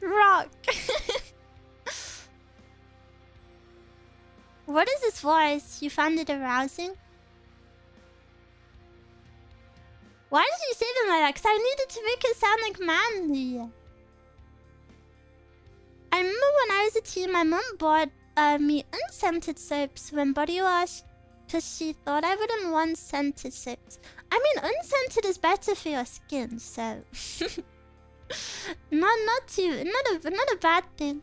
Rock. What is this voice? You found it arousing? Why did you say them like that? Because I needed to make it sound like manly. I remember when I was a teen, my mom bought me unscented soaps when body wash because she thought I wouldn't want scented soaps. I mean, unscented is better for your skin, so not a bad thing.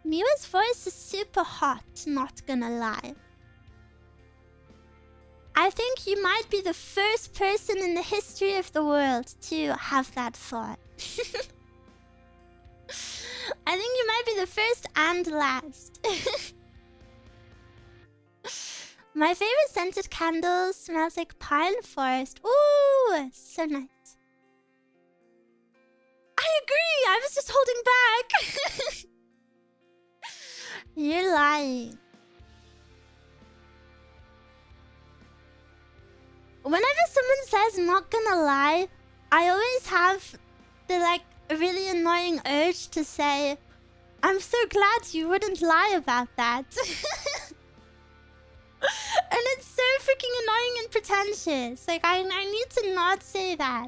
Miwa's voice is super hot, not gonna lie. I think you might be the first person in the history of the world to have that thought. I think you might be the first and last. My favorite scented candle smells like pine forest. Ooh, so nice. I agree, I was just holding back. You're lying. Whenever someone says not gonna lie, I always have the like really annoying urge to say, I'm so glad you wouldn't lie about that. And it's so freaking annoying and pretentious. Like, I need to not say that.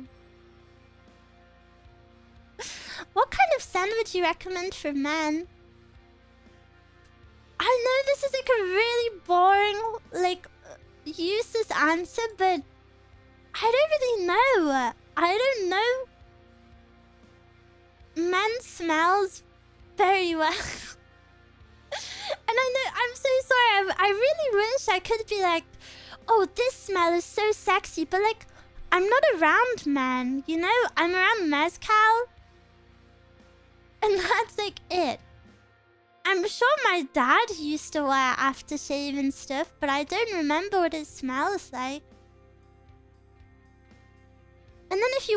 What kind of scent would you recommend for men? I know this is like a really boring, like, useless answer, but I don't really know. I don't know men smells very well. And I know, I'm so sorry. I really wish I could be like, oh, this smell is so sexy. But like, I'm not around men, you know? I'm around mezcal. And that's like it. I'm sure my dad used to wear aftershave and stuff, but I don't remember what it smells like. And then if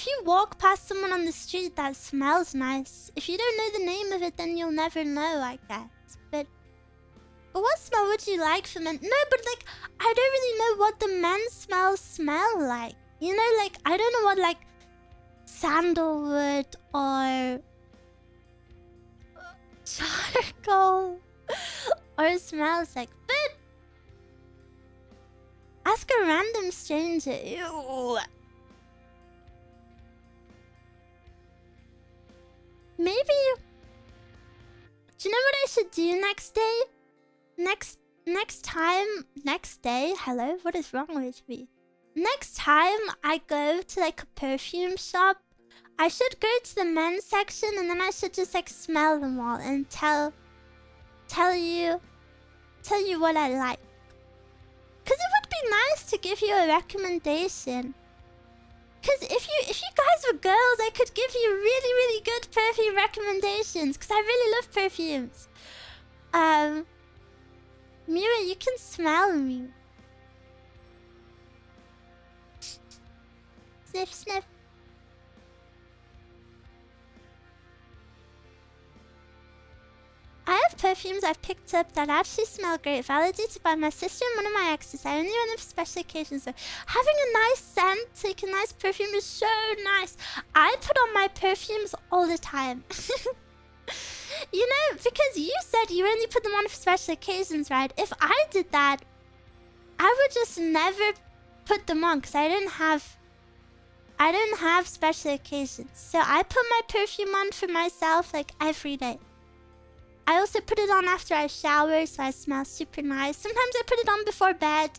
you walk past someone on the street that smells nice, if you don't know the name of it, then you'll never know, I guess. But what smell would you like for men? No, but like, I don't really know what the men's smells smell like. You know, like, I don't know what, like, sandalwood or charcoal or smells like. But ask a random stranger. Ew. Maybe. Do you know what I should do next day? Next day? Hello? What is wrong with me? Next time I go to like a perfume shop, I should go to the men's section and then I should just like smell them all and tell you what I like. Cause it would be nice to give you a recommendation. Cause if you guys were girls, I could give you really, really good perfume recommendations. Cause I really love perfumes. Miwa, you can smell me. Sniff, sniff. I have perfumes I've picked up that actually smell great, validated by my sister and one of my exes. I only wear them for special occasions. So having a nice scent, like a nice perfume, is so nice. I put on my perfumes all the time. You know, because you said you only put them on for special occasions, right? If I did that, I would just never put them on because I didn't have special occasions. So I put my perfume on for myself like every day. I also put it on after I shower, so I smell super nice. Sometimes I put it on before bed.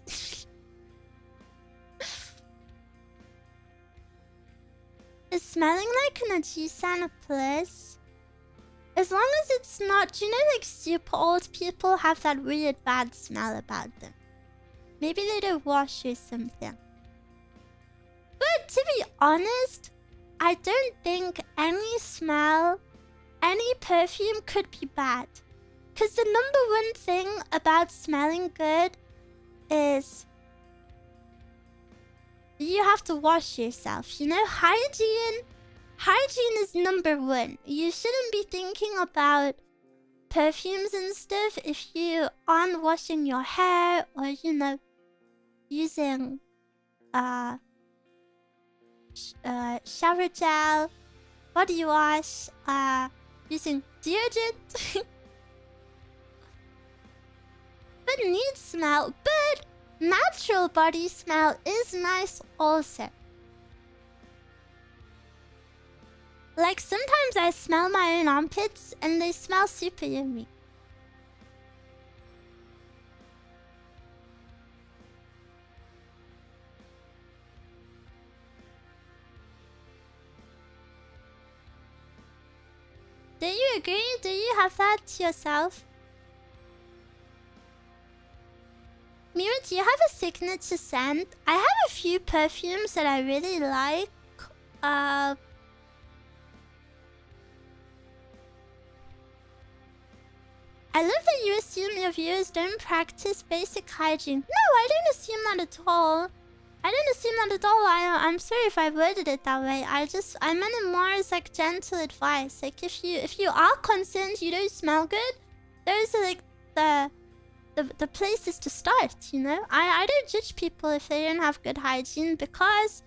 Is smelling like an Ajisan a plus? As long as it's not, you know, like super old people have that weird bad smell about them. Maybe they don't wash or something. But to be honest, I don't think any smell, any perfume could be bad. Because the number one thing about smelling good is you have to wash yourself. You know, hygiene is number one. You shouldn't be thinking about perfumes and stuff if you aren't washing your hair or, you know, using shower gel, body wash, using deodorant. But needs smell. But natural body smell is nice also. Like sometimes I smell my own armpits and they smell super yummy. Do you agree? Do you have that yourself? Miwa, do you have a signature scent? I have a few perfumes that I really like. I love that you assume your viewers don't practice basic hygiene. No, I don't assume that at all. I didn't assume that at all. I'm sorry if I worded it that way. I meant it more as like gentle advice. Like if you are concerned you don't smell good, those are like the places to start, you know? I don't judge people if they don't have good hygiene because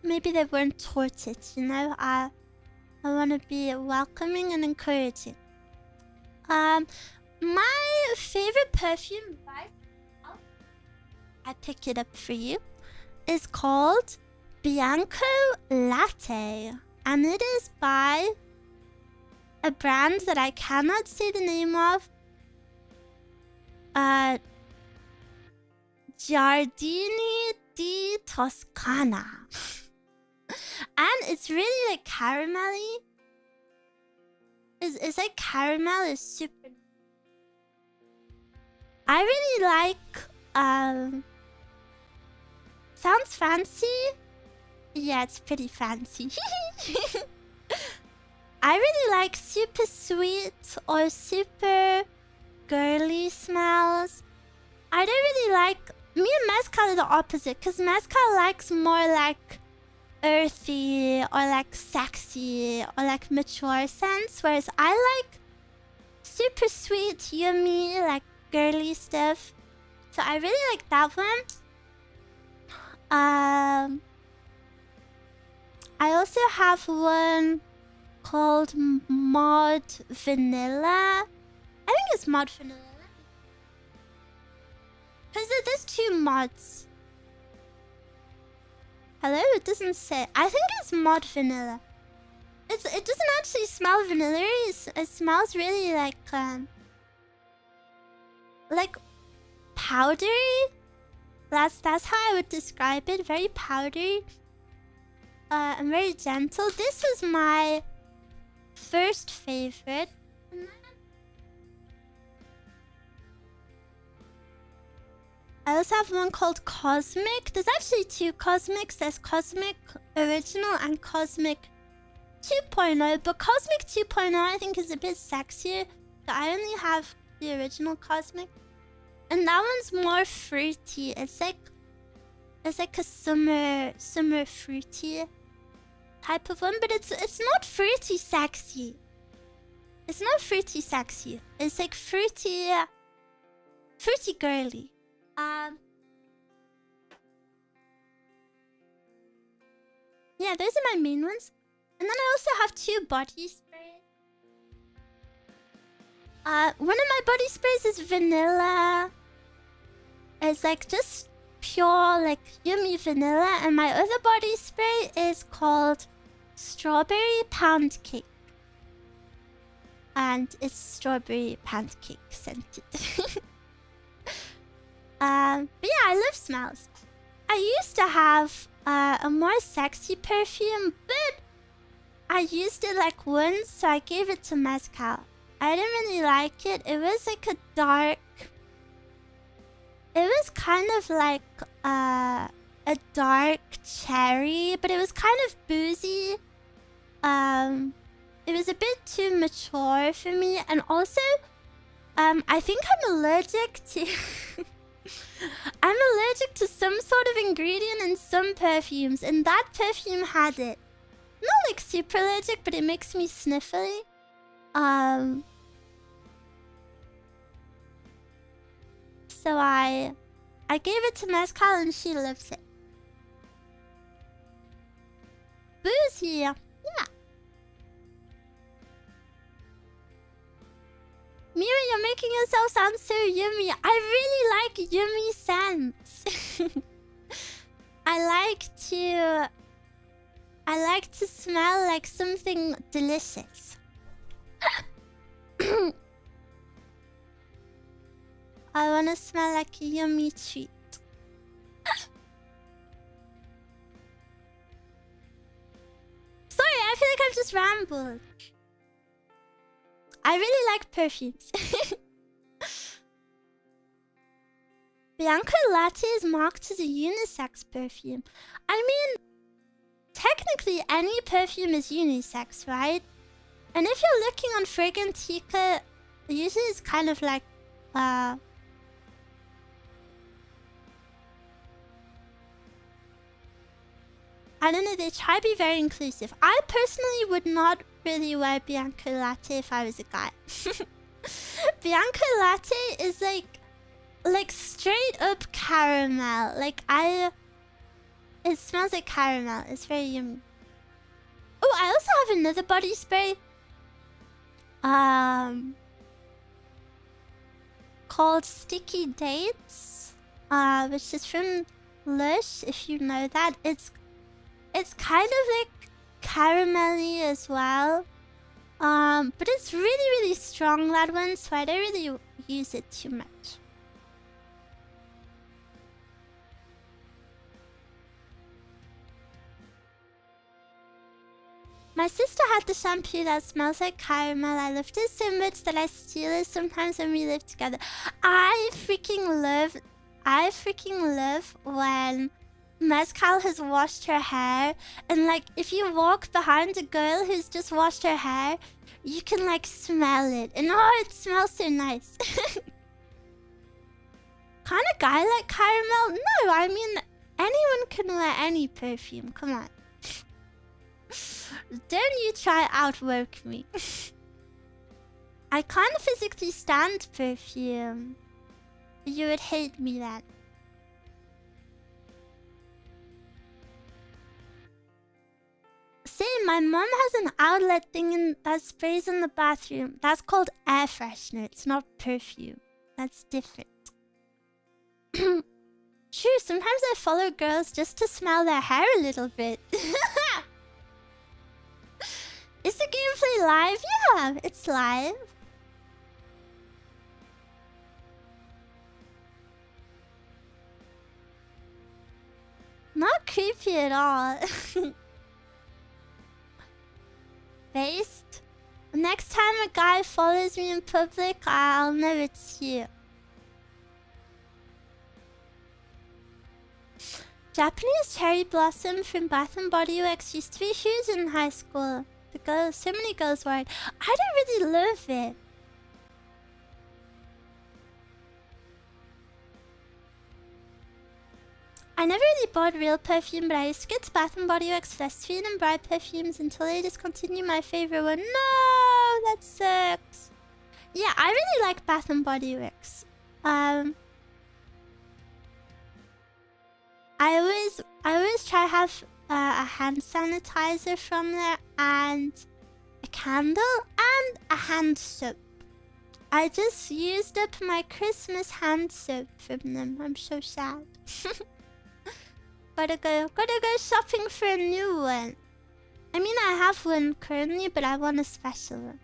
maybe they weren't taught it, you know? I want to be welcoming and encouraging. My favorite perfume, right? I pick it up for you. Is called Bianco Latte, and it is by a brand that I cannot say the name of. Giardini di Toscana. And it's really like caramelly. It's like caramel is super. I really like sounds fancy. Yeah, it's pretty fancy. I really like super sweet or super girly smells. I don't really like... Me and Mezcal are the opposite, because Mezcal likes more like earthy or like sexy or like mature scents, whereas I like super sweet, yummy, like girly stuff. So I really like that one. I also have one called Mod Vanilla. I think it's Mod Vanilla. Because there's two mods. Hello? It doesn't say. I think it's Mod Vanilla. It doesn't actually smell vanilla. It smells really like powdery. That's how I would describe it. Very powdery. And very gentle. This was my first favorite. I also have one called Cosmic. There's actually two Cosmics. There's Cosmic Original and Cosmic 2.0. But Cosmic 2.0 I think is a bit sexier. So I only have the original Cosmic. And that one's more fruity. It's like a summer fruity type of one. But it's not fruity sexy. It's not fruity sexy. It's like fruity girly. Yeah, those are my main ones. And then I also have two body sprays. One of my body sprays is vanilla. It's like just pure like yummy vanilla. And my other body spray is called Strawberry Pound Cake. And it's strawberry pound cake scented. But yeah, I love smells. I used to have a more sexy perfume, but I used it like once, so I gave it to Mezcal. I didn't really like it. It was like a dark... It was kind of like a dark cherry, but it was kind of boozy. It was a bit too mature for me, and also, I think I'm allergic to... I'm allergic to some sort of ingredient in some perfumes, and that perfume had it. Not like super allergic, but it makes me sniffly. So I gave it to Mezcal and she loves it. Boozy, yeah. Miwa, you're making yourself sound so yummy. I really like yummy scents. I like to smell like something delicious. I want to smell like a yummy treat. Sorry, I feel like I've just rambled. I really like perfumes. Bianco Latte is marked as a unisex perfume. I mean, technically any perfume is unisex, right? And if you're looking on Fragrantica, usually it's kind of like... I don't know, they try to be very inclusive. I personally would not really wear Bianco Latte if I was a guy. Bianco Latte is like straight up caramel. It smells like caramel. It's very yummy. Oh, I also have another body spray. called Sticky Dates, which is from Lush, if you know that. It's kind of like caramelly as well. But it's really, really strong, that one, so I don't really use it too much. My sister had the shampoo that smells like caramel. I loved it so much that I steal it sometimes when we live together. I freaking love when Mezcal has washed her hair, and like if you walk behind a girl who's just washed her hair, you can like smell it, and oh, it smells so nice. Kind of guy like caramel? No, I mean anyone can wear any perfume. Come on. Don't you try outwork me. I can't physically stand perfume. You would hate me then. Same, my mom has an outlet thing that sprays in the bathroom. That's called air freshener. It's not perfume. That's different. True, sometimes I follow girls just to smell their hair a little bit. Is the gameplay live? Yeah, it's live. Not creepy at all. Based. Next time a guy follows me in public, I'll know it's you. Japanese cherry blossom from Bath and Body Works used to be huge in high school. So many girls wore it. I don't really love it. I never really bought real perfume, but I used to get to Bath and Body Works for their sweet and bright perfumes until they discontinued my favorite one. No, that sucks. Yeah, I really like Bath and Body Works. I always try to have a hand sanitizer from there and a candle and a hand soap. I just used up my Christmas hand soap from them. I'm so sad. Gotta go shopping for a new one. I mean, I have one currently, but I want a special one.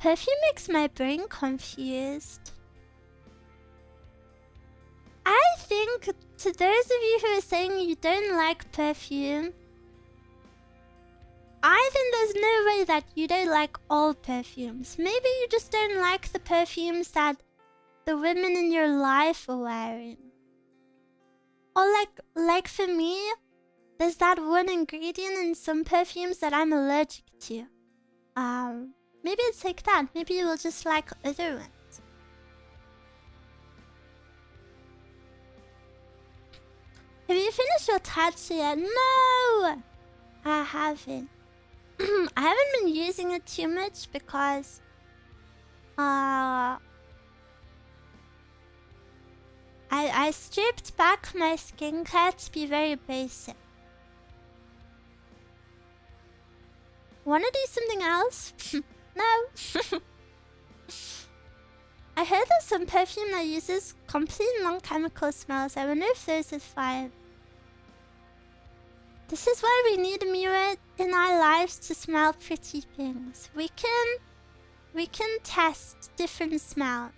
Perfume makes my brain confused. I think, to those of you who are saying you don't like perfume, I think there's no way that you don't like all perfumes. Maybe you just don't like the perfumes that the women in your life are wearing. Or like for me, there's that one ingredient in some perfumes that I'm allergic to. Maybe it's like that. Maybe you will just like other ones. Have you finished your tattoo yet? No! I haven't. I haven't been using it too much because... I stripped back my skincare to be very basic. Wanna do something else? No. I heard there's some perfume that uses complete non-chemical smells. I wonder if those are fine. This is why we need Miwa in our lives to smell pretty things. We can test different smells.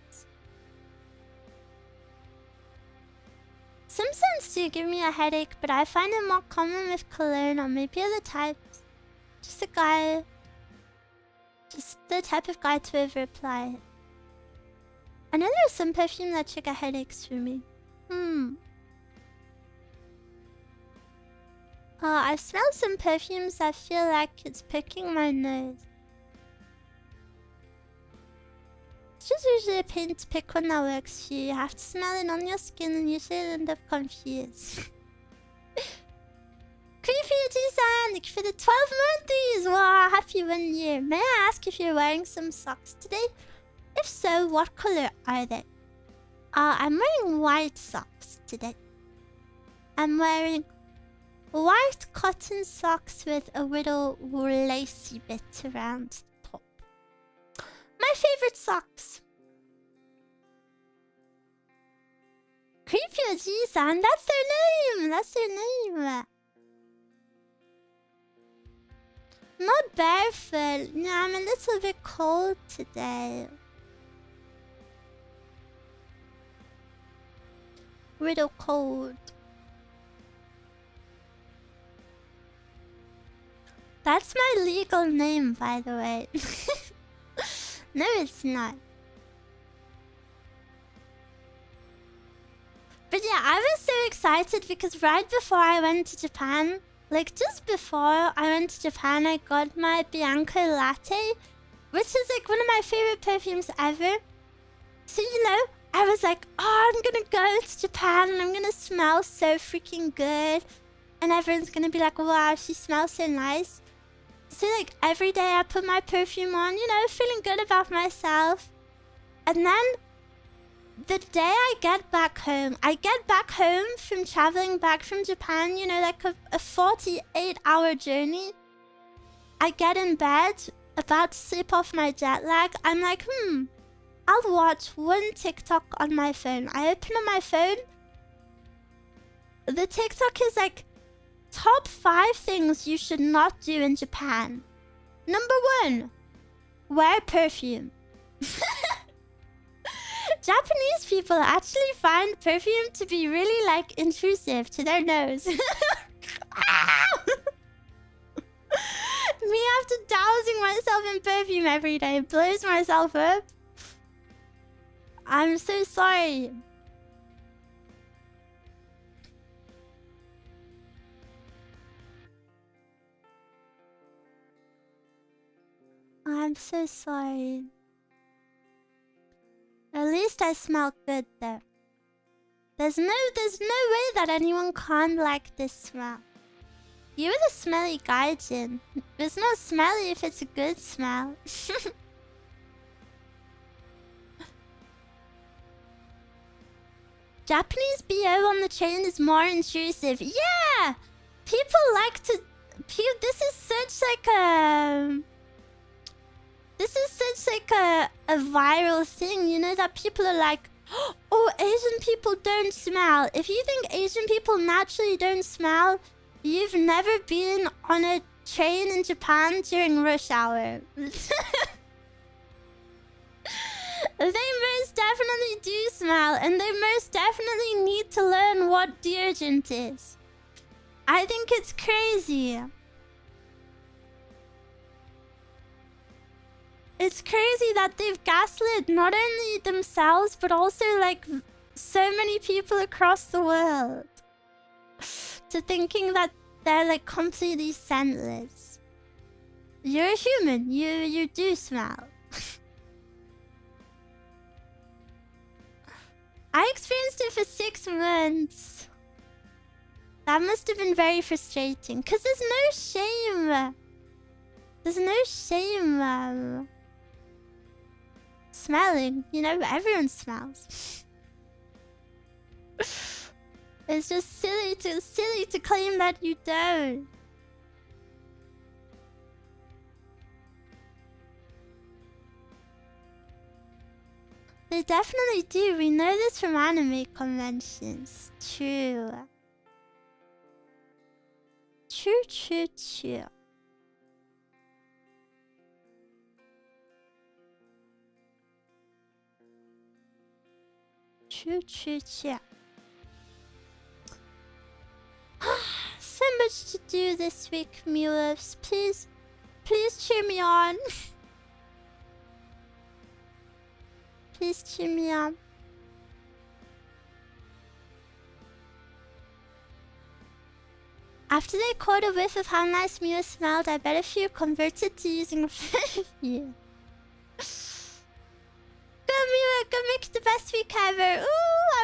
Some scents do give me a headache, but I find it more common with cologne or maybe other types. Just the type of guy to over-apply it. I know there's some perfume that trigger headaches for me. I've smelled some perfumes that feel like it's picking my nose. It's just usually a pain to pick one that works for you. You have to smell it on your skin and usually end up confused. Creepy G-san, thank you for the 12 months! Wow, happy 1 year. May I ask if you're wearing some socks today? If so, what color are they? I'm wearing white socks today. I'm wearing white cotton socks with a little lacy bit around My favorite socks. Creepy Oji-san, that's their name. That's their name. Not barefoot. No, I'm a little bit cold today. Little cold. That's my legal name, by the way. No, it's not. But yeah, I was so excited because right before I went to Japan, like just before I went to Japan, I got my Bianco latte, which is like one of my favorite perfumes ever. So, you know, I was like, oh, I'm gonna go to Japan and I'm gonna smell so freaking good. And everyone's gonna be like, wow, she smells so nice. So like every day I put my perfume on, you know, feeling good about myself. And then the day I get back home from traveling back from Japan, you know, like a 48-hour journey. I get in bed, about to sleep off my jet lag. I'm like, I'll watch one TikTok on my phone. I open up my phone. The TikTok is like, top 5 things you should not do in Japan. Number 1, wear perfume. Japanese people actually find perfume to be really like intrusive to their nose. Me after dousing myself in perfume every day blows myself up. I'm so sorry. I'm so sorry. At least I smell good though. There's no way that anyone can't like this smell. You're the smelly gaijin. It's not smelly if it's a good smell. Japanese BO on the train is more intrusive. Yeah! People like to... This is such like a... This is such like a viral thing, you know, that people are like, oh, Asian people don't smell. If you think Asian people naturally don't smell, you've never been on a train in Japan during rush hour. They most definitely do smell, and they most definitely need to learn what detergent is. I think it's crazy. It's crazy that they've gaslit not only themselves, but also like so many people across the world to thinking that they're like completely scentless. You're a human. You do smell. I experienced it for 6 months. That must have been very frustrating. Because there's no shame. There's no shame. Smelling. You know, everyone smells. It's just silly to claim that you don't. They definitely do. We know this from anime conventions. True. True. So much to do this week, Miwas. Please cheer me on. Please cheer me on. After they caught a whiff of how nice Miwa smelled, I bet a few converted to using a perfume. Go Miwa, go make the best week ever. Ooh, I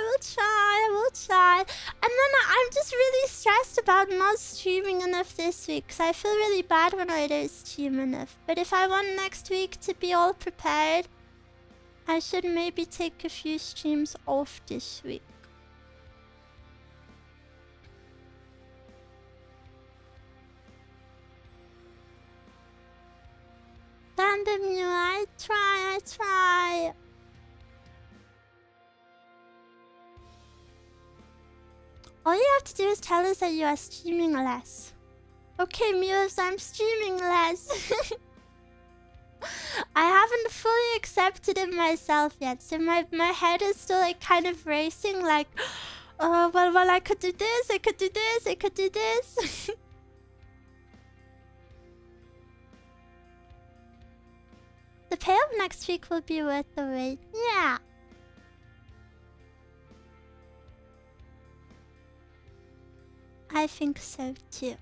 will try. And then I'm just really stressed about not streaming enough this week, because I feel really bad when I don't stream enough. But if I want next week to be all prepared, I should maybe take a few streams off this week. Fandom, I try. All you have to do is tell us that you are streaming less. Okay, Muse, I'm streaming less. I haven't fully accepted it myself yet, so my head is still like kind of racing, like, oh, well, I could do this, I could do this, I could do this. The payoff next week will be worth the wait. Yeah. I think so too.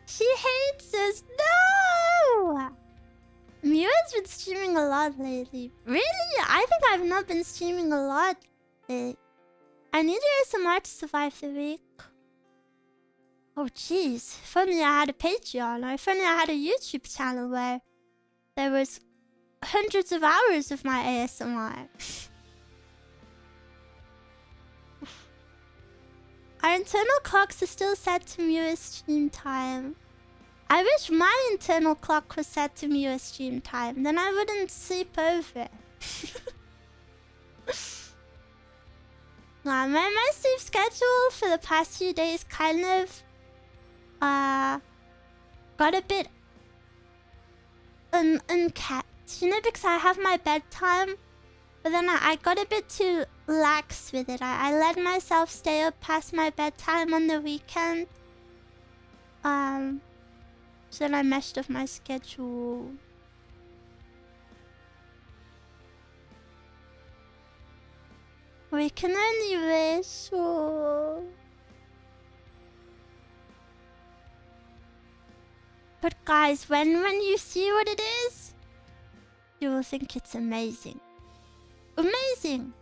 She hates us. No! Miwa's been streaming a lot lately. Really? I think I've not been streaming a lot lately. I need ASMR to survive the week. Oh jeez. If only I had a Patreon, or if only I had a YouTube channel where there was hundreds of hours of my ASMR. Our internal clocks are still set to Miwa's stream time. I wish my internal clock was set to Miwa's stream time. Then I wouldn't sleep over. My sleep schedule for the past few days kind of got a bit unkept. You know, because I have my bedtime, but then I got a bit too lax with it. I let myself stay up past my bedtime on the weekend. So then I messed up my schedule. We can only wish. Oh. But guys, when you see what it is, you will think it's amazing. Amazing!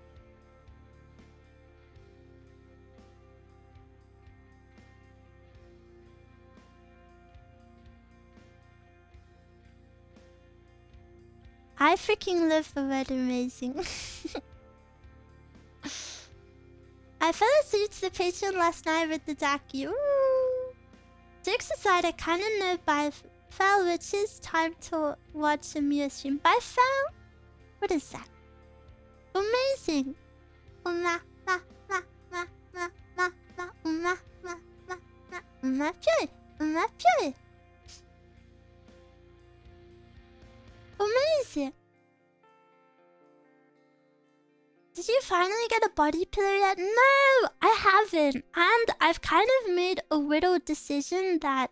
I freaking love the word amazing. I fell asleep to the Patreon last night with the Daki. Ooh. Jokes aside, I kinda know by fell, which is time to watch a Miwa stream. By fell? What is that? Amazing! Amazing! Did you finally get a body pillow yet? No, I haven't. And I've kind of made a widow decision that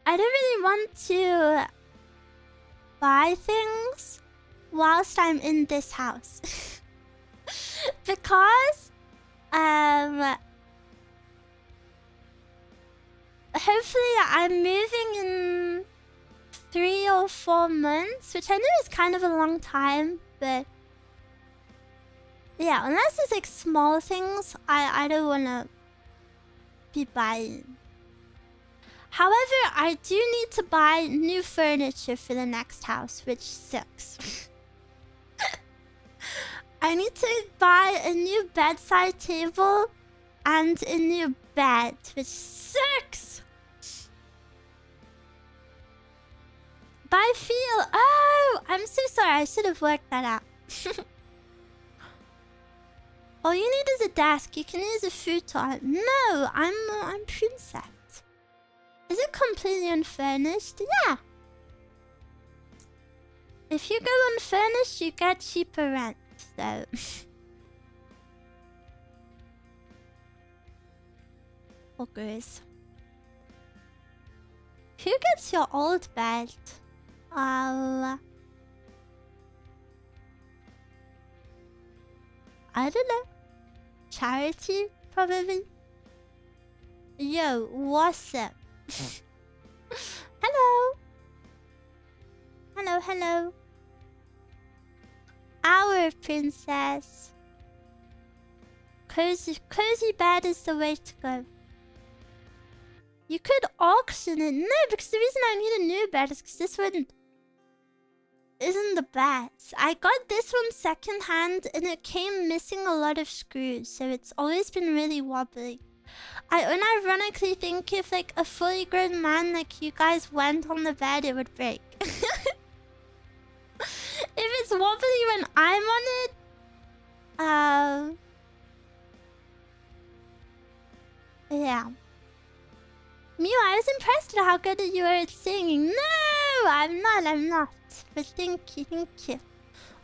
I don't really want to buy things whilst I'm in this house. Because hopefully I'm moving in 3 or 4 months, which I know is kind of a long time, but yeah, unless it's like small things, I don't want to be buying. However, I do need to buy new furniture for the next house, which sucks. I need to buy a new bedside table and a new bed, which sucks. By feel. Oh, I'm so sorry. I should have worked that out. All you need is a desk. You can use a futon. No, I'm princess. Is it completely unfurnished? Yeah. If you go unfurnished, you get cheaper rent. So. Fuckers. Who gets your old bed? I don't know. Charity, probably. Yo, what's up? Hello. Hello, hello. Our princess. Cozy bed is the way to go. You could auction it. No, because the reason I need a new bed is because this one isn't the best. I got this one secondhand and it came missing a lot of screws, so it's always been really wobbly. I unironically think if like a fully grown man like you guys went on the bed, it would break. If it's wobbly when I'm on it, Yeah. Miwa, I was impressed at how good you were at singing. No, I'm not. But thank you.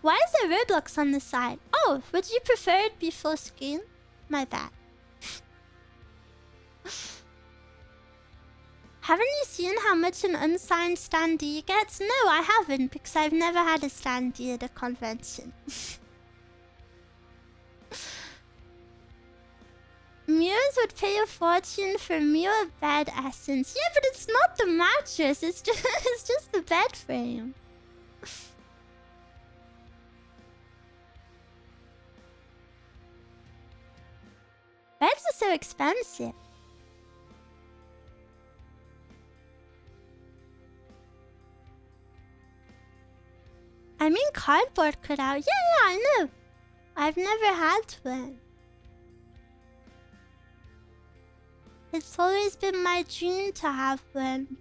Why is there Roblox on the side? Oh, would you prefer it be full screen? My bad. Haven't you seen how much an unsigned standee gets? No, I haven't, because I've never had a standee at a convention. Miwas would pay a fortune for Miwa bed essence. Yeah, but it's not the mattress, it's just the bed frame. Beds are so expensive. I mean cardboard cutout. Yeah, I know. I've never had one. It's always been my dream to have one.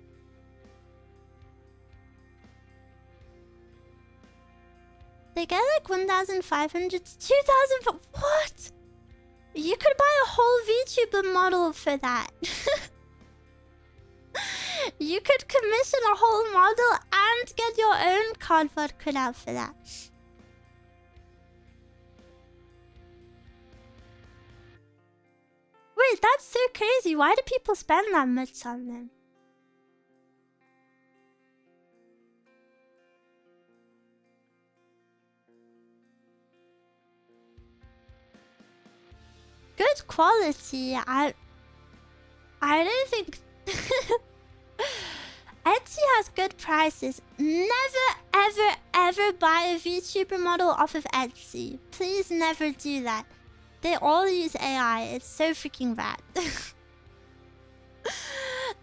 They get like 1,500 to 2,000. What? You could buy a whole VTuber model for that. You could commission a whole model and get your own cardboard cutout for that. Wait, that's so crazy. Why do people spend that much on them? Good quality. I don't think Etsy has good prices. Never, ever buy a VTuber model off of Etsy. Please never do that. They all use AI. It's so freaking bad.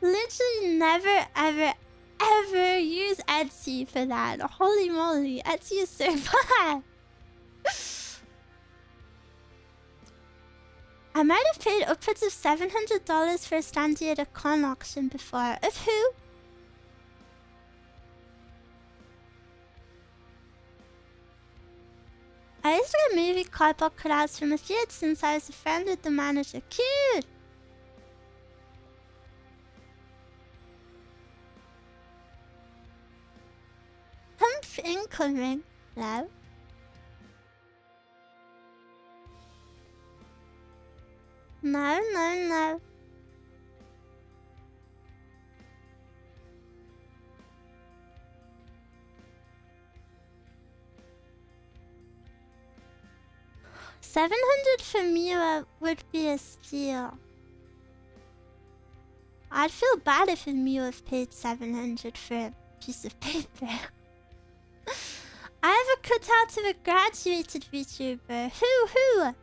Literally never, ever use Etsy for that. Holy moly. Etsy is so bad. I might have paid upwards of $700 for a standee at a con auction before. Of who? I used to get movie cardboard cutouts from a theater since I was a friend with the manager. Cute! Humph incoming. Hello? No. $700 for Miwa would be a steal. I'd feel bad if a Miwa paid $700 for a piece of paper. I have a cutout of a graduated VTuber. Who?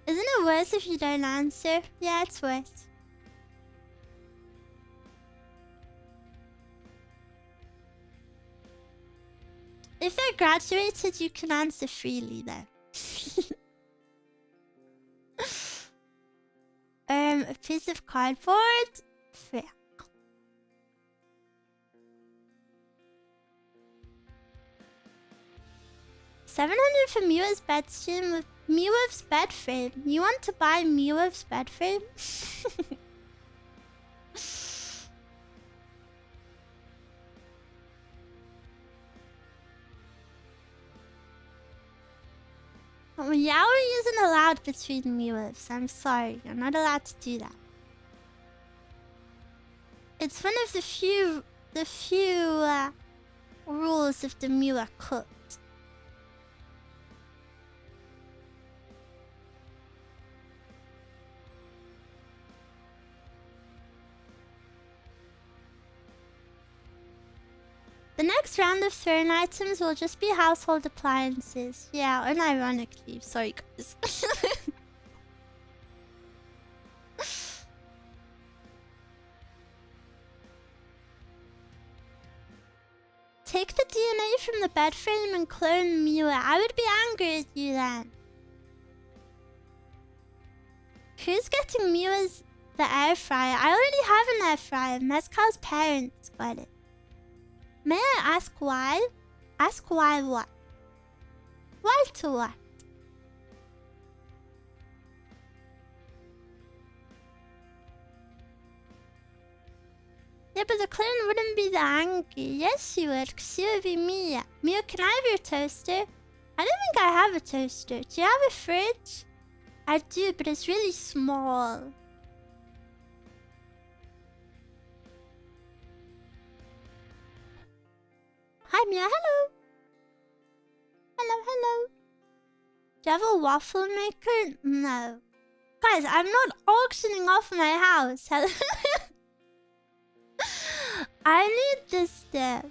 Isn't it worse if you don't answer? Yeah, it's worse. If they're graduated, you can answer freely though. A piece of cardboard? Fair. $700 for Miwa's bed stream with Miwa's bed frame. You want to buy Miwa's bed frame? Oh, yaoi isn't allowed between Miwas. I'm sorry, you're not allowed to do that. It's one of the few rules of the Miwa cult. The next round of thrown items will just be household appliances. Yeah, unironically. Sorry, guys. Take the DNA from the bed frame and clone Miwa. I would be angry at you then. Who's getting Miwa's the air fryer? I already have an air fryer. Mezcal's parents got it. May I ask why? Ask why what? Why to what? Yeah, but the clone wouldn't be that angry. Yes, she would, because she would be Mia. Mia, can I have your toaster? I don't think I have a toaster. Do you have a fridge? I do, but it's really small. Hi, Mia. Hello. Hello, hello. Do you have a waffle maker? No. Guys, I'm not auctioning off my house. I need this stuff.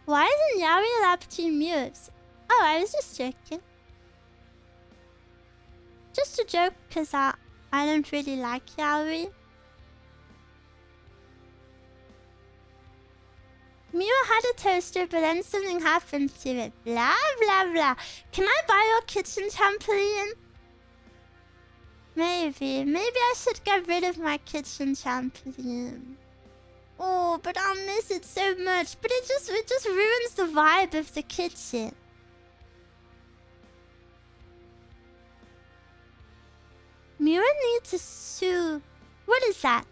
Why isn't Yaoi allowed to mute? Oh, I was just joking. Just a joke, because I don't really like Yaoi. Miwa had a toaster, but then something happened to it. Blah, blah, blah. Can I buy your kitchen trampoline? Maybe. Maybe I should get rid of my kitchen trampoline. Oh, but I'll miss it so much. But it just ruins the vibe of the kitchen. Miwa needs a soup. What is that?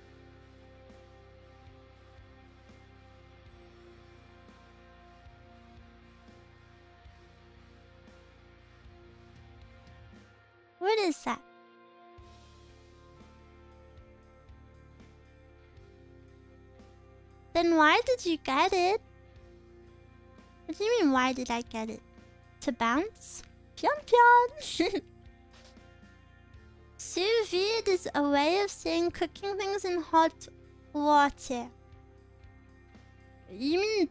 What is that? Then why did you get it? What do you mean, why did I get it? To bounce? Pion pion! Sous vide is a way of saying cooking things in hot water. You mean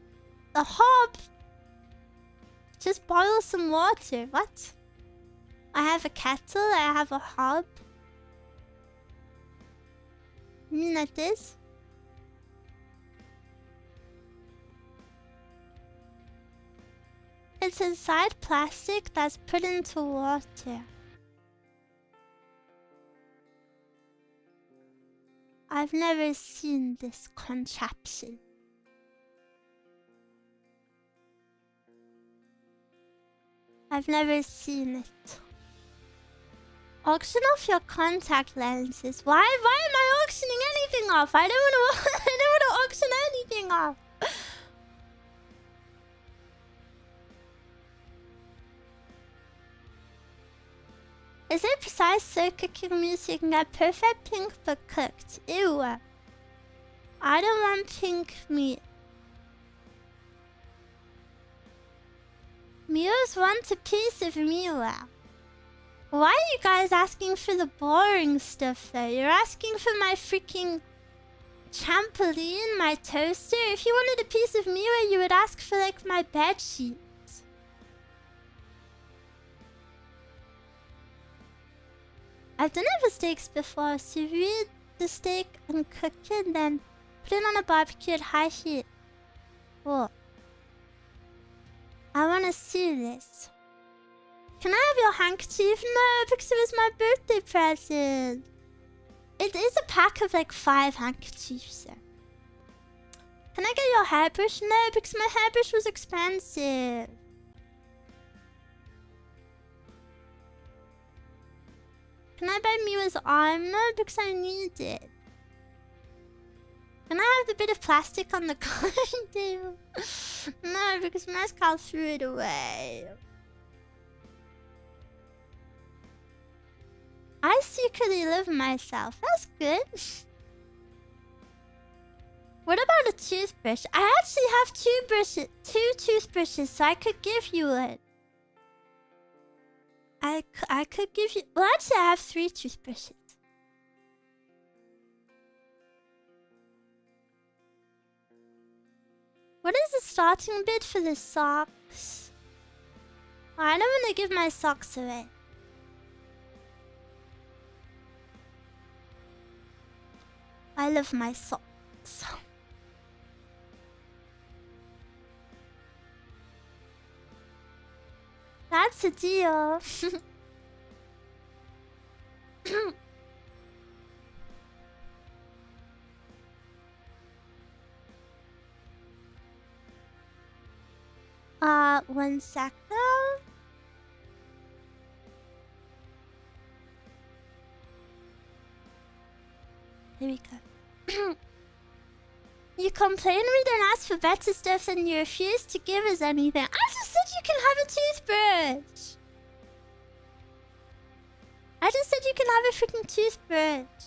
the hob? Just boil some water. What? I have a kettle, I have a hob. You mean like this? It's inside plastic that's put into water. I've never seen this contraption. I've never seen it. Auction off your contact lenses. Why am I auctioning anything off? I don't want to auction anything off. Is it precise so cooking means you can get perfect pink but cooked? Ew. I don't want pink meat. Miwas want a piece of Miwa. Why are you guys asking for the boring stuff though? You're asking for my freaking trampoline, my toaster? If you wanted a piece of Miwa, you would ask for like my bed sheet. I've done it for steaks before. Sous vide the steak and cook it, then put it on a barbecue at high heat. Oh. I wanna see this. Can I have your handkerchief? No, because it was my birthday present. It is a pack of like 5 handkerchiefs. So. Can I get your hairbrush? No, because my hairbrush was expensive. Can I buy Miwa's arm? No, because I need it. Can I have the bit of plastic on the cutting table? No, because Mescal threw it away. I secretly love myself. That's good. What about a toothbrush? I actually have 2 toothbrushes, so I could give you it. I could give you... Well, actually, I have 3 toothbrushes. What is the starting bid for the socks? Well, I don't want to give my socks away. I love my socks. That's a deal. One sec now. You complain we don't ask for better stuff and you refuse to give us anything. I just said you can have a toothbrush. I just said you can have a freaking toothbrush.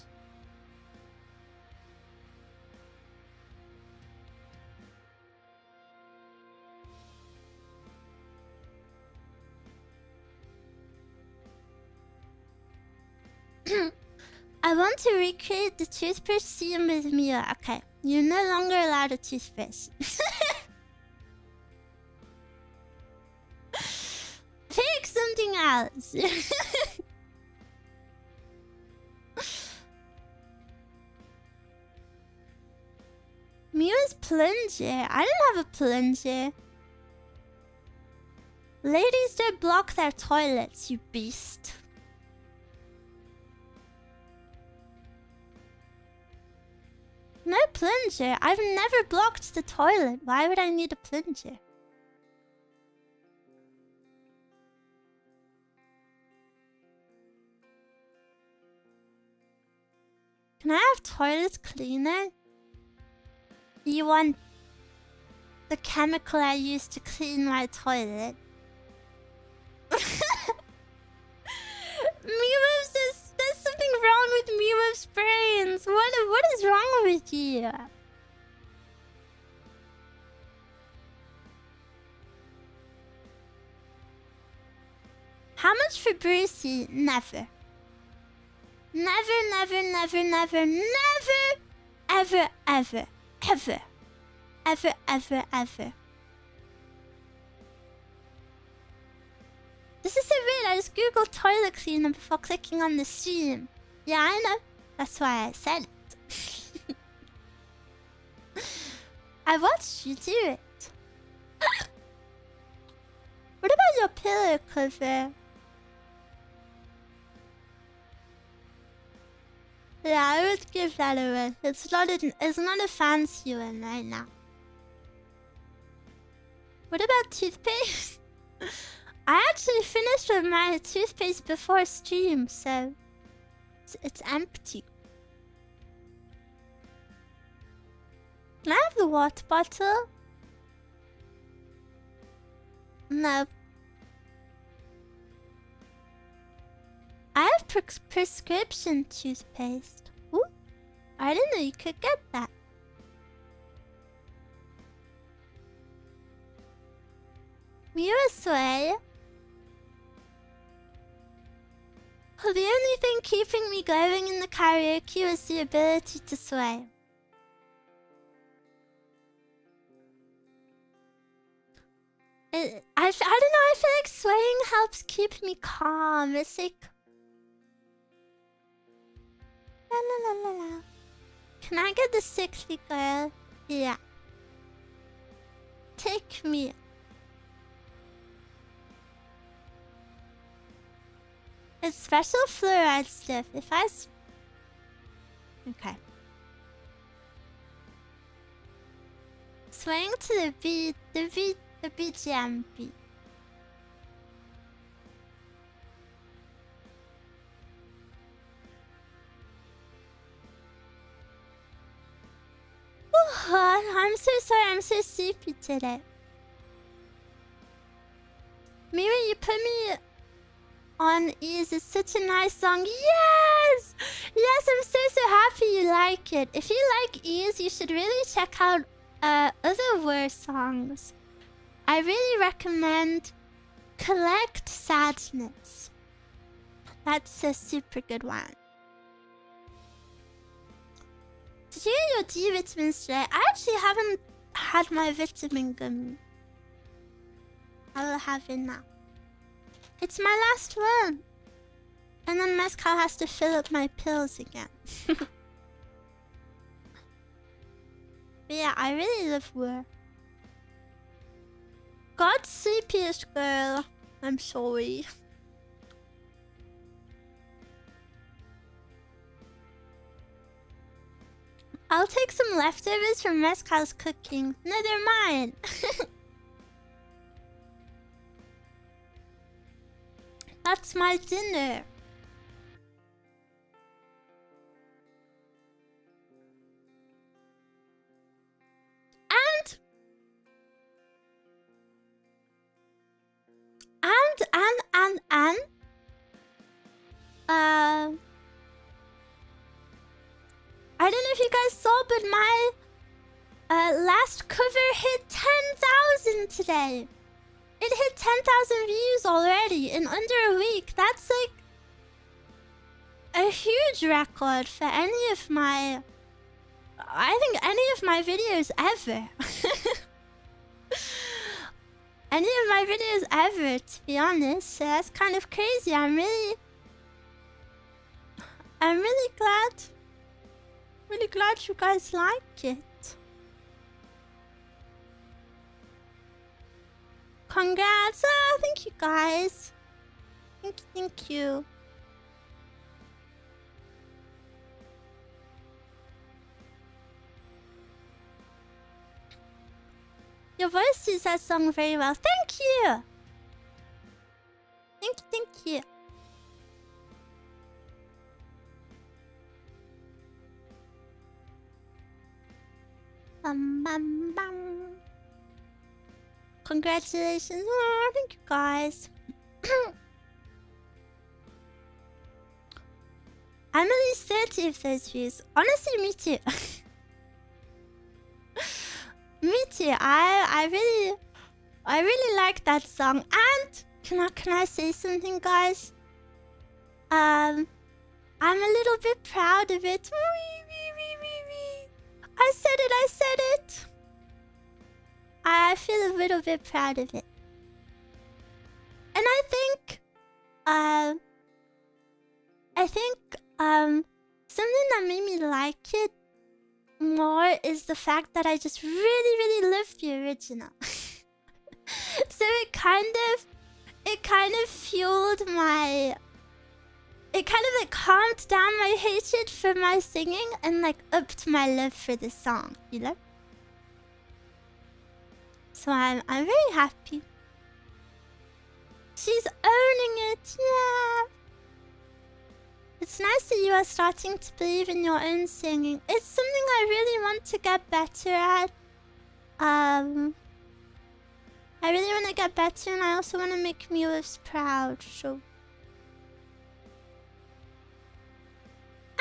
I want to recreate the toothbrush scene with Miwa. Okay, you're no longer allowed a toothbrush. Pick something else. Miwa's plunger. I don't have a plunger. Ladies don't block their toilets, you beast. No plunger. I've never blocked the toilet. Why would I need a plunger? Can I have toilet cleaner? You want the chemical I use to clean my toilet? Miwa says there's something wrong with Miwa's brains. What is wrong with you? How much for Brucey? Never. Never, never, never, never, never, ever, ever, ever, ever, ever, ever. This is so weird. I just googled toilet cleaner before clicking on the stream. Yeah, I know. That's why I said it. I watched you do it. What about your pillow cover? Yeah, I would give that away. It's not a fancy one right now. What about toothpaste? I actually finished with my toothpaste before stream, so it's empty. Can I have the water bottle? No. I have prescription toothpaste. Ooh, I didn't know you could get that. Miwa sway. The only thing keeping me going in the karaoke was the ability to sway. I don't know, I feel like swaying helps keep me calm. It's like... La la la la la. Can I get the sickly girl? Yeah. Take me. It's special fluoride stuff. If I... Okay. Swaying to the beat, the BGM beat. I'm so sorry, I'm so sleepy today. Miwa, you put me on Ease. It's such a nice song. Yes! Yes, I'm so happy you like it. If you like Ease, you should really check out other Were songs. I really recommend Collect Sadness. That's a super good one. Did you get your D vitamins today? I actually haven't had my vitamin gummy. I will have it now. It's my last one. And then Mezcal has to fill up my pills again. But yeah, I really love Were. God's sleepiest girl. I'm sorry. I'll take some leftovers from Mezcal's cooking. No, they're mine. That's my dinner. Last cover hit 10,000 today. It hit 10,000 views already in under a week. That's like a huge record for any of my... I think any of my videos ever. Any of my videos ever, to be honest. So that's kind of crazy. I'm really glad. Really glad you guys like it. Congrats! Oh, thank you guys. Thank you. Your voice suits that song very well. Thank you! Thank you. Bum. Congratulations. Oh, thank you guys. I'm at least 30 of those views. Honestly, me too. Me too. I really like that song. And can I say something, guys? I'm a little bit proud of it. I said it. I feel a little bit proud of it. And I think something that made me like it more is the fact that I just really loved the original. So it kind of fueled my... It kind of like calmed down my hatred for my singing and like upped my love for the song, you know? So I'm very happy. She's owning it, yeah. It's nice that you are starting to believe in your own singing. It's something I really want to get better at. I really want to get better, and I also want to make Miwa proud, so...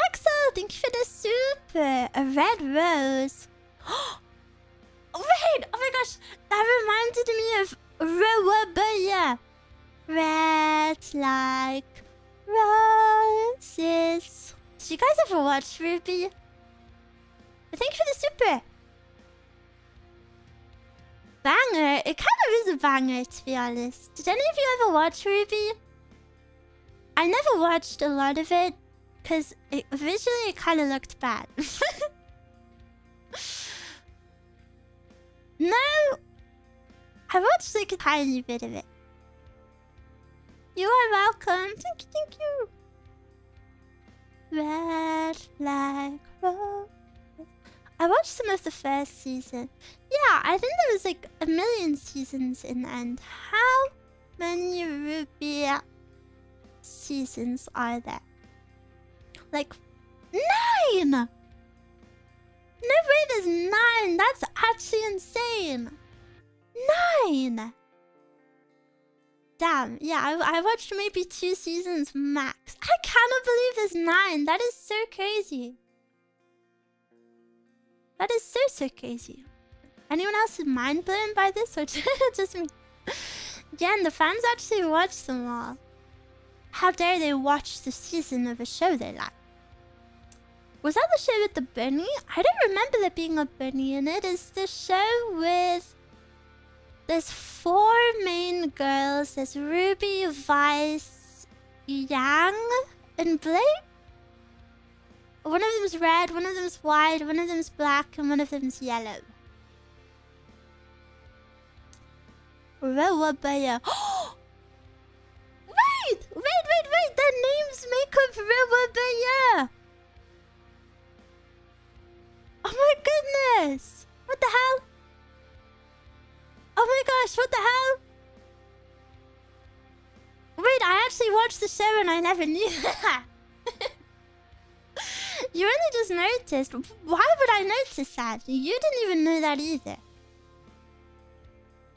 Axel, thank you for the super! A red rose. Wait! Oh my gosh! That reminded me of Ruby. Red like roses. Did you guys ever watch Ruby? Thank you for the super! Banger! It kind of is a banger, to be honest. Did any of you ever watch Ruby? I never watched a lot of it, because visually it kind of looked bad. No! I watched like a tiny bit of it. You are welcome. Thank you. Red like rose. I watched some of the first season. Yeah, I think there was like a million seasons in the end. How many Ruby seasons are there? Like 9! No way, there's 9! That's actually insane! 9! Damn, yeah, I watched maybe 2 seasons max. I cannot believe there's 9! That is so crazy. That is so crazy. Anyone else is mind blown by this, or just me? Yeah, and the fans actually watch them all. How dare they watch the season of a show they like? Was that the show with the bunny? I don't remember there being a bunny in it. Is the show with... There's 4 main girls. There's Ruby, Vice, Yang, and Blake? One of them's red, one of them's white, one of them's black, and one of them's yellow. Rawabaya. Wait! Their names make up Rawabaya! Oh my goodness! What the hell? Oh my gosh, what the hell? Wait, I actually watched the show and I never knew that. You only just noticed. Why would I notice that? You didn't even know that either.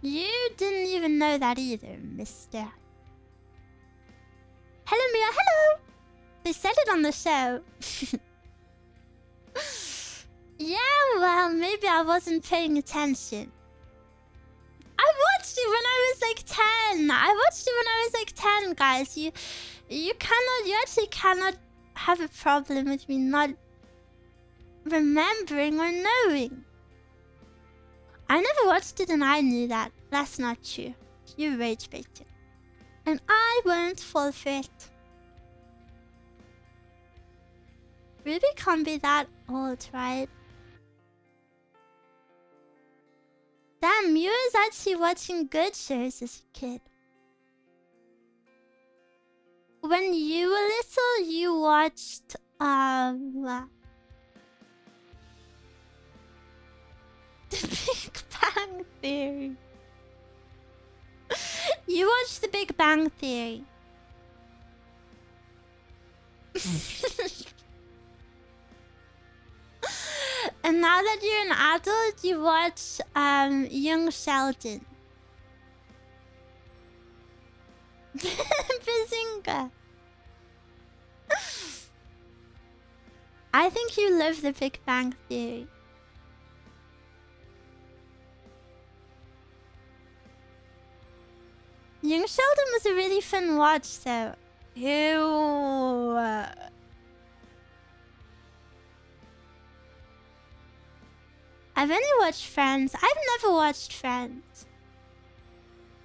You didn't even know that either, mister. Hello, Mia. Hello! They said it on the show. Yeah, well, maybe maybe I wasn't paying attention. I watched it when I was like 10. I watched it when I was like 10, guys. You actually cannot have a problem with me not remembering or knowing. I never watched it and I knew that. That's not true. You rage baited. And I won't fall for it. Ruby can't be that old, right? Damn, you was actually watching good shows as a kid. When you were little, you watched The Big Bang Theory. You watched The Big Bang Theory. And now that you're an adult, you watch Young Sheldon. Bazinga. I think you love The Big Bang Theory. Young Sheldon was a really fun watch, though. Ew. I've only watched Friends. I've never watched Friends.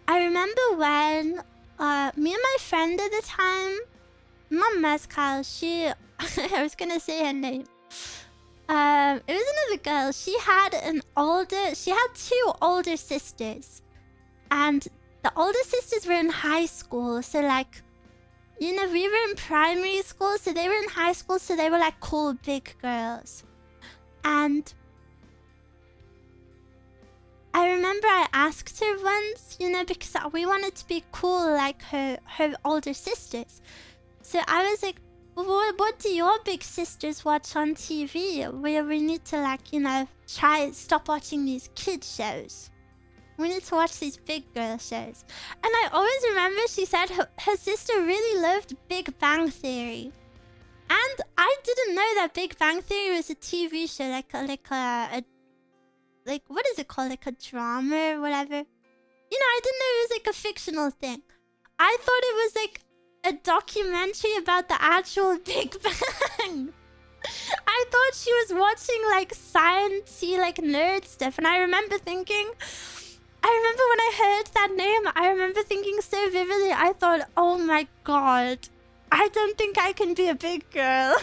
I remember when me and my friend at the time, not Mezcal, she... I was gonna say her name. It was another girl. She had two older sisters. And the older sisters were in high school. So like, you know, we were in primary school. So they were in high school. So they were like cool big girls. And I remember I asked her once, you know, because we wanted to be cool like her older sisters. So I was like, what do your big sisters watch on TV? We need to like, you know, stop watching these kid shows. We need to watch these big girl shows. And I always remember she said her sister really loved Big Bang Theory. And I didn't know that Big Bang Theory was a TV show, like, what is it called? Like a drama or whatever? You know, I didn't know it was like a fictional thing. I thought it was like a documentary about the actual Big Bang. I thought she was watching like science-y, like nerd stuff. And I remember when I heard that name, I remember thinking so vividly, I thought, oh my god, I don't think I can be a big girl.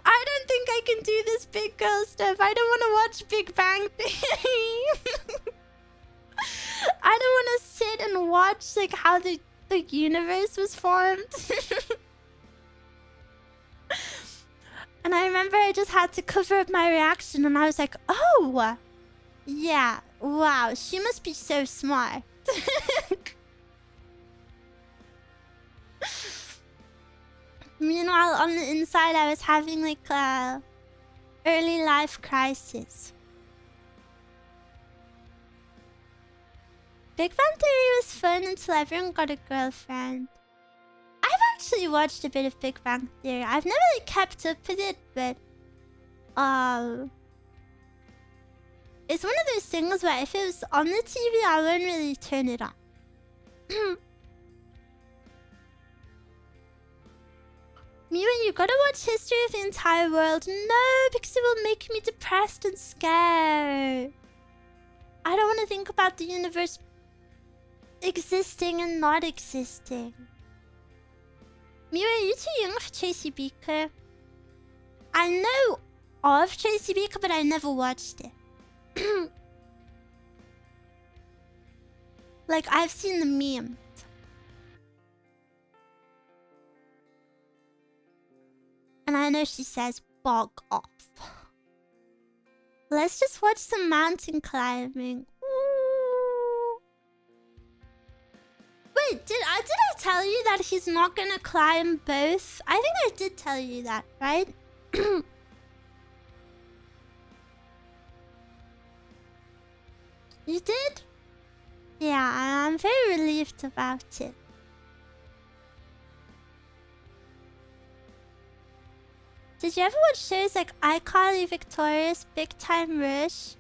I don't think I can do this big girl stuff. I don't want to watch Big Bang Theory. I don't want to sit and watch like how the universe was formed. And I remember I just had to cover up my reaction and I was like, oh, yeah, wow, she must be so smart. Meanwhile, on the inside, I was having like a early life crisis. Big Bang Theory was fun until everyone got a girlfriend. I've actually watched a bit of Big Bang Theory. I've never like kept up with it, but it's one of those things where if it was on the TV, I wouldn't really turn it on. Miwa, you gotta watch History of the Entire World. No, because it will make me depressed and scared. I don't want to think about the universe existing and not existing. Miwa, you're too young for Tracy Beaker. I know of Tracy Beaker, but I never watched it. Like, I've seen the meme. And I know she says, bog off. Let's just watch some mountain climbing. Ooh. Wait, did I tell you that he's not gonna climb both? I think I did tell you that, right? You did? Yeah, I'm very relieved about it. Did you ever watch shows like iCarly, Victorious, Big Time Rush?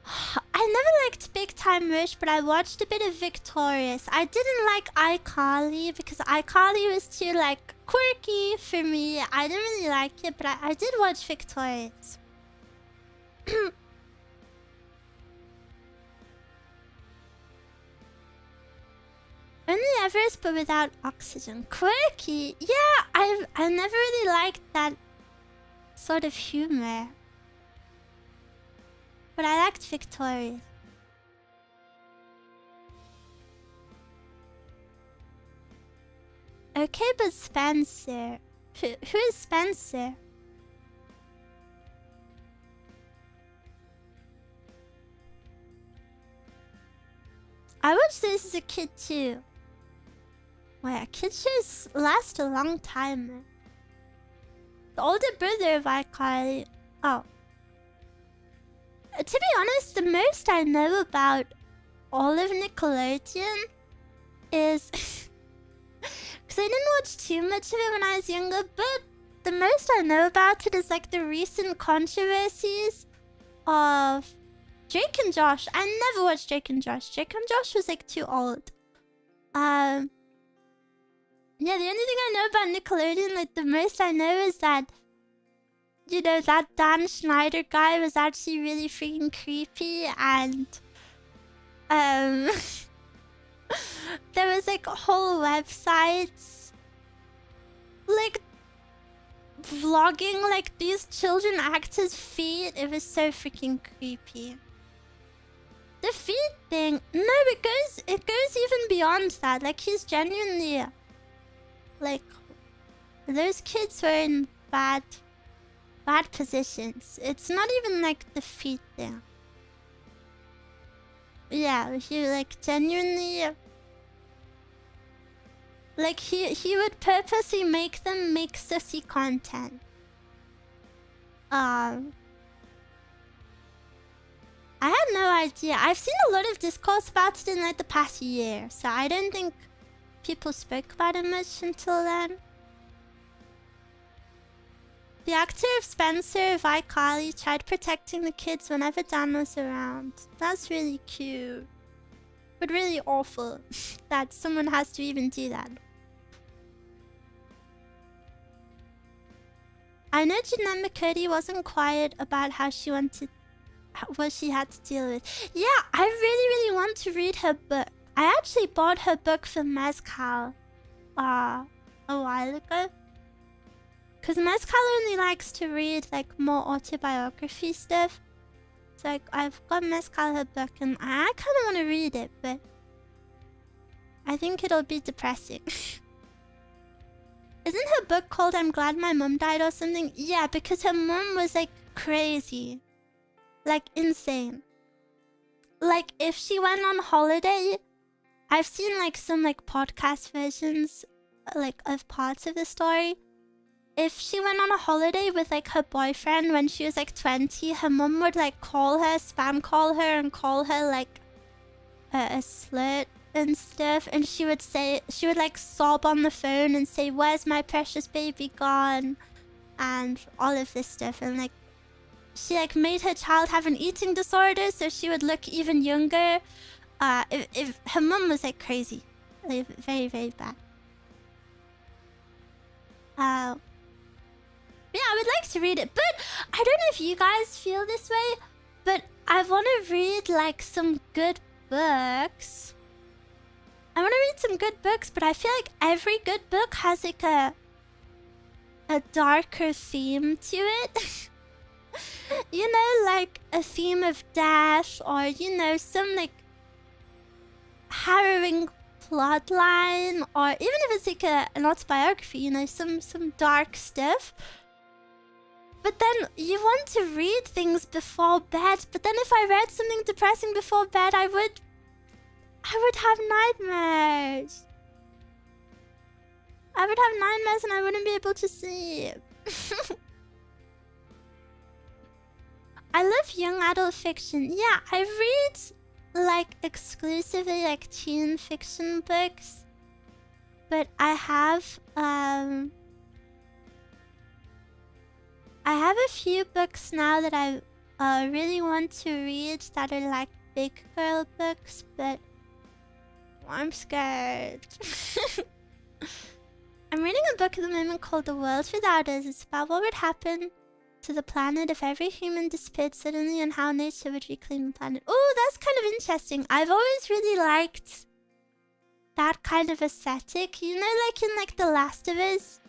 I never liked Big Time Rush, but I watched a bit of Victorious. I didn't like iCarly because iCarly was too, like, quirky for me. I didn't really like it, but I did watch Victorious. Only Everest, but without oxygen. Quirky? Yeah, I never really liked that sort of humor. But I liked Victorious. Okay, but Spencer. Who is Spencer? I watched this as a kid too. Wait, kid shows last a long time. The older brother of iCarly. Oh. To be honest, the most I know about all of Nickelodeon is... Because I didn't watch too much of it when I was younger, but the most I know about it is like the recent controversies of Drake and Josh. I never watched Drake and Josh. Drake and Josh was like too old. Yeah, the only thing I know about Nickelodeon, like the most I know is that, you know, that Dan Schneider guy was actually really freaking creepy, and there was like whole websites like vlogging like these children actors' feet. It was so freaking creepy. The feet thing, no, it goes even beyond that. Like, he's genuinely, like, those kids were in bad positions. It's not even like the feet thing. Yeah, he like genuinely, like he would purposely make them make sussy content. I had no idea. I've seen a lot of discourse about it in like the past year, so I don't think people spoke about it much until then. The actor of Spencer of iCarly tried protecting the kids whenever Dan was around. That's really cute. But really awful that someone has to even do that. I know Jeanette McCurdy wasn't quiet about how she wanted... what she had to deal with. Yeah, I really want to read her book. I actually bought her book for Mezcal a while ago. Because Mezcal only likes to read like more autobiography stuff. So like, I've got Mezcal her book and I kind of want to read it, but I think it'll be depressing. Isn't her book called I'm Glad My Mum Died or something? Yeah, because her mum was like crazy. Like insane. Like if she went on holiday, I've seen like some like podcast versions like of parts of the story. If she went on a holiday with like her boyfriend when she was like 20, her mum would like call her, spam call her, and call her like a slut and stuff. And she would like sob on the phone and say, "Where's my precious baby gone?" And all of this stuff. And like she like made her child have an eating disorder, so she would look even younger. If her mum was like crazy, like very bad. Yeah, I would like to read it, but I don't know if you guys feel this way, but I want to read like some good books. I want to read some good books, but I feel like every good book has like a darker theme to it. You know, like a theme of death, or you know, some like harrowing plotline, or even if it's like an autobiography, you know, some dark stuff. But then you want to read things before bed. But then if I read something depressing before bed, I would have nightmares. I would have nightmares and I wouldn't be able to sleep. I love young adult fiction. Yeah, I read like exclusively like teen fiction books. But I have I have a few books now that I really want to read that are like big girl books, but I'm scared. I'm reading a book at the moment called The World Without Us. It's about what would happen to the planet if every human disappeared suddenly and how nature would reclaim the planet. Oh, that's kind of interesting. I've always really liked that kind of aesthetic. You know, like in like The Last of Us?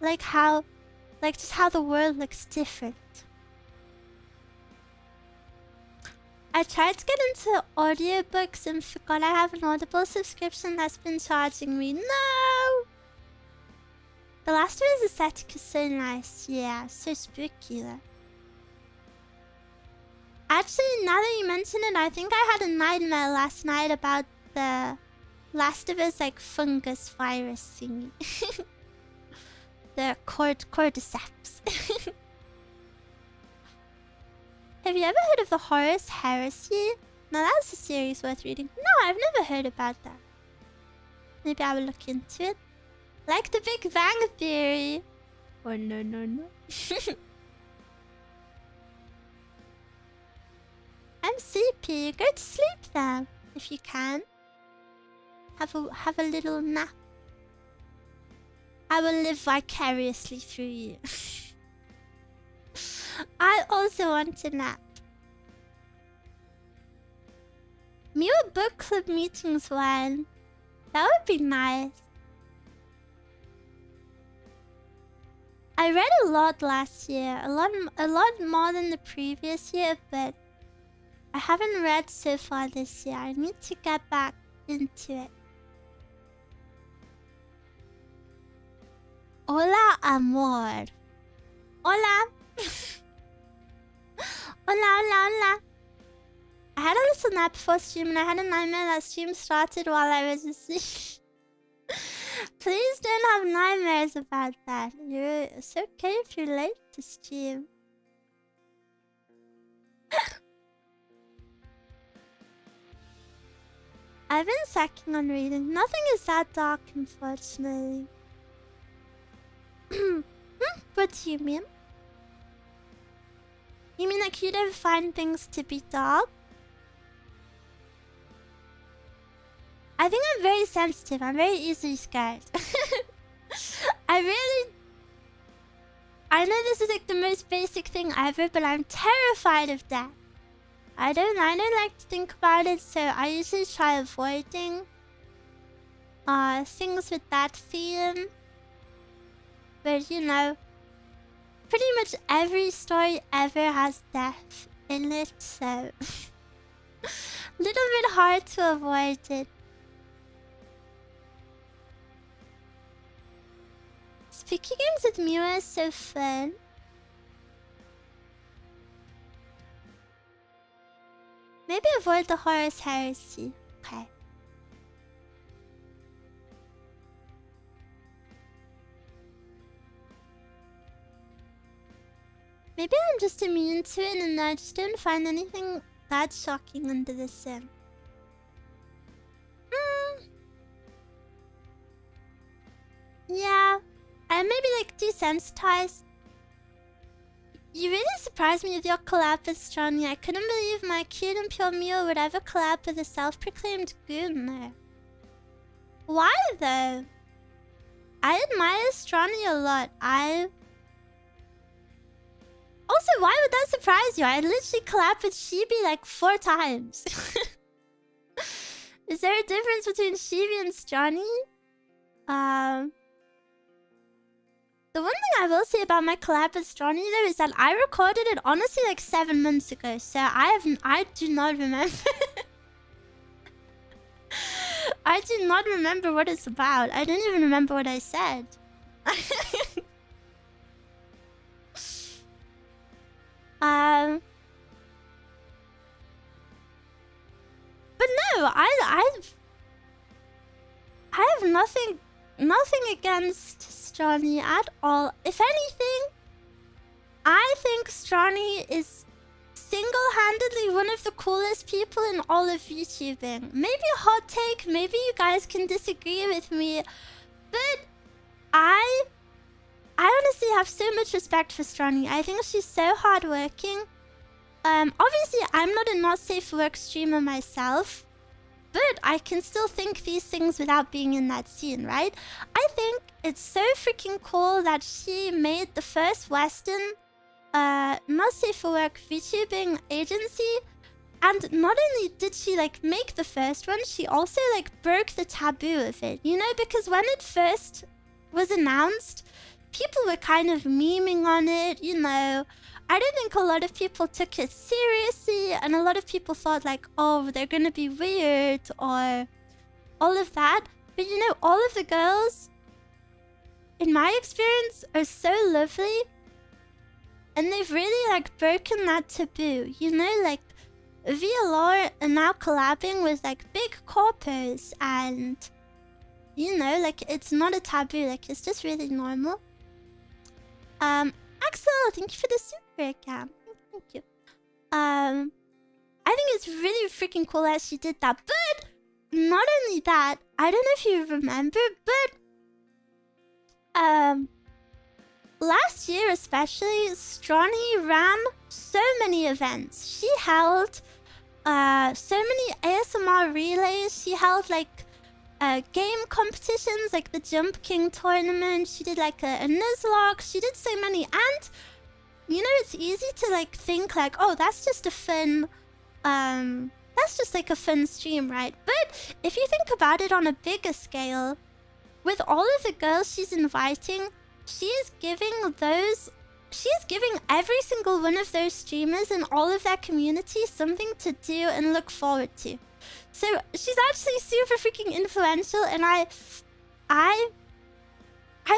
Like how, like just how the world looks different. I tried to get into audiobooks and forgot I have an Audible subscription that's been charging me. No! The Last of Us aesthetic is so nice. Yeah, so spooky though. Actually, now that you mention it, I think I had a nightmare last night about the Last of Us like fungus virus thingy. The cordyceps. Have you ever heard of the Horus Heresy? Now that's a series worth reading. No, I've never heard about that. Maybe I will look into it. Like the Big Bang Theory. Oh no. I'm sleepy. Go to sleep then, if you can. Have a little nap. I will live vicariously through you. I also want a nap. Miwa book club meetings when? That would be nice. I read a lot last year, a lot more than the previous year, but I haven't read so far this year. I need to get back into it. Hola, amor. Hola. Hola. I had a little nap before stream and I had a nightmare that stream started while I was asleep. Please don't have nightmares about that. It's okay if you're late to stream. I've been sucking on reading. Nothing is that dark, unfortunately. What do you mean? You mean like you don't find things to be dark? I think I'm very sensitive. I'm very easily scared. I know this is like the most basic thing ever, but I'm terrified of death. I don't like to think about it, so I usually try avoiding things with that theme. But you know, pretty much every story ever has death in it, so little bit hard to avoid it. Spooky games with Miwa is so fun. Maybe avoid the Horus Heresy. Okay. Maybe I'm just immune to it and I just don't find anything that shocking under the sun. Yeah. I'm maybe like desensitized. You really surprised me with your collab with Strani. I couldn't believe my cute and pure Miwa would ever collab with a self-proclaimed goon there. Why though? I admire Strani a lot. Also, why would that surprise you? I literally collabed with Shibi like 4 times. Is there a difference between Shibi and Strani? The one thing I will say about my collab with Strani though is that I recorded it honestly like 7 months ago, so I do not remember. I do not remember what it's about. I don't even remember what I said. But no, I have nothing against Strani at all. If anything, I think Strani is single-handedly one of the coolest people in all of VTubing. Maybe a hot take, maybe you guys can disagree with me, but I honestly have so much respect for Strani. I think she's so hardworking. Obviously, I'm not a not safe for work streamer myself, but I can still think these things without being in that scene, right? I think it's so freaking cool that she made the first Western, not safe for work VTubing agency. And not only did she, like, make the first one, she also, like, broke the taboo of it. You know, because when it first was announced, people were kind of memeing on it, you know. I don't think a lot of people took it seriously, and a lot of people thought, like, oh, they're gonna be weird, or all of that. But, you know, all of the girls, in my experience, are so lovely. And they've really, like, broken that taboo, you know, like, VLR are now collabing with, like, big corpos, and, you know, like, it's not a taboo, like, it's just really normal. Axel, thank you for the super cam. Thank you. I think it's really freaking cool that she did that, but not only that, I don't know if you remember, but, last year especially, Strani ran so many events. She held so many ASMR relays. She held like game competitions, like the Jump King tournament. She did like a Nuzlocke. She did so many, and you know, it's easy to like think like, oh, that's just a fun that's just like a fun stream, right? But if you think about it on a bigger scale, with all of the girls she's inviting, she is giving every single one of those streamers and all of that community something to do and look forward to. So she's actually super freaking influential, and I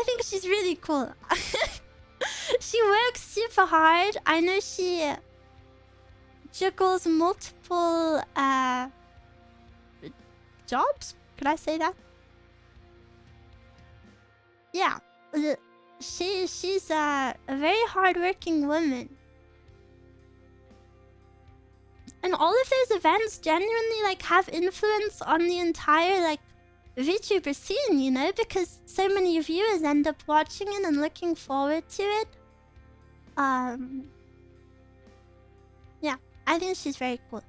think she's really cool. She works super hard. I know she juggles multiple jobs. Could I say that? Yeah. She's a very hardworking woman. And all of those events genuinely like have influence on the entire like VTuber scene, you know, because so many viewers end up watching it and looking forward to it. Yeah, I think she's very cool.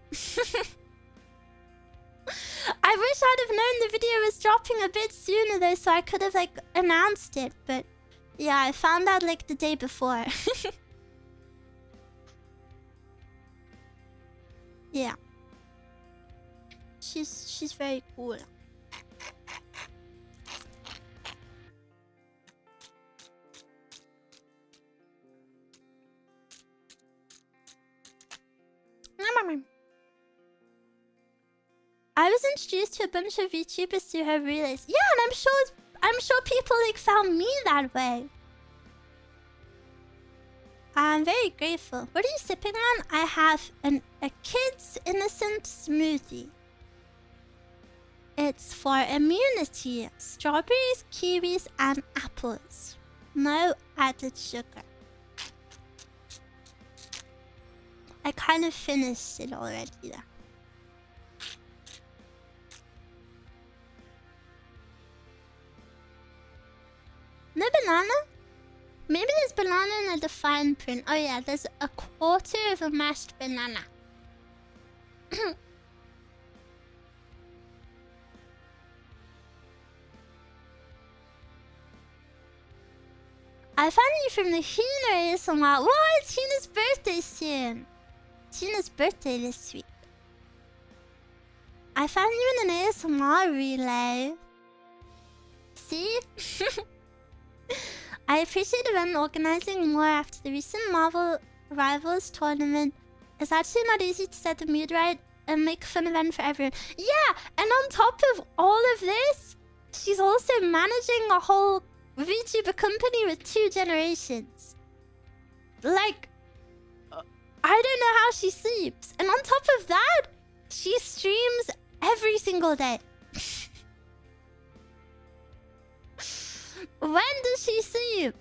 I wish I'd have known the video was dropping a bit sooner though, so I could have like announced it, but yeah, I found out like the day before. Yeah. She's very cool. I was introduced to a bunch of VTubers through her relays. Yeah, and I'm sure people like found me that way. I'm very grateful. What are you sipping on? I have a kid's innocent smoothie. It's for immunity. Strawberries, kiwis, and apples. No added sugar. I kind of finished it already though. No banana? Maybe there's banana in a defined print. Oh yeah, there's a quarter of a mashed banana. I found you from the Hina ASMR. Wow, it's Hina's birthday soon. It's Hina's birthday this week. I found you in an ASMR relay. See? I appreciate event organizing more after the recent Marvel Rivals tournament. It's actually not easy to set the mood right and make a fun event for everyone. Yeah, and on top of all of this, she's also managing a whole VTuber company with 2 generations. Like, I don't know how she sleeps. And on top of that, she streams every single day. When does she sleep?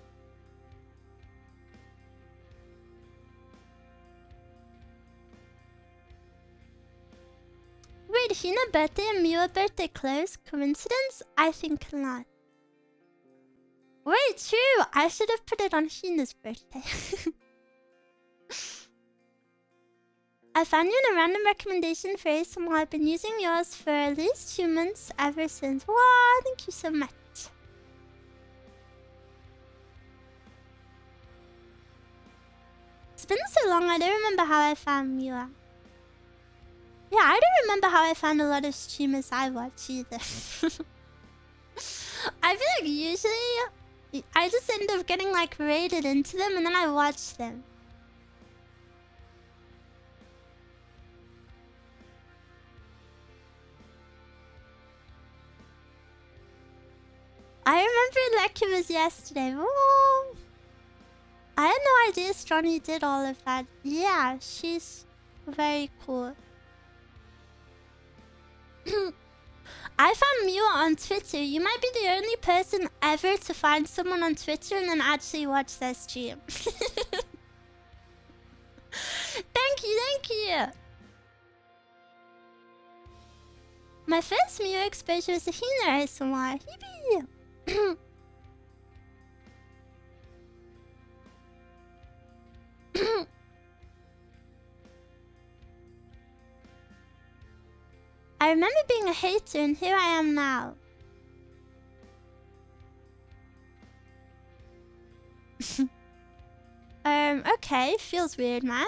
Wait, Hina birthday and Miwa birthday close? Coincidence? I think not. Wait, true! I should have put it on Hina's birthday. I found you in a random recommendation for ASMR. I've been using yours for at least 2 months ever since. Wow, thank you so much. It's been so long, I don't remember how I found Miwa. Yeah, I don't remember how I found a lot of streamers I watch either. I feel like usually I just end up getting like raided into them and then I watch them. I remember like it was yesterday. Whoa. I had no idea Stronny did all of that. Yeah, she's very cool. I found Miwa on Twitter. You might be the only person ever to find someone on Twitter and then actually watch their stream. Thank you, thank you. My first Miwa exposure was a Hina ASMR. Hebe. I remember being a hater and here I am now. Okay, feels weird, man.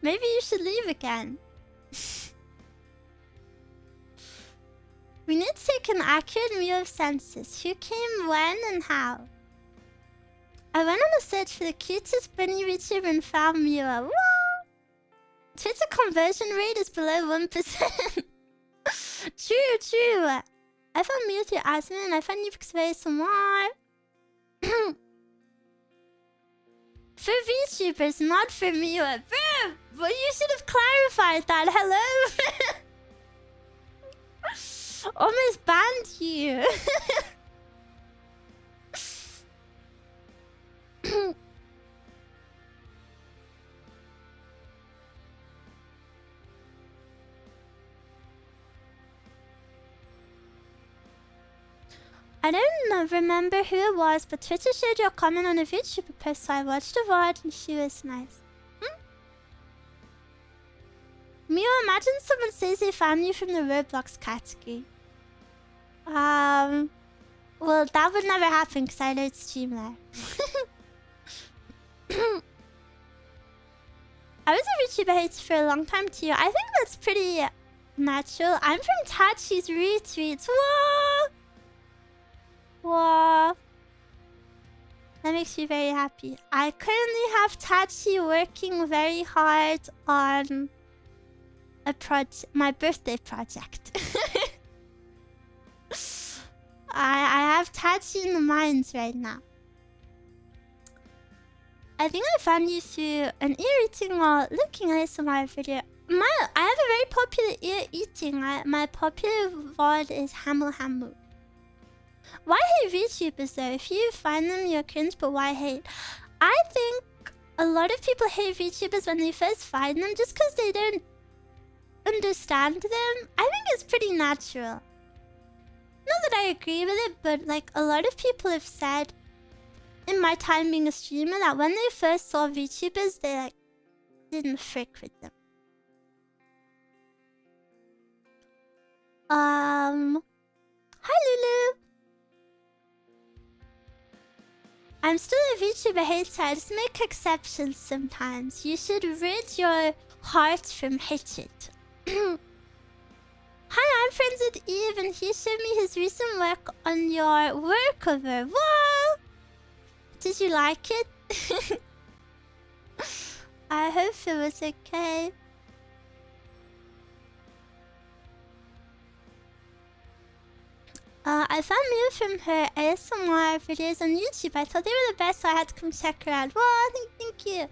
Maybe you should leave again. We need to take an accurate view of census. Who came, when, and how? I went on a search for the cutest bunny VTuber and found Miwa. Whoa! Twitter conversion rate is below 1%. True, true. I found Miwa through Asmin and I found you because of ASMR. For VTubers, not for Miwa. Bro, well, you should have clarified that. Hello? Almost banned you. I don't remember who it was, but Twitter showed your comment on a VTuber post, so I watched the VOD and she was nice. Miwa, imagine someone says they found you from the Roblox category. Well, that would never happen because I don't stream there. I was a VTuber hater for a long time too. I think that's pretty natural. I'm from Tachi's retweets. Whoa! Whoa. That makes me very happy. I currently have Tachi working very hard on my birthday project. I have Tachi in the mines right now. I think I found you through an ear-eating while looking at ASMR video. I have a very popular ear-eating. My popular VOD is hmmmm. Why hate VTubers though? If you find them, you're cringe, but why hate? I think a lot of people hate VTubers when they first find them just because they don't understand them. I think it's pretty natural. Not that I agree with it, but like a lot of people have said in my time being a streamer that when they first saw VTubers, they like didn't frick with them. Hi Lulu. I'm still a VTuber hater. I just make exceptions sometimes. You should rid your heart from hatred. Hi, I'm friends with Eve and he showed me his recent work on your work cover. Whoa! Did you like it? I hope it was okay. I found Miwa from her ASMR videos on YouTube. I thought they were the best, so I had to come check her out. Whoa, thank you.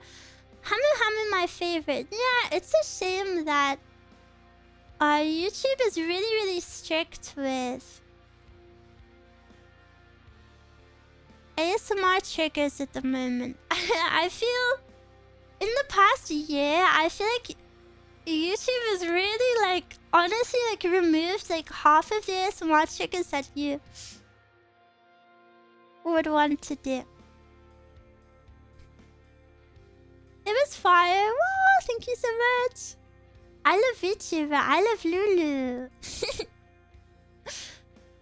hmmmm, my favorite. Yeah, it's a shame that YouTube is really strict with ASMR triggers at the moment. I feel in the past year, I feel like YouTube has really like honestly like removed like half of the ASMR triggers that you would want to do. It was fire. Wow, thank you so much. I love VTuber. I love Lulu.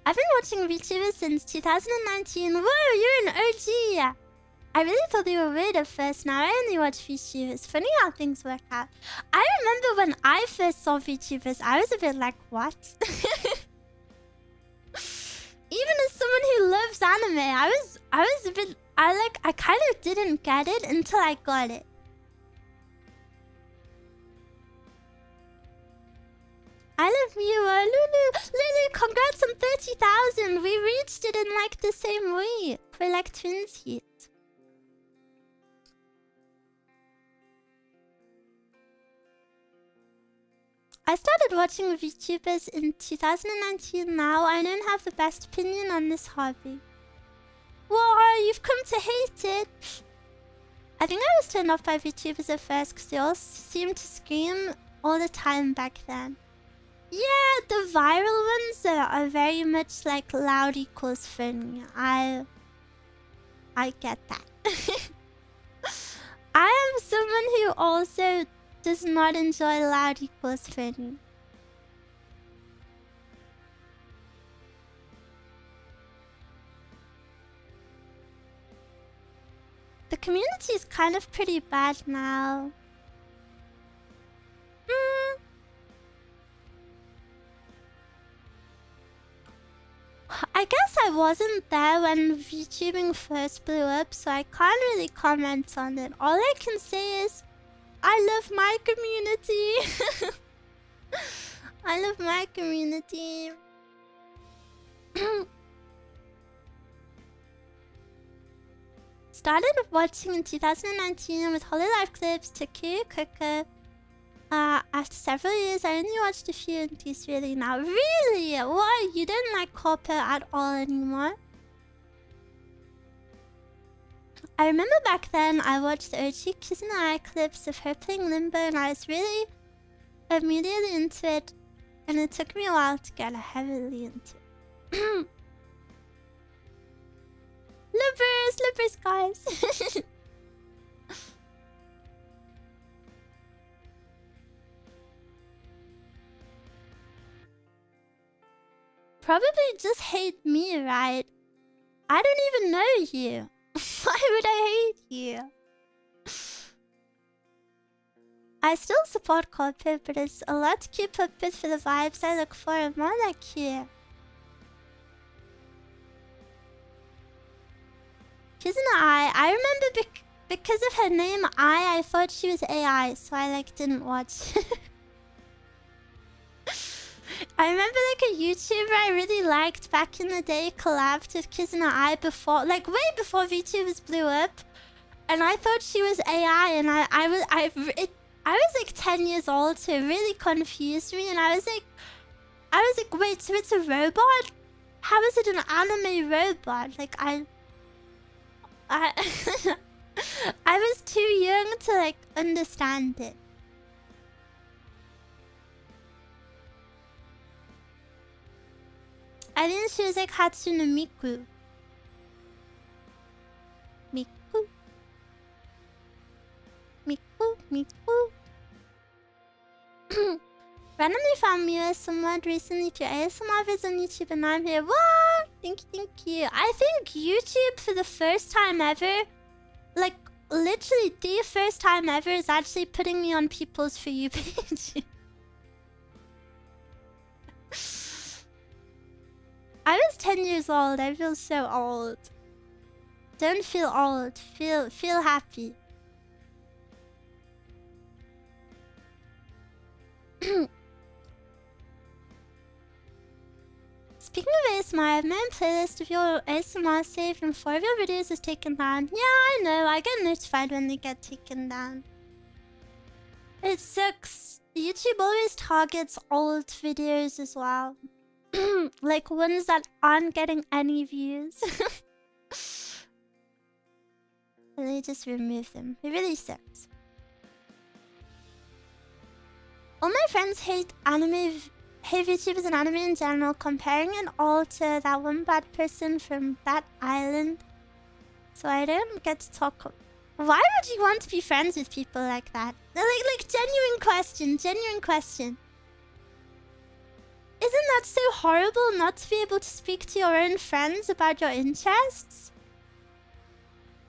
I've been watching VTuber since 2019. Whoa, you're an OG. I really thought you were weird at first. Now I only watch VTubers. Funny how things work out. I remember when I first saw VTubers, I was a bit like, what? Even as someone who loves anime, I was a bit... I kind of didn't get it until I got it. I love Miwa. Lulu, congrats on 30,000. We reached it in like the same week. We're like twins here. I started watching VTubers in 2019 now. I don't have the best opinion on this hobby. Whoa, you've come to hate it. I think I was turned off by VTubers at first because they all seemed to scream all the time back then. Yeah, the viral ones are very much like loud equals funny. I get that. I am someone who also does not enjoy loud equals funny. The community is kind of pretty bad now. I guess I wasn't there when VTubing first blew up, so I can't really comment on it. All I can say is, I love my community. I love my community. Started watching in 2019 with Hololive clips to Karaoke. After several years, I only watched a few in these really now. Really? What? You don't like Corpo at all anymore? I remember back then I watched the OG Kiss in the Eye clips of her playing Limbo and I was really immediately into it. And it took me a while to get heavily into it. Lippers, guys. Probably just hate me, right? I don't even know you. Why would I hate you? I still support Corpo, but it's a lot to keep up with for the vibes I look for and more like you. She's an I remember because of her name I thought she was AI, so I like didn't watch. I remember like a YouTuber I really liked back in the day collabed with Kiss in the Eye before, like way before VTubers blew up, and I thought she was AI, and I was like 10 years old, so it really confused me, and I was like, wait, so it's a robot? How is it an anime robot? Like I was too young to like understand it. I think she was like Hatsune Miku. Miku. Randomly found Miwa somewhat recently to ASMR vids on YouTube and I'm here. What? Thank you. I think YouTube for the first time ever, like literally the first time ever, is actually putting me on people's For You page. I was 10 years old. I feel so old. Don't feel old. Feel happy. Speaking of ASMR, I have my own playlist of your ASMR saved and 4 of your videos is taken down. Yeah, I know. I get notified when they get taken down. It sucks. YouTube always targets old videos as well. Like ones that aren't getting any views. And they just remove them. It really sucks. All my friends hate VTubers and anime in general, comparing it all to that one bad person from that island. so I don't get to talk. Why would you want to be friends with people like that? Like genuine question, genuine question. Isn't that so horrible not to be able to speak to your own friends about your interests?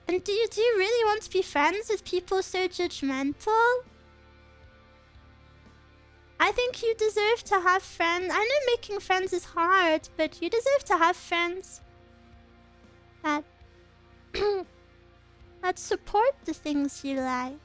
And do you really want to be friends with people so judgmental? I think you deserve to have friends. I know making friends is hard, but you deserve to have friends that that support the things you like.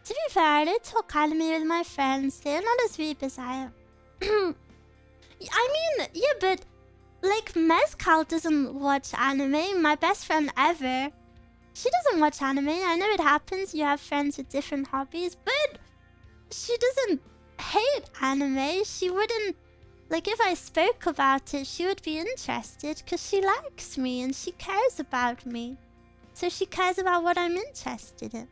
To be fair, I don't talk anime with my friends. They're not as weeb as I am. I mean, yeah, but like Mezcal doesn't watch anime. My best friend ever. She doesn't watch anime. I know it happens. You have friends with different hobbies, but she doesn't hate anime. She wouldn't... Like, if I spoke about it, she would be interested because she likes me and she cares about me. So she cares about what I'm interested in.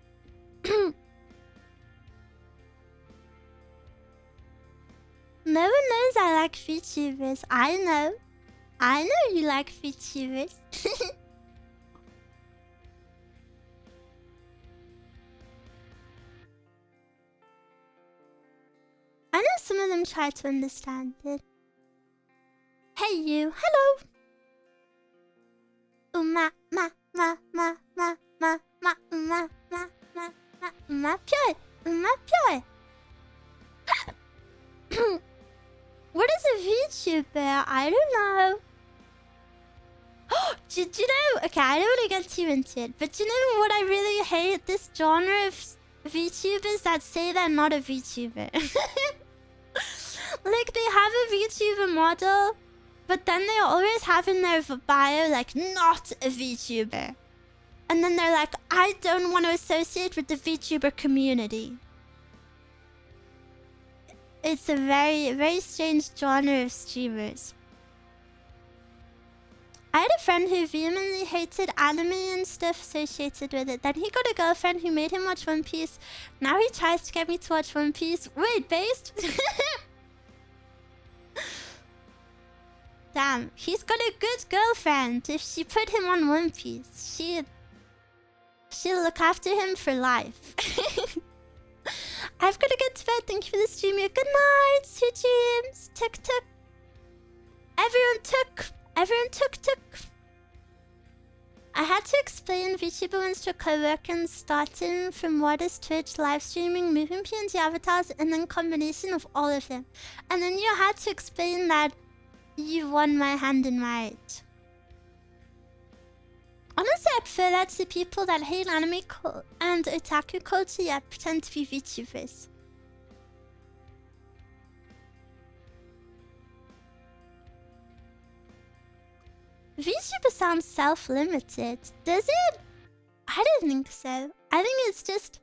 No one knows I like VTubers. I know. I know you like VTubers. I know some of them try to understand it. Hey you, hello! Ma ma ma ma ma ma ma ma ma ma ma ma pure, ma pure. What is a VTuber? I don't know. Do you know? Okay, I don't want to get too into it, but do you know what I really hate? This genre of VTubers that say they're not a VTuber. Like, they have a VTuber model, but then they always have in their bio, like, not a VTuber. And then they're like, I don't want to associate with the VTuber community. It's a very, very strange genre of streamers. I had a friend who vehemently hated anime and stuff associated with it. Then he got a girlfriend who made him watch One Piece. Now he tries to get me to watch One Piece. Wait, based? Damn, he's got a good girlfriend. If she put him on One Piece, she'll look after him for life. I've got to get to bed. Thank you for the stream. Good night. Sweet dreams. Tuk tuk. Everyone took. Everyone took. I had to explain VTuber once to a co-worker starting from what is Twitch, live streaming, moving PNG avatars, and then combination of all of them. And then you had to explain that you won my hand in marriage. Honestly, I prefer that to people that hate anime and otaku culture yet pretend to be VTubers. VTuber sounds self-limited. Does it? I don't think so. I think it's just...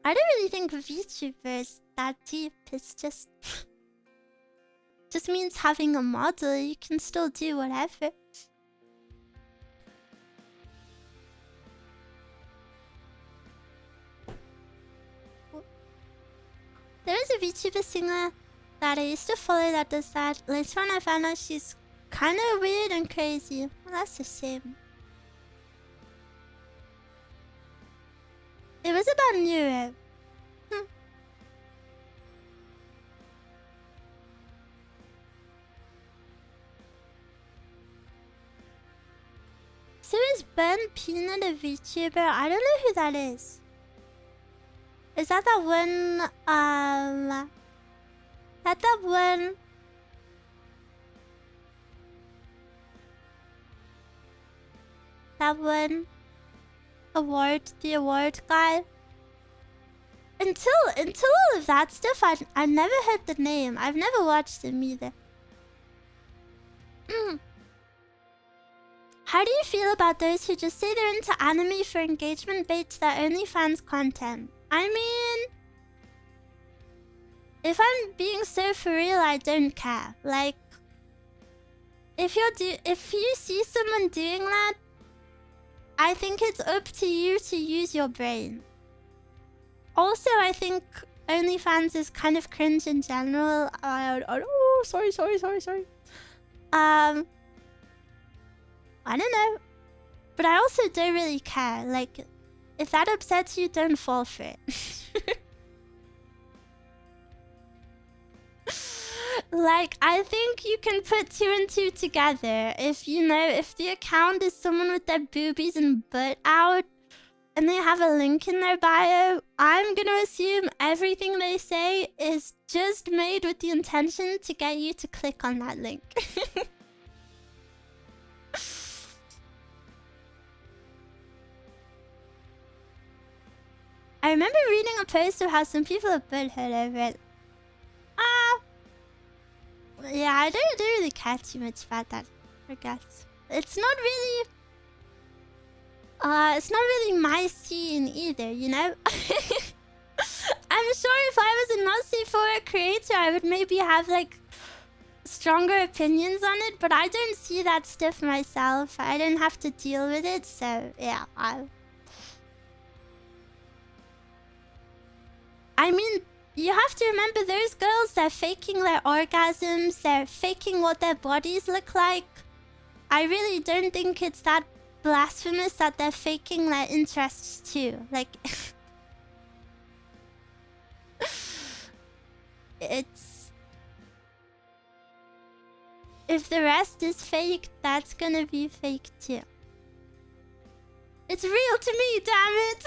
I don't really think VTuber is that deep. It's just... just means having a model. You can still do whatever. There is a VTuber singer that I used to follow that does that. Later on I found out she's kind of weird and crazy. Well, that's a shame. It was about neuro. So is Ben Peanut a VTuber? I don't know who that is. Is that one, that one award, the award guy? Until all of that stuff, I never heard the name. I've never watched him either. How do you feel about those who just say they're into anime for engagement bait to their OnlyFans content? I mean, if I'm being so for real, I don't care. Like, if you see someone doing that, I think it's up to you to use your brain. Also, I think OnlyFans is kind of cringe in general. Oh, sorry. I don't know. But I also don't really care. Like, if that upsets you, don't fall for it. Like, I think you can put 2 and 2 together. If, you know, if the account is someone with their boobies and butt out, and they have a link in their bio, I'm gonna assume everything they say is just made with the intention to get you to click on that link. I remember reading a post of how some people are butthurt over it. Yeah, I don't really care too much about that, I guess. It's not really my scene either, you know? I'm sure if I was a Nazi for a creator, I would maybe have, like, stronger opinions on it, but I don't see that stuff myself. I don't have to deal with it, so, yeah, I mean, you have to remember those girls, they're faking their orgasms, they're faking what their bodies look like. I really don't think it's that blasphemous that they're faking their interests too. Like, it's... If the rest is fake, that's gonna be fake too. It's real to me, damn it!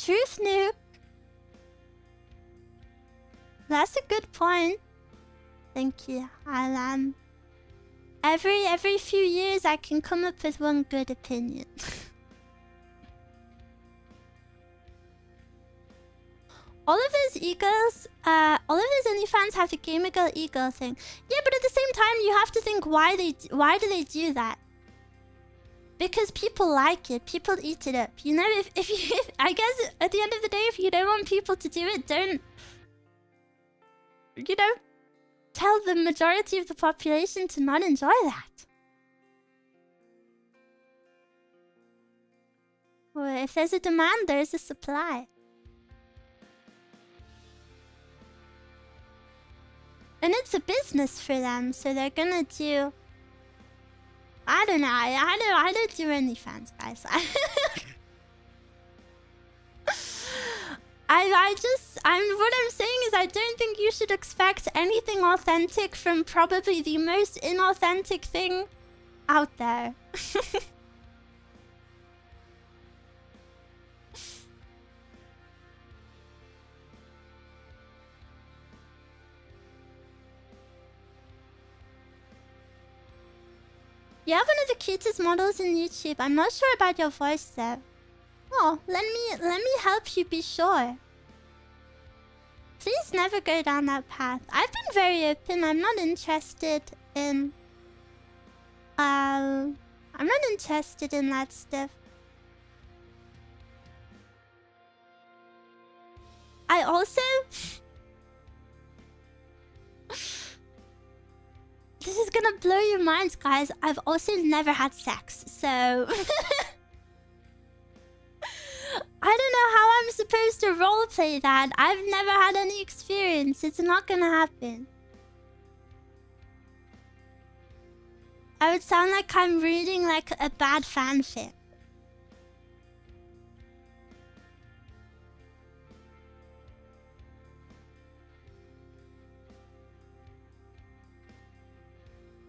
Truth nuke. That's a good point. Thank you. I'll every few years I can come up with one good opinion. All of those e-girls, all of those OnlyFans have the gamer girl e-girl thing. Yeah, but at the same time, you have to think why do they do that? Because people like it. People eat it up. You know, if I guess at the end of the day, if you don't want people to do it, don't, you know, tell the majority of the population to not enjoy that. Well, if there's a demand, there's a supply. And it's a business for them, so they're gonna do... I don't know. I don't do OnlyFans, guys. What I'm saying is I don't think you should expect anything authentic from probably the most inauthentic thing out there. You have one of the cutest models in YouTube. I'm not sure about your voice though. Oh, let me help you be sure. Please never go down that path. I've been very open. I'm not interested in... I'm not interested in that stuff. I also... This is gonna blow your minds, guys. I've also never had sex, so... I don't know how I'm supposed to roleplay that. I've never had any experience. It's not gonna happen. I would sound like I'm reading like a bad fanfic.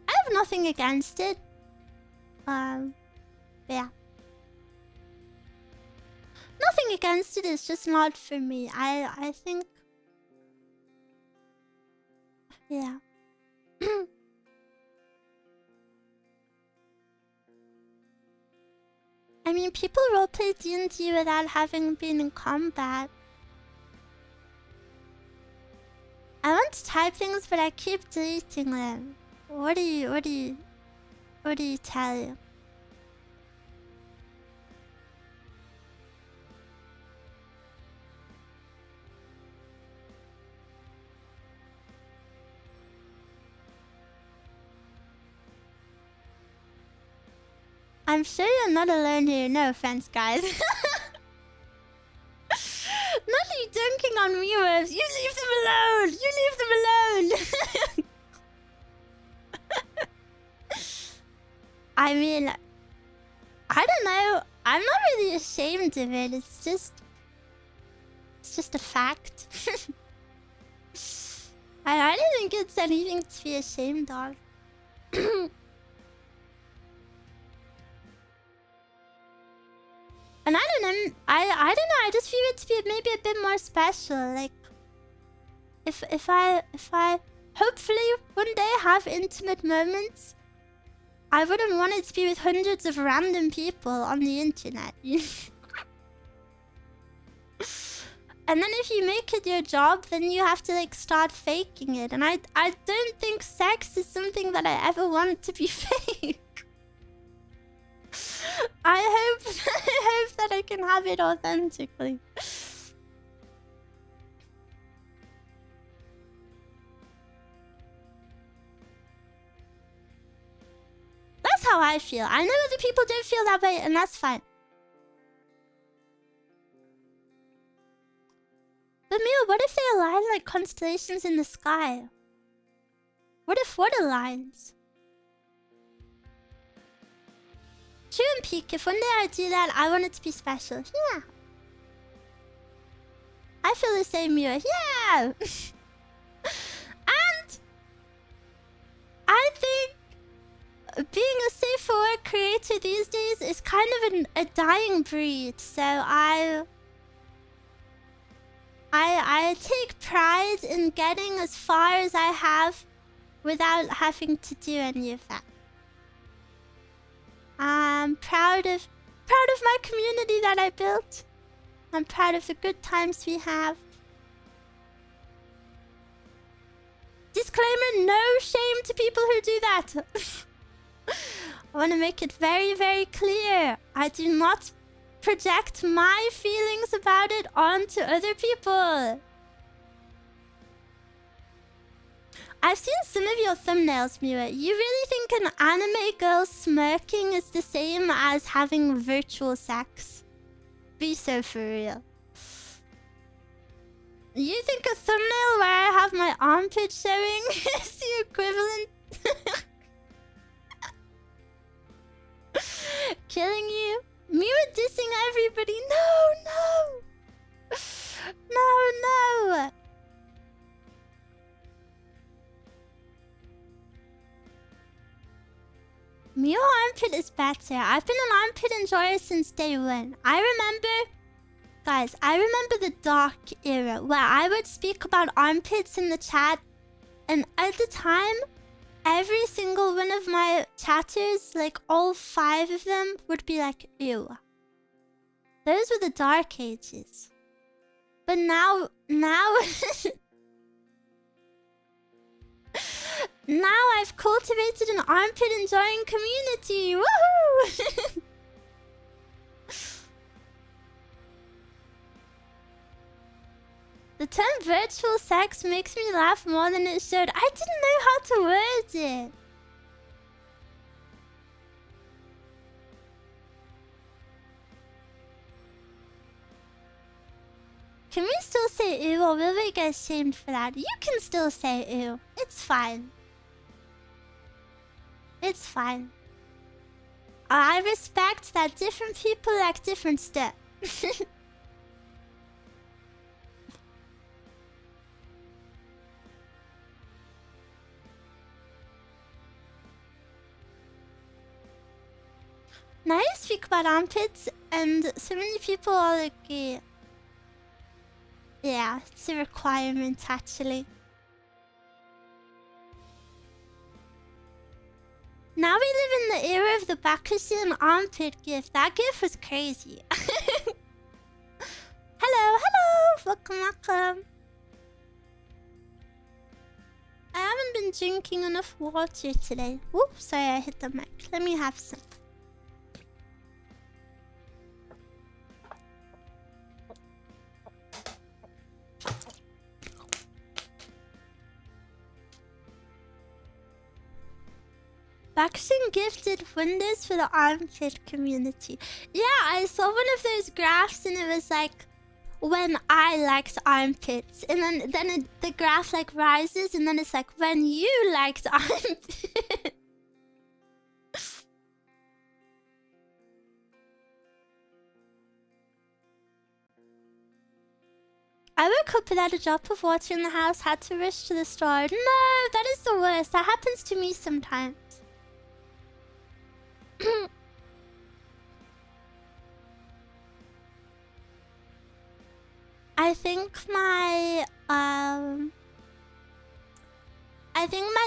I have nothing against it. Yeah. Nothing against it, it's just not for me. I think... Yeah. I mean, people roleplay D&D without having been in combat. I want to type things, but I keep deleting them. What do you tell you? I'm sure you're not alone here. No offense, guys. Not you dunking on Miwa. You leave them alone. You leave them alone. I mean, I don't know. I'm not really ashamed of it. It's just a fact. I don't think it's anything to be ashamed of. And I don't know. I don't know. I just feel it to be maybe a bit more special. Like, if I hopefully one day have intimate moments, I wouldn't want it to be with hundreds of random people on the internet. And then if you make it your job, then you have to like start faking it. And I don't think sex is something that I ever want to be fake. I hope that I can have it authentically. That's how I feel. I know other people don't feel that way, and that's fine. But Mia, what if they align like constellations in the sky? What if water lines? True and Peak, if one day I do that, I want it to be special. Yeah. I feel the same, Mia. Yeah! And I think being a safe for work creator these days is kind of a dying breed. So I take pride in getting as far as I have without having to do any of that. I'm proud of my community that I built. I'm proud of the good times we have. Disclaimer, no shame to people who do that. I want to make it very, very clear. I do not project my feelings about it onto other people. I've seen some of your thumbnails, Miwa. You really think an anime girl smirking is the same as having virtual sex? Be so for real. You think a thumbnail where I have my armpit showing is the equivalent? Killing you? Miwa dissing everybody? No! No! Miwa Armpit is better. I've been an Armpit enjoyer since day one. Guys, I remember the dark era where I would speak about armpits in the chat, and at the time, every single one of my chatters, like all 5 of them, would be like, ew. Those were the dark ages. But now... Now I've cultivated an armpit enjoying community. Woohoo! The term virtual sex makes me laugh more than it should. I didn't know how to word it. Can we still say ew, or will we get shamed for that? You can still say ew. It's fine. It's fine. I respect that different people like different stuff. Now you speak about armpits, and so many people are like, yeah, it's a requirement actually. Now we live in the era of the Bakushien armpit gif. That gif was crazy. Hello! Welcome. I haven't been drinking enough water today. Oops, sorry, I hit the mic. Let me have some. Vaccine gifted windows for the armpit community. Yeah, I saw one of those graphs and it was like when I liked armpits, and then the graph like rises, and then it's like when you liked armpits. I woke up without a drop of water in the house, had to rush to the store. No, that is the worst. That happens to me sometimes. I think my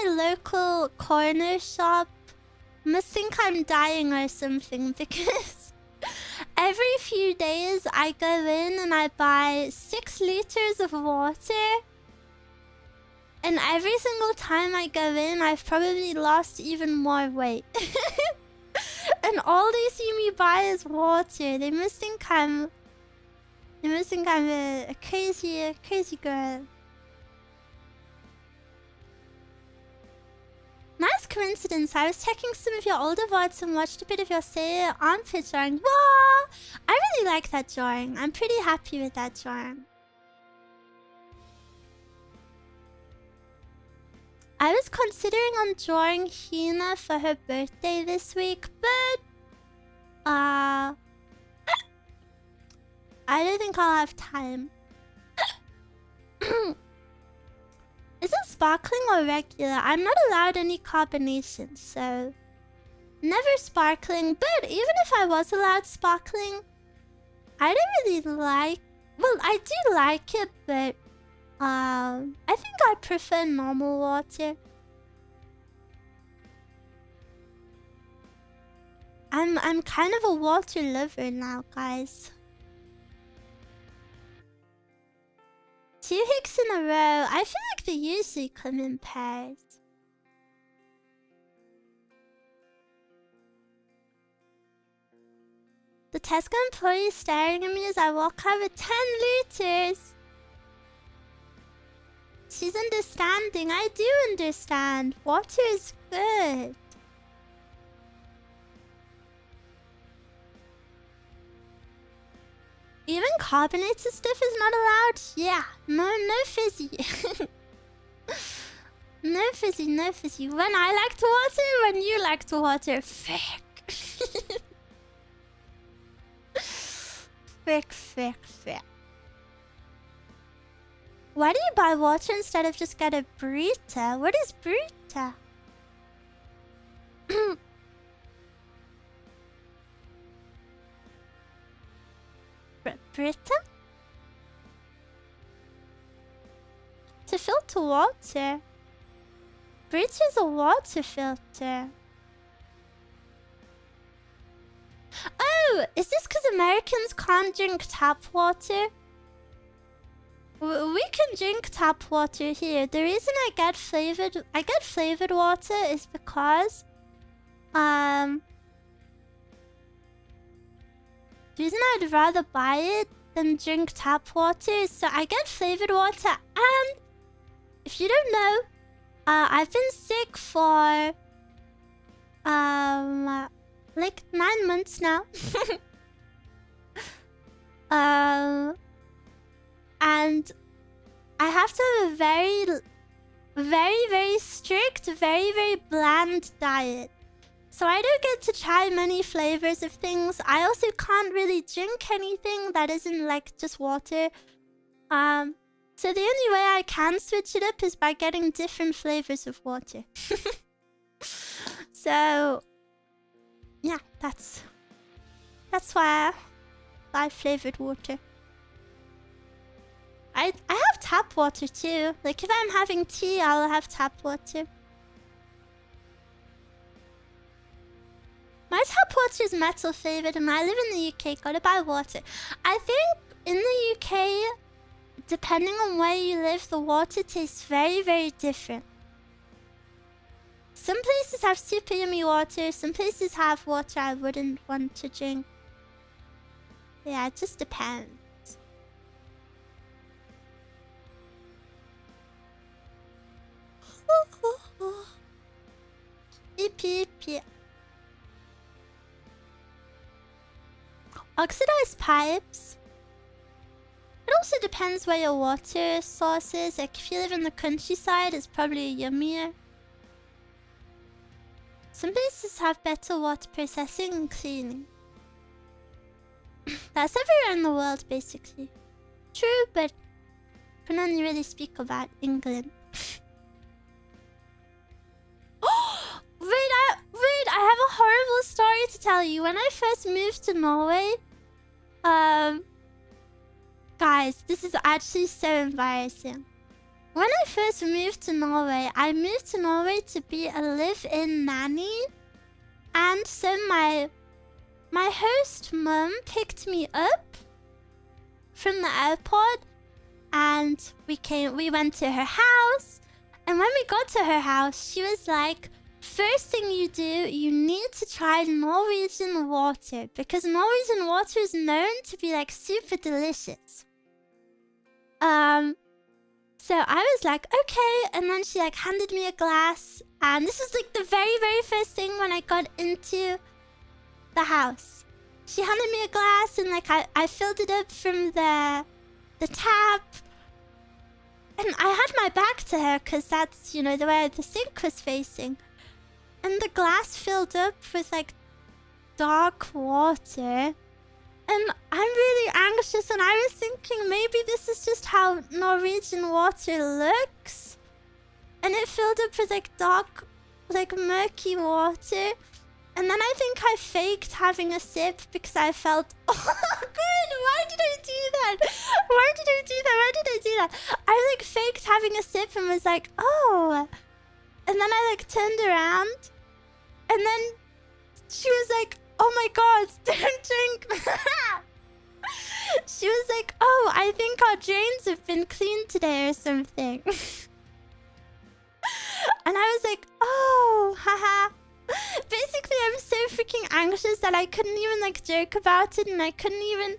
local corner shop must think I'm dying or something, because every few days I go in and I buy 6 liters of water. And every single time I go in, I've probably lost even more weight. And all they see me buy is water. They must think I'm a crazy girl. Nice coincidence. I was checking some of your older VODs and watched a bit of your say armpit drawing. Whoa! I really like that drawing. I'm pretty happy with that drawing. I was considering on drawing Hina for her birthday this week, but I don't think I'll have time. Is it sparkling or regular? I'm not allowed any carbonation, so never sparkling. But even if I was allowed sparkling, I don't really like... Well, I do like it, but I think I prefer normal water. I'm kind of a water lover now, guys. 2 hicks in a row. I feel like they usually come in pairs. The Tesco employee is staring at me as I walk out with 10 liters. She's understanding. I do understand. Water is good. Even carbonated stuff is not allowed? Yeah. No fizzy. No fizzy, no fizzy. When I like to water, when you like to water. Frick. Frick. Why do you buy water instead of just get a burrito? What is burrito? Burrito? To filter water. Burrito is a water filter. Oh, is this because Americans can't drink tap water? We can drink tap water here. The reason I get flavored water is because the reason I'd rather buy it than drink tap water is so I get flavored water, and if you don't know, I've been sick for like 9 months now. And I have to have a very strict, very bland diet. So I don't get to try many flavors of things. I also can't really drink anything that isn't like just water. So the only way I can switch it up is by getting different flavors of water. So yeah, that's why I buy flavored water. I have tap water too. Like if I'm having tea, I'll have tap water. My tap water is metal flavored, and I live in the UK. Gotta buy water. I think in the UK, depending on where you live, the water tastes very different. Some places have super yummy water. Some places have water I wouldn't want to drink. Yeah, it just depends. Beep beep. Armpit. Oxidized pipes. It also depends where your water source is. Like, if you live in the countryside, it's probably yummier. Some places have better water processing and cleaning. That's everywhere in the world, basically. True, but I can only really speak about England. Wait, I have a horrible story to tell you. When I first moved to Norway, guys, this is actually so embarrassing. When I first moved to Norway, I moved to Norway to be a live-in nanny. And so my host mum picked me up from the airport, and we went to her house. And when we got to her house, she was like, first thing you do, you need to try Norwegian water, because Norwegian water is known to be like super delicious. So I was like, okay, and then she like handed me a glass, and this was like the very, very first thing when I got into the house. She handed me a glass, and like I filled it up from the tap, and I had my back to her because that's, you know, the way the sink was facing. And the glass filled up with like dark water. And I'm really anxious, and I was thinking maybe this is just how Norwegian water looks. And it filled up with like dark, like murky water. And then I think I faked having a sip because I felt, oh good, why did I do that? Why did I do that? I like faked having a sip and was like, oh. And then I like turned around, and then she was like, oh my god, don't drink. She was like, oh, I think our drains have been cleaned today or something. And I was like, oh, haha. Basically, I'm so freaking anxious that I couldn't even like joke about it, and I couldn't even,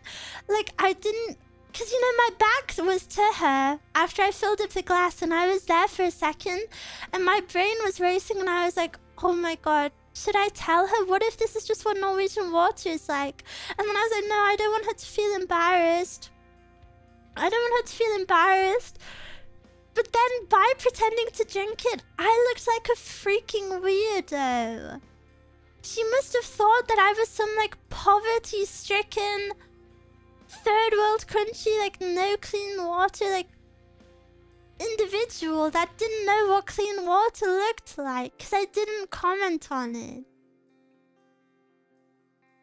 like, I didn't, because, you know, my back was to her after I filled up the glass, and I was there for a second, and my brain was racing, and I was like, oh my god, should I tell her? What if this is just what Norwegian water is like? And then I was like, no, I don't want her to feel embarrassed. But then by pretending to drink it, I looked like a freaking weirdo. She must have thought that I was some like poverty-stricken third world country, like no clean water, like individual that didn't know what clean water looked like because I didn't comment on it.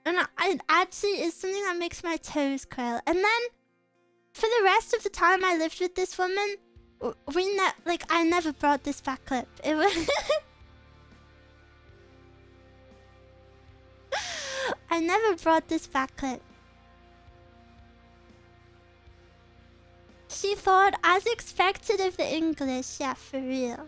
And it actually is something that makes my toes curl. And then for the rest of the time I lived with this woman, I never brought this back up. It was I never brought this back up. She thought, as expected of the English, yeah, for real.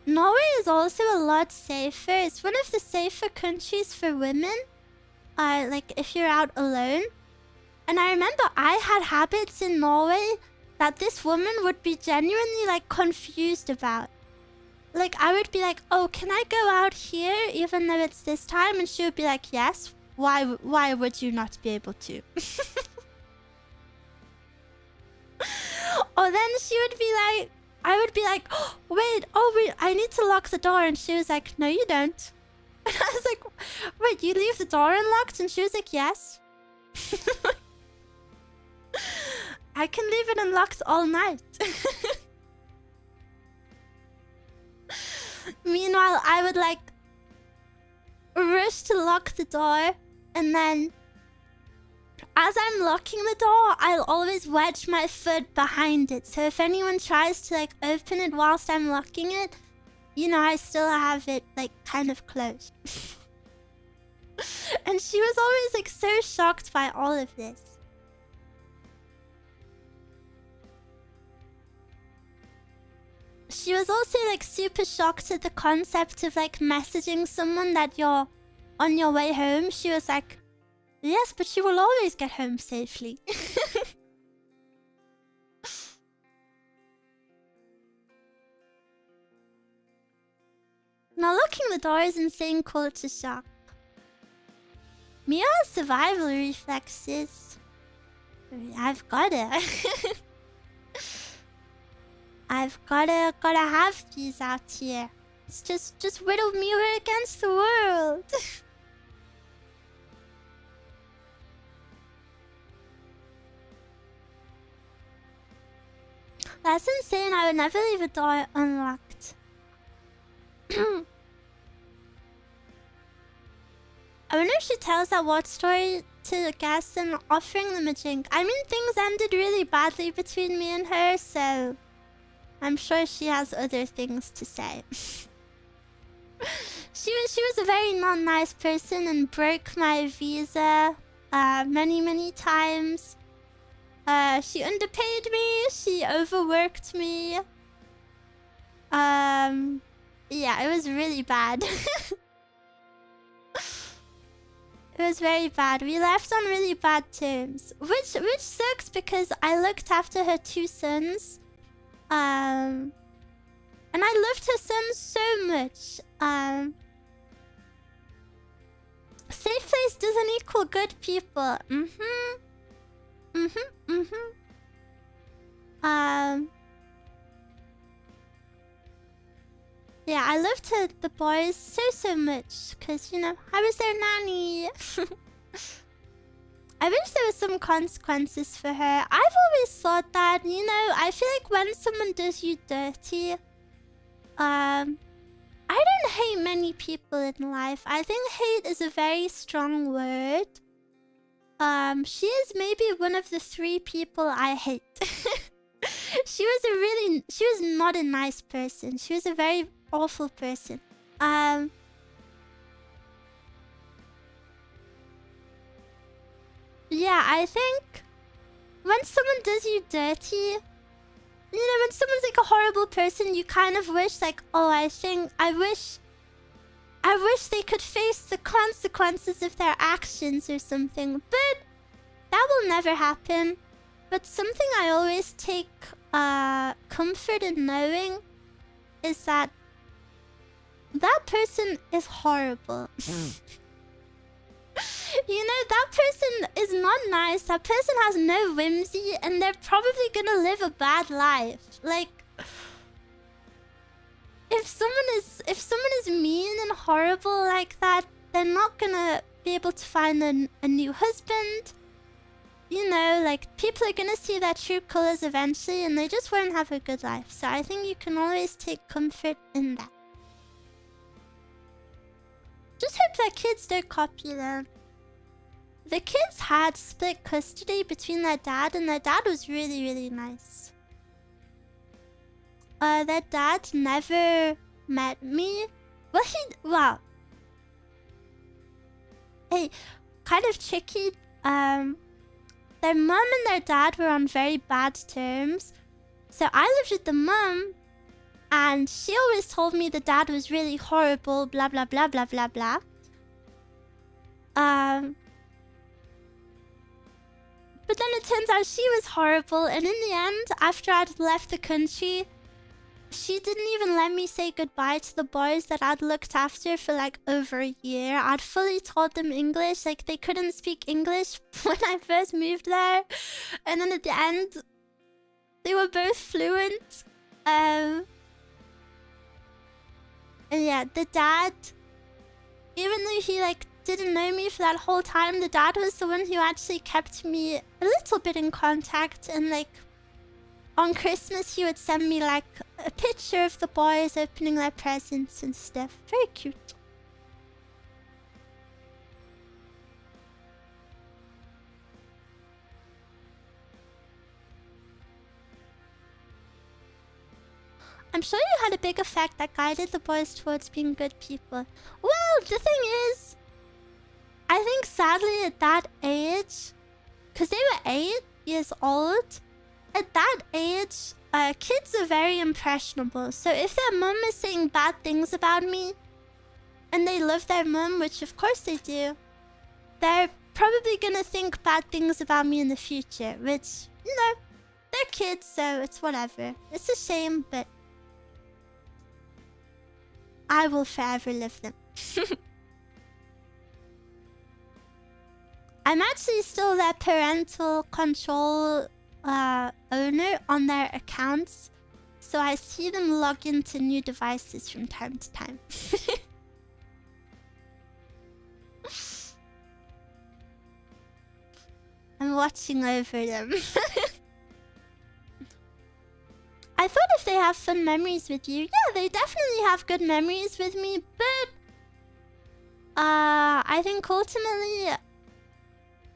Norway is also a lot safer. It's one of the safer countries for women. Like, if you're out alone. And I remember I had habits in Norway that this woman would be genuinely, like, confused about. Like, I would be like, oh, can I go out here even though it's this time? And she would be like, yes. Why would you not be able to? Or then she would be like, I would be like, oh, wait, I need to lock the door. And she was like, no, you don't. And I was like, wait, you leave the door unlocked? And she was like, yes. I can leave it unlocked all night. Meanwhile, I would like rush to lock the door, and then as I'm locking the door, I'll always wedge my foot behind it. So if anyone tries to like open it whilst I'm locking it, you know, I still have it like kind of closed. And she was always like so shocked by all of this. She was also like super shocked at the concept of like messaging someone that you're on your way home. She was like, yes, but you will always get home safely. Now locking the door is insane culture shock. Miwa has survival reflexes. I've gotta. I've gotta have these out here. It's just whittle Miwa against the world. That's insane. I would never leave a door unlocked. I wonder if she tells that watch story to the guests and offering them a drink. I mean, things ended really badly between me and her, so I'm sure she has other things to say. She was a very not nice person and broke my visa many times. She underpaid me. She overworked me. Yeah, it was really bad. It was very bad. We left on really bad terms, which sucks because I looked after her 2 sons, and I loved her sons so much. Safe place doesn't equal good people. Yeah, I loved the boys so much because, you know, I was their nanny. I wish there was some consequences for her. I've always thought that, you know, I feel like when someone does you dirty, I don't hate many people in life. I think hate is a very strong word. She is maybe one of the 3 people I hate. She was not a nice person. She was a very awful person. Yeah, I think when someone does you dirty, you know, when someone's like a horrible person, you kind of wish like, oh, I wish they could face the consequences of their actions or something. But that will never happen. But something I always take comfort in knowing is that that person is horrible. You know, that person is not nice. That person has no whimsy, and they're probably gonna live a bad life. Like, if someone is mean and horrible like that, they're not gonna be able to find a new husband. You know, like, people are gonna see their true colors eventually, and they just won't have a good life. So I think you can always take comfort in that. Just hope that kids don't copy them. The kids had split custody between their dad, and their dad was really nice. Their dad never met me. Well, hey, kind of tricky. Their mom and their dad were on very bad terms. So I lived with the mom, and she always told me the dad was really horrible, blah blah blah blah blah blah. But then it turns out she was horrible, and in the end, after I'd left the country, she didn't even let me say goodbye to the boys that I'd looked after for like over a year. I'd fully taught them English. Like, they couldn't speak English when I first moved there. And then at the end, they were both fluent. And yeah, the dad, even though he like didn't know me for that whole time, the dad was the one who actually kept me a little bit in contact. And like, on Christmas, he would send me like a picture of the boys opening their presents and stuff. Very cute. I'm sure you had a big effect that guided the boys towards being good people. Well, the thing is, I think sadly at that age, because they were 8 years old, at that age, kids are very impressionable. So if their mum is saying bad things about me, and they love their mum, which of course they do, they're probably gonna think bad things about me in the future, which, you know, they're kids, so it's whatever. It's a shame, but I will forever love them. I'm actually still their parental control owner on their accounts, so I see them log into new devices from time to time. I'm watching over them. I thought if they have fun memories with you, yeah, they definitely have good memories with me, but I think ultimately,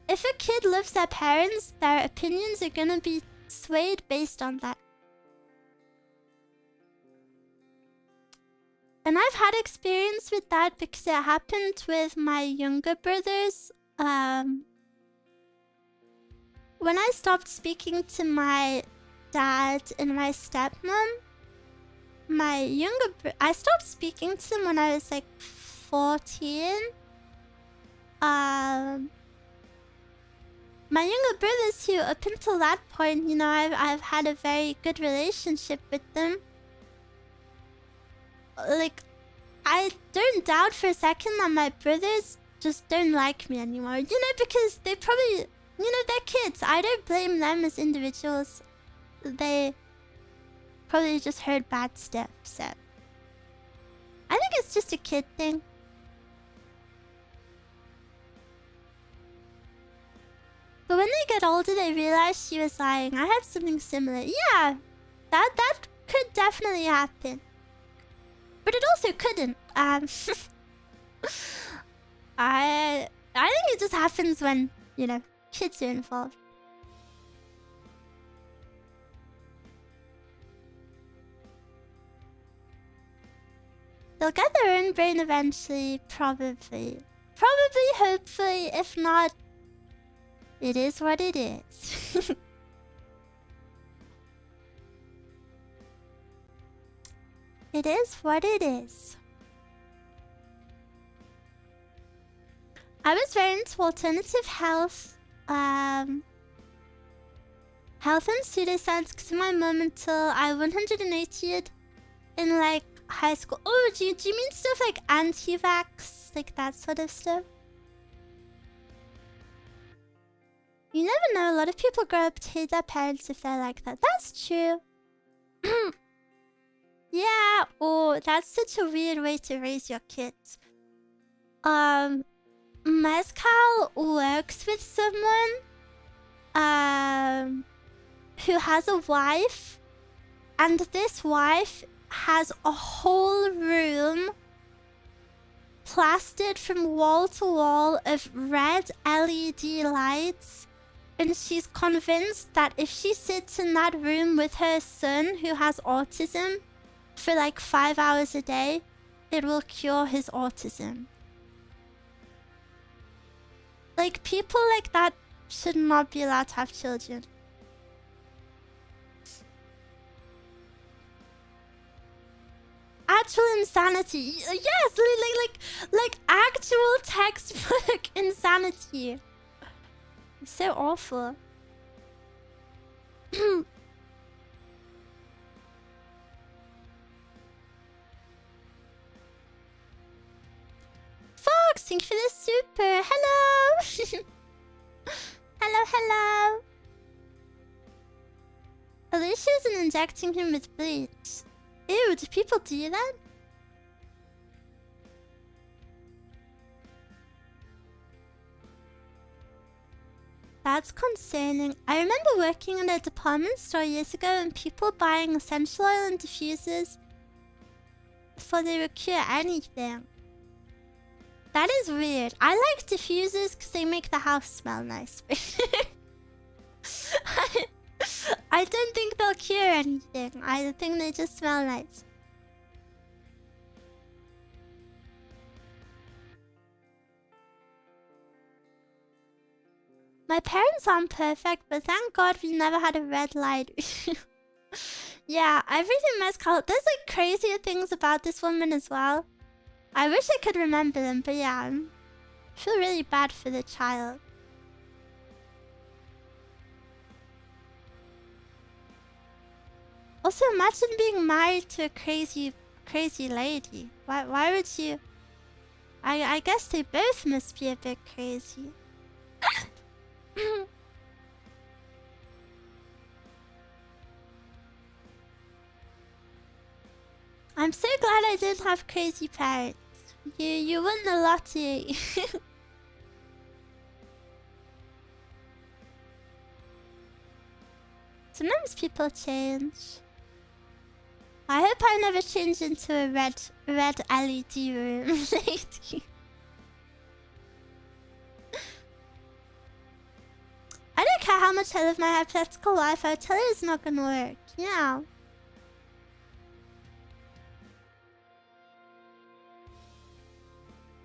if a kid loves their parents, their opinions are gonna be swayed based on that. And I've had experience with that because it happened with my younger brothers. When I stopped speaking to my dad and my stepmom, I stopped speaking to them when I was like 14. My younger brothers, who up until that point, you know, I've had a very good relationship with them. Like, I don't doubt for a second that my brothers just don't like me anymore. You know, because they probably, you know, they're kids. I don't blame them as individuals. They probably just heard bad stuff, so I think it's just a kid thing. But when they get older, they realize she was lying. I had something similar. Yeah, that could definitely happen. But it also couldn't. I think it just happens when, you know, kids are involved. They'll get their own brain eventually, probably. Probably, hopefully, if not, it is what it is. It is what it is. I was very into alternative health. Health and pseudoscience because my mom until I 180'd in like high school. Oh, do you mean stuff like anti-vax? Like that sort of stuff? You never know, a lot of people grow up to hate their parents if they're like that. That's true. Yeah, oh, that's such a weird way to raise your kids. Mezcal works with someone who has a wife, and this wife has a whole room plastered from wall to wall of red LED lights, and she's convinced that if she sits in that room with her son who has autism for like 5 hours a day, it will cure his autism. Like, people like that should not be allowed to have children. Actual insanity. Yes, like actual textbook insanity. It's so awful. Fox, thank you for the super. Hello. Hello. Alicia isn't injecting him with bleach. Ew, do people do that? That's concerning. I remember working in a department store years ago and people buying essential oil and diffusers before they would cure anything. That is weird. I like diffusers because they make the house smell nice. I don't think they'll cure anything. I think they just smell nice. My parents aren't perfect, but thank God we never had a red light. Yeah, everything mezcal. There's like crazier things about this woman as well. I wish I could remember them, but yeah, I feel really bad for the child. Also, imagine being married to a crazy lady. Why would you? I guess they both must be a bit crazy. I'm so glad I didn't have crazy parents. You won the lottery. Sometimes people change. I hope I never change into a red LED room lady. I don't care how much I live my hypothetical life, I tell you it's not gonna work. Yeah.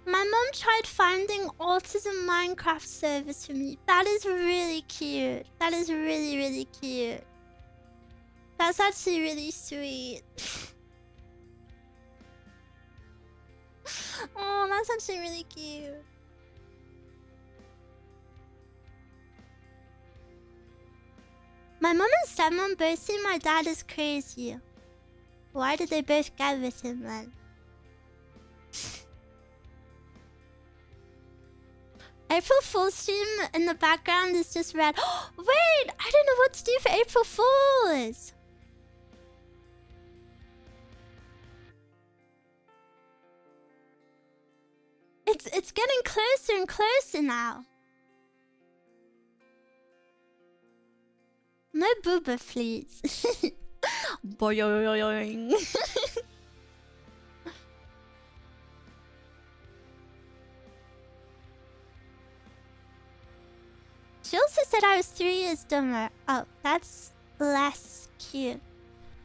My mom tried finding Autism Minecraft servers for me. That is really cute. That is really, really cute. That's actually really sweet. Oh, that's actually really cute. My mom and stepmom both see my dad as crazy. Why did they both get with him then? April Fool's stream in the background is just red. Wait, I don't know what to do for April Fools. It's getting closer and closer now. No booba, please. Boing. She also said I was 3 years dumber. Oh, that's less cute.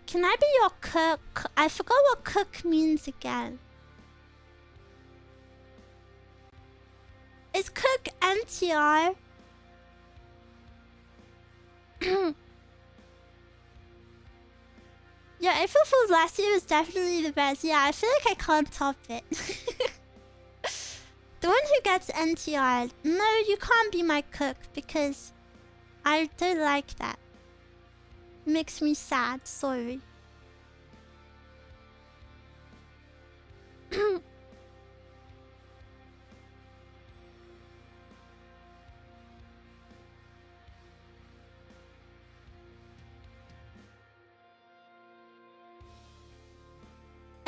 Can I be your cook? I forgot what cook means again. Is cook NTR? Yeah, April Fool's last year was definitely the best. Yeah, I feel like I can't top it. The one who gets NTR. No, you can't be my cook because I don't like that. It makes me sad, sorry.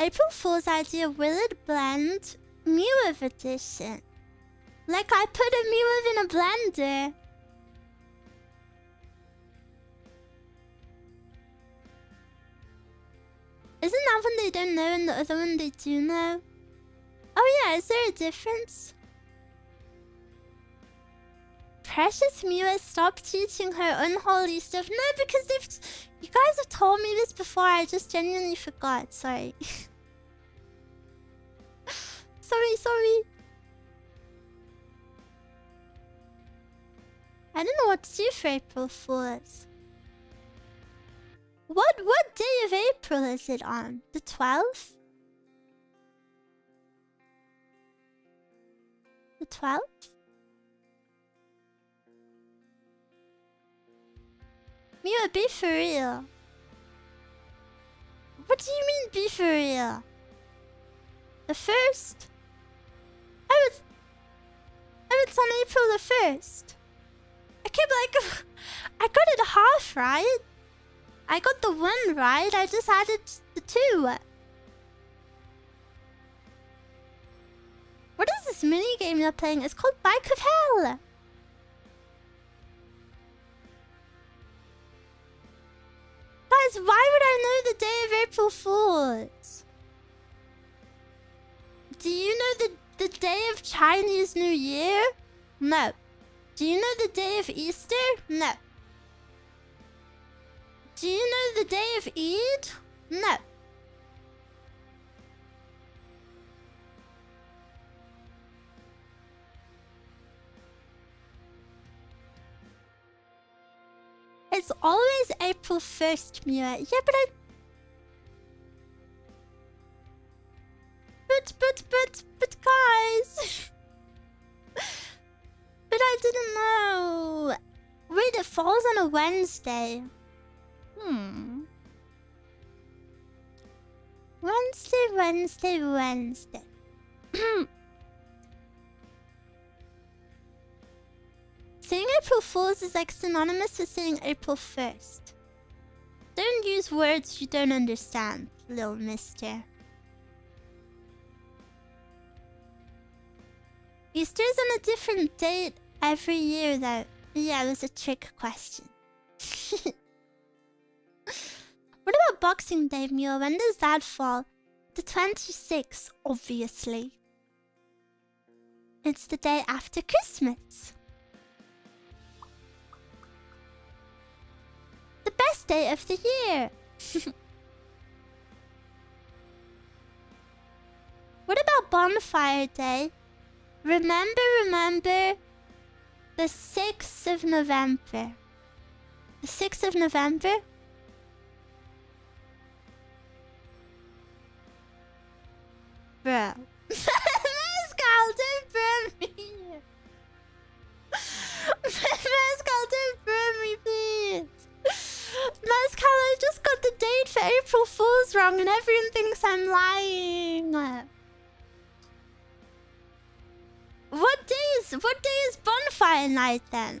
April Fool's idea, will it blend? Miwa edition. Like I put a Miwa in a blender. Isn't that one they don't know and the other one they do know? Oh yeah, is there a difference? Precious Miwa, stop teaching her unholy stuff. No, because you guys have told me this before, I just genuinely forgot, sorry. Sorry. I don't know what to do for April Fools. What day of April is it on? The 12th? The 12th? Miwa, be for real. What do you mean be for real? The 1st? Oh, it's on April the 1st. I can't believe I got it half right. I got the 1 right, I just added the 2. What is this mini game you're playing? It's called Bike of Hell. Guys, why would I know the day of April Fools? Do you know the day of Chinese New Year? No. Do you know the day of Easter? No. Do you know the day of Eid? No. It's always April 1st, Miwa. Yeah, but But guys. But I didn't know. Wait, it falls on a Wednesday. Wednesday, Wednesday, Wednesday. Saying April Fools is like synonymous with saying April 1st. Don't use words you don't understand, little mister. Easter's on a different date every year, though. Yeah, it was a trick question. What about Boxing Day, Miwa? When does that fall? The 26th, obviously. It's the day after Christmas. The best day of the year. What about Bonfire Day? Remember the 6th of November. The 6th of November? Bro. Mescal, don't burn me. Mescal, don't burn me, please. Mescal, I just got the date for April Fool's wrong and everyone thinks I'm lying. What day is Bonfire Night then?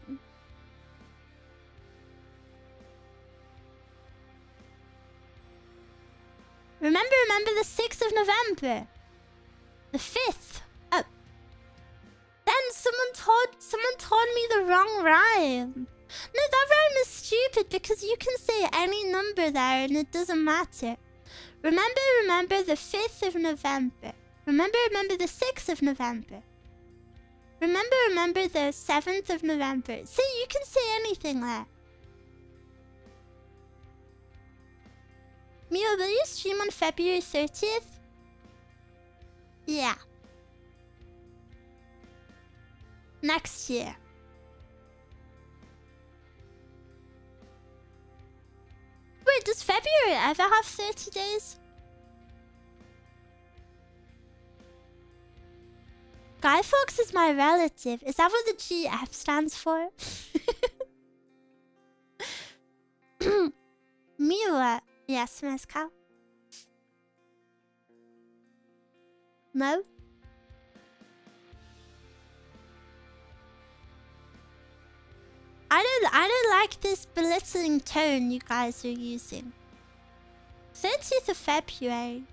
Remember the 6th of November. The 5th. Oh. Then someone told me the wrong rhyme. No, that rhyme is stupid because you can say any number there and it doesn't matter. Remember the 5th of November. Remember the 6th of November. Remember the 7th of November. See, you can say anything there. Miwa, will you stream on February 30th? Yeah. Next year. Wait, does February ever have 30 days? Guy Fawkes is my relative. Is that what the GF stands for? Miwa. Yes, Mescal. No? I don't like this belittling tone you guys are using. 30th of February.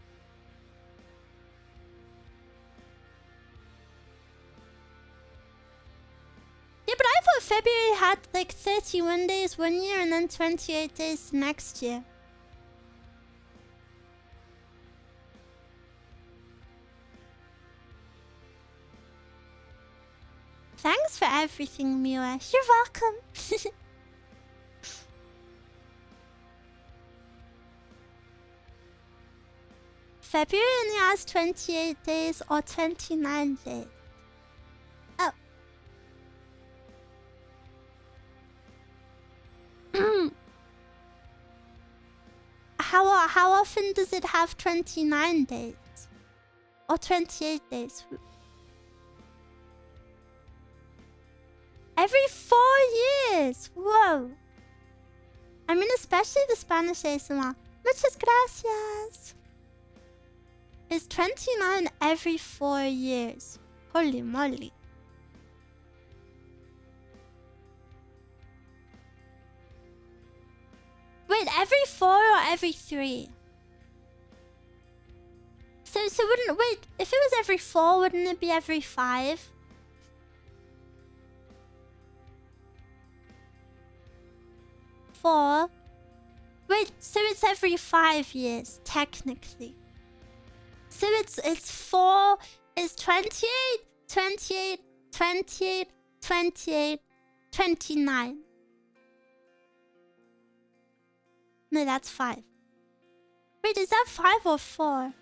Yeah, but I thought February had like 31 days one year and then 28 days next year. Thanks for everything, Miwa. You're welcome. February only has 28 days or 29 days. Oh. How often does it have 29 days? Or 28 days? Every 4 years! Whoa! I mean, especially the Spanish ASMR. Muchas gracias! It's 29 every 4 years. Holy moly. Wait, every 4 or every 3? So wouldn't... Wait, if it was every 4, wouldn't it be every 5? Four. Wait, so it's every 5 years, technically. So it's 4, it's 28, 28, 28, 28, 29. No, that's 5. Wait, is that 5 or 4?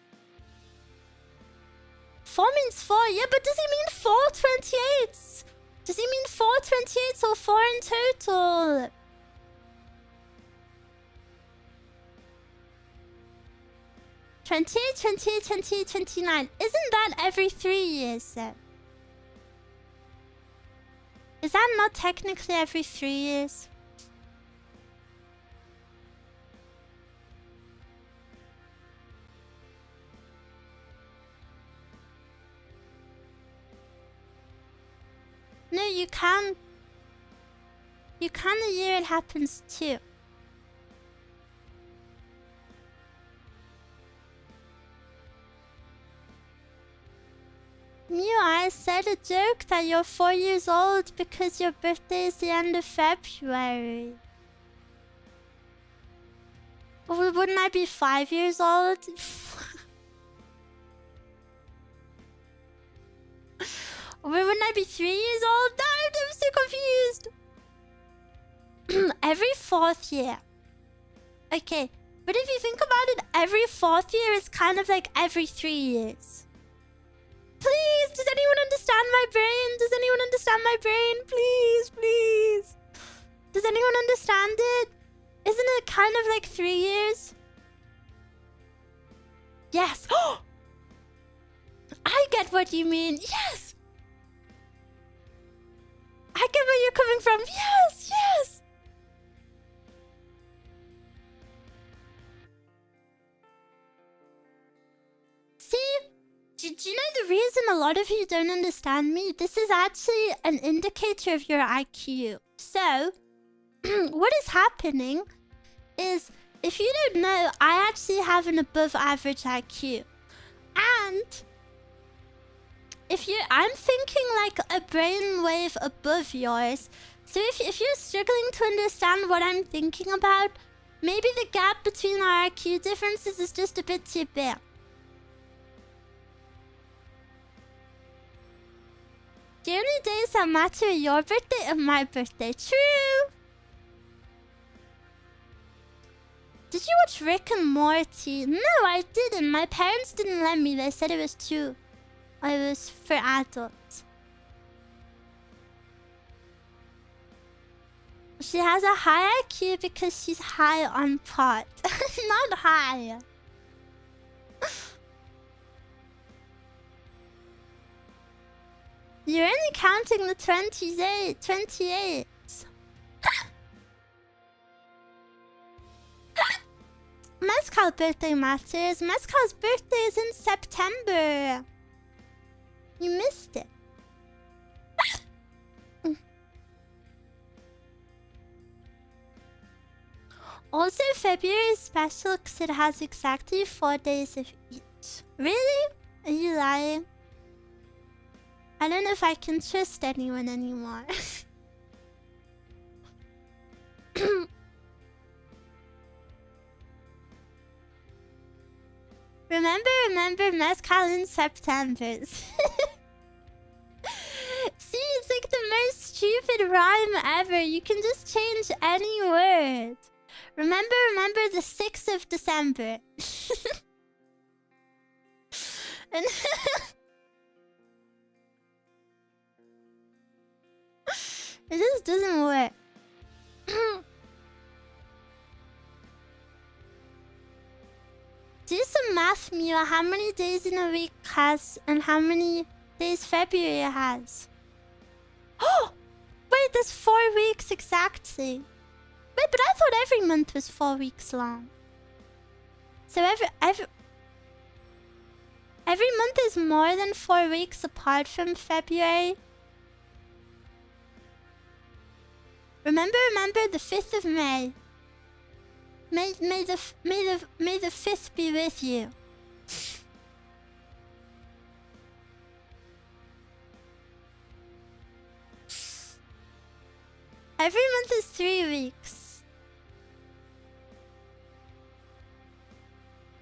4 means 4, yeah, but does he mean 4 28s? Does he mean 4 28s or 4 in total? $28, $28, $28, $29. Isn't that every 3 years then? Is that not technically every 3 years? No, you can't. You count the year it happens too. Miwa, I said a joke that you're 4 years old because your birthday is the end of February. Well, wouldn't I be 5 years old? Or wouldn't I be 3 years old? No, I'm so confused. Every 4th year. Okay, but if you think about it, every 4th year is kind of like every 3 years. Please, does anyone understand my brain? Does anyone understand my brain? Please, please. Does anyone understand it? Isn't it kind of like 3 years? Yes. I get what you mean. Yes. I get where you're coming from. Yes, yes. See? Do you know the reason a lot of you don't understand me? This is actually an indicator of your IQ. So, what is happening is, if you don't know, I actually have an above average IQ. And I'm thinking like a brainwave above yours. So if you're struggling to understand what I'm thinking about, maybe the gap between our IQ differences is just a bit too big. The only days that matter are your birthday and my birthday. True! Did you watch Rick and Morty? No, I didn't. My parents didn't let me. They said it was too... It was for adults. She has a high IQ because she's high on pot. Not high. You're only counting the 28. Mezcal's birthday matters. Mezcal's birthday is in September. You missed it. Also, February is special because it has exactly 4 days of each. Really? Are you lying? I don't know if I can trust anyone anymore. Remember, Mezcal in September. See, it's like the most stupid rhyme ever. You can just change any word. Remember the 6th of December. And it just doesn't work. Do some math, Miwa. How many days in a week has and how many days February has? Oh! Wait, there's 4 weeks exactly. Wait, but I thought every month was 4 weeks long. So every month is more than 4 weeks apart from February. Remember the 5th of May. May the 5th be with you. Every month is 3 weeks.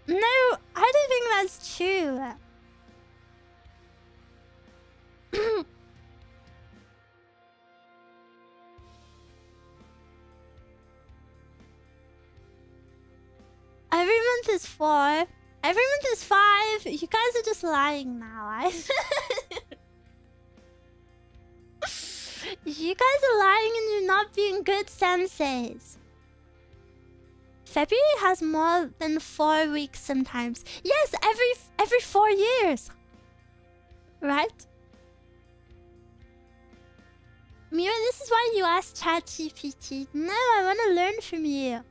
No, I don't think that's true. Every month is 4. Every month is 5. You guys are just lying now. You guys are lying and you're not being good senseis. February has more than 4 weeks sometimes. Yes, every 4 years. Right? Mira, this is why you asked ChatGPT. No, I want to learn from you.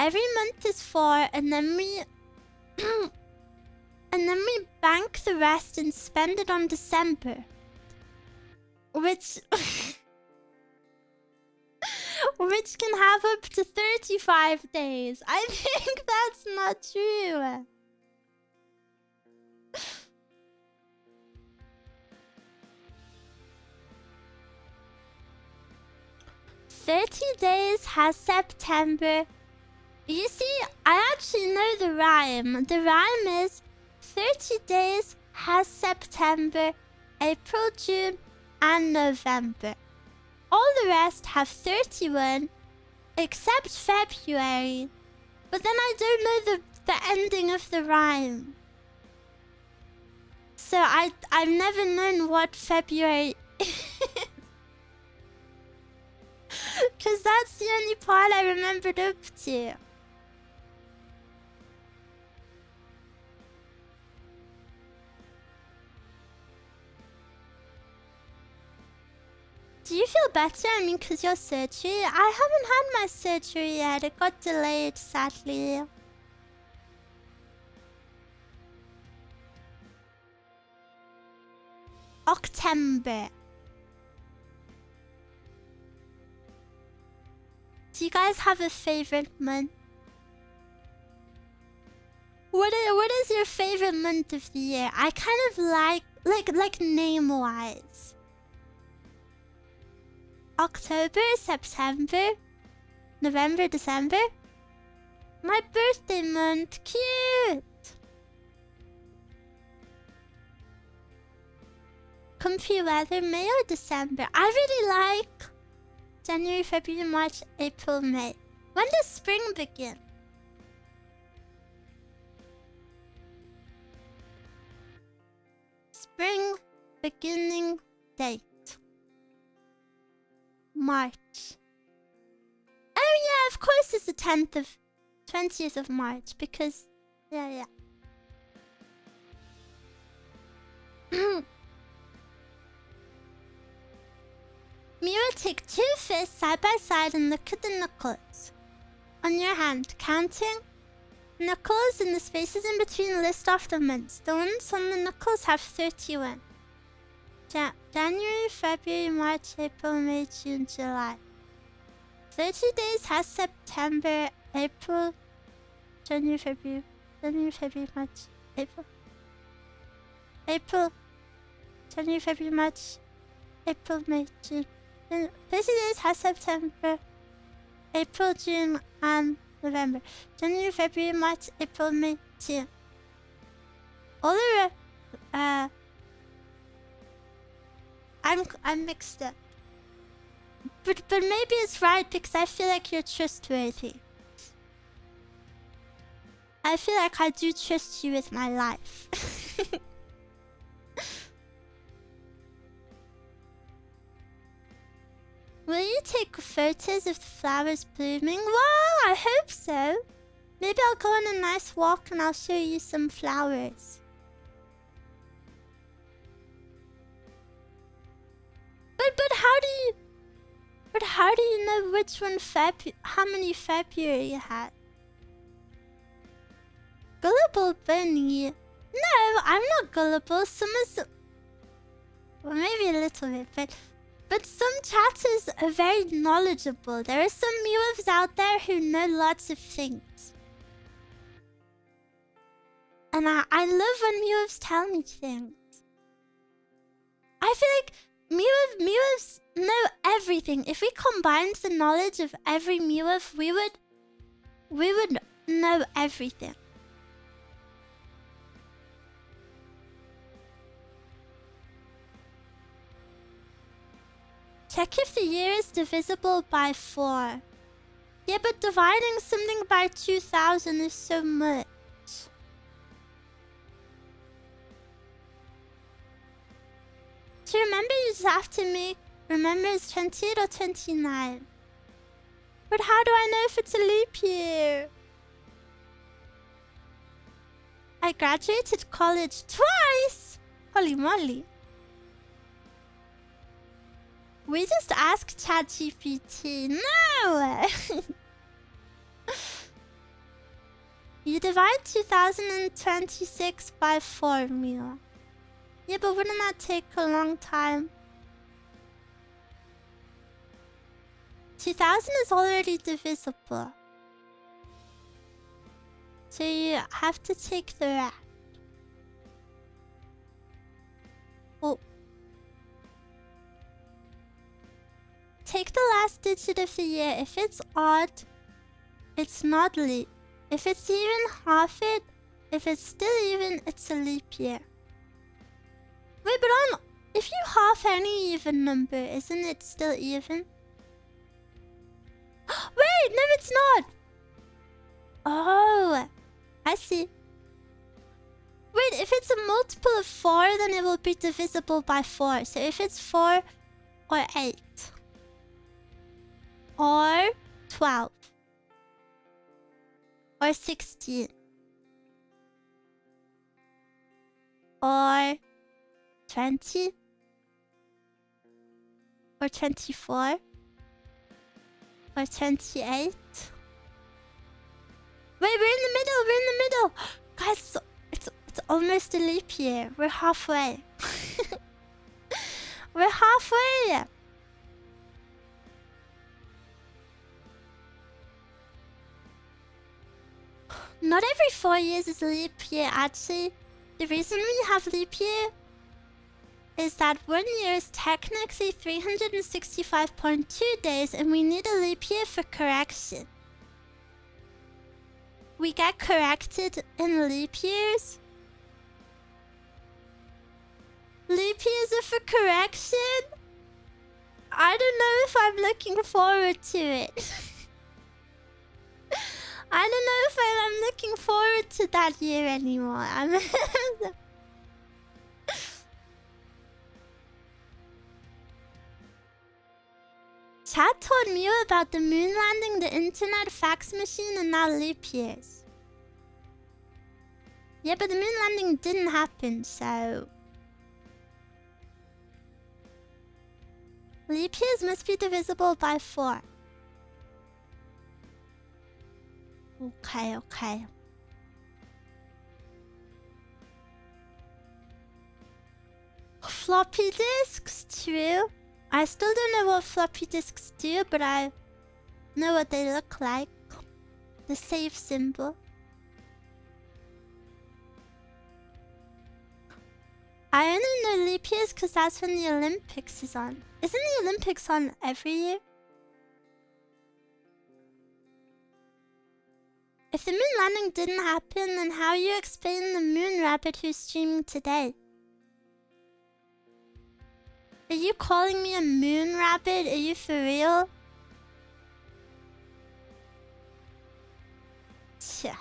Every month is 4, and then we bank the rest and spend it on December. which which can have up to 35 days. I think that's not true. "30 days has September." You see, I actually know the rhyme. The rhyme is 30 days has September, April, June, and November. All the rest have 31, except February. But then I don't know the ending of the rhyme. So I've never known what February is. Because that's the only part I remembered up to. Do you feel better? I mean, because your surgery? I haven't had my surgery yet. It got delayed, sadly. October. Do you guys have a favorite month? What is your favorite month of the year? I kind of like name-wise. October, September, November, December. My birthday month, cute. Comfy weather, May or December? I really like January, February, March, April, May. When does spring begin? Spring beginning date. March. Oh yeah, of course it's the 20th of March because yeah. Miwa, take 2 fists side by side and look at the knuckles on your hand, counting knuckles in the spaces in between. List off the months. The ones on the knuckles have 31. January, February, March, April, May, June, July. 30 days has September, April, January, February, March, April, January, February, March, April, May, June. 30 days has September, April, June, and November. January, February, March, April, May, June. All the I'm mixed up. But maybe it's right because I feel like you're trustworthy. I feel like I do trust you with my life. Will you take photos of the flowers blooming? Well, I hope so. Maybe I'll go on a nice walk and I'll show you some flowers. But how do you know which one how many February you had? Gullible bunny? No, I'm not gullible. Well, maybe a little bit, but some chatters are very knowledgeable. There are some Miwas out there who know lots of things. And I love when Miwas tell me things. I feel like Miwas know everything. If we combined the knowledge of every Miwa, we would know everything. Check if the year is divisible by 4. Yeah, but dividing something by 2000 is so much. To remember, you just have to remember it's 28 or 29. But how do I know if it's a leap year? I graduated college twice! Holy moly. We just asked ChatGPT. No! You divide 2026 by 4, Miwa. Yeah, but wouldn't that take a long time? 2000 is already divisible. So you have to take the rest. Oh. Take the last digit of the year. If it's odd, it's not leap. If it's even, half it. If it's still even, it's a leap year. Wait, but if you half any even number, isn't it still even? Wait, no, it's not. Oh, I see. Wait, if it's a multiple of 4, then it will be divisible by 4. So if it's 4 or 8 or 12 or 16 or 20 or 24 or 28. Wait, we're in the middle. We're in the middle, guys. It's almost a leap year. We're halfway. We're halfway. Not every 4 years is a leap year, actually. The reason we have leap year is that 1 year is technically 365.2 days, and we need a leap year for correction. We get corrected in leap years. Leap years are for correction? I don't know if I'm looking forward to it. I don't know if I'm looking forward to that year anymore. Chat told Miwa about the moon landing, the internet, fax machine, and now leap years. Yeah, but the moon landing didn't happen, so... Leap years must be divisible by 4. Okay. Floppy disks, true. I still don't know what floppy disks do, but I know what they look like. The save symbol. I only know leap years because that's when the Olympics is on. Isn't the Olympics on every year? If the moon landing didn't happen, then how you explain the moon rabbit who's streaming today? Are you calling me a moon rabbit? Are you for real? Tja.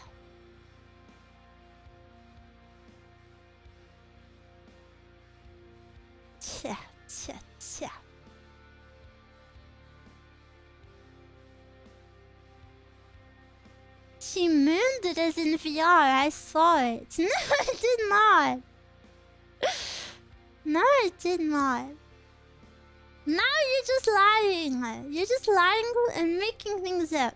Tja. She mooned it as in VR, I saw it. No, I did not. No, I did not. Now you're just lying. You're just lying and making things up.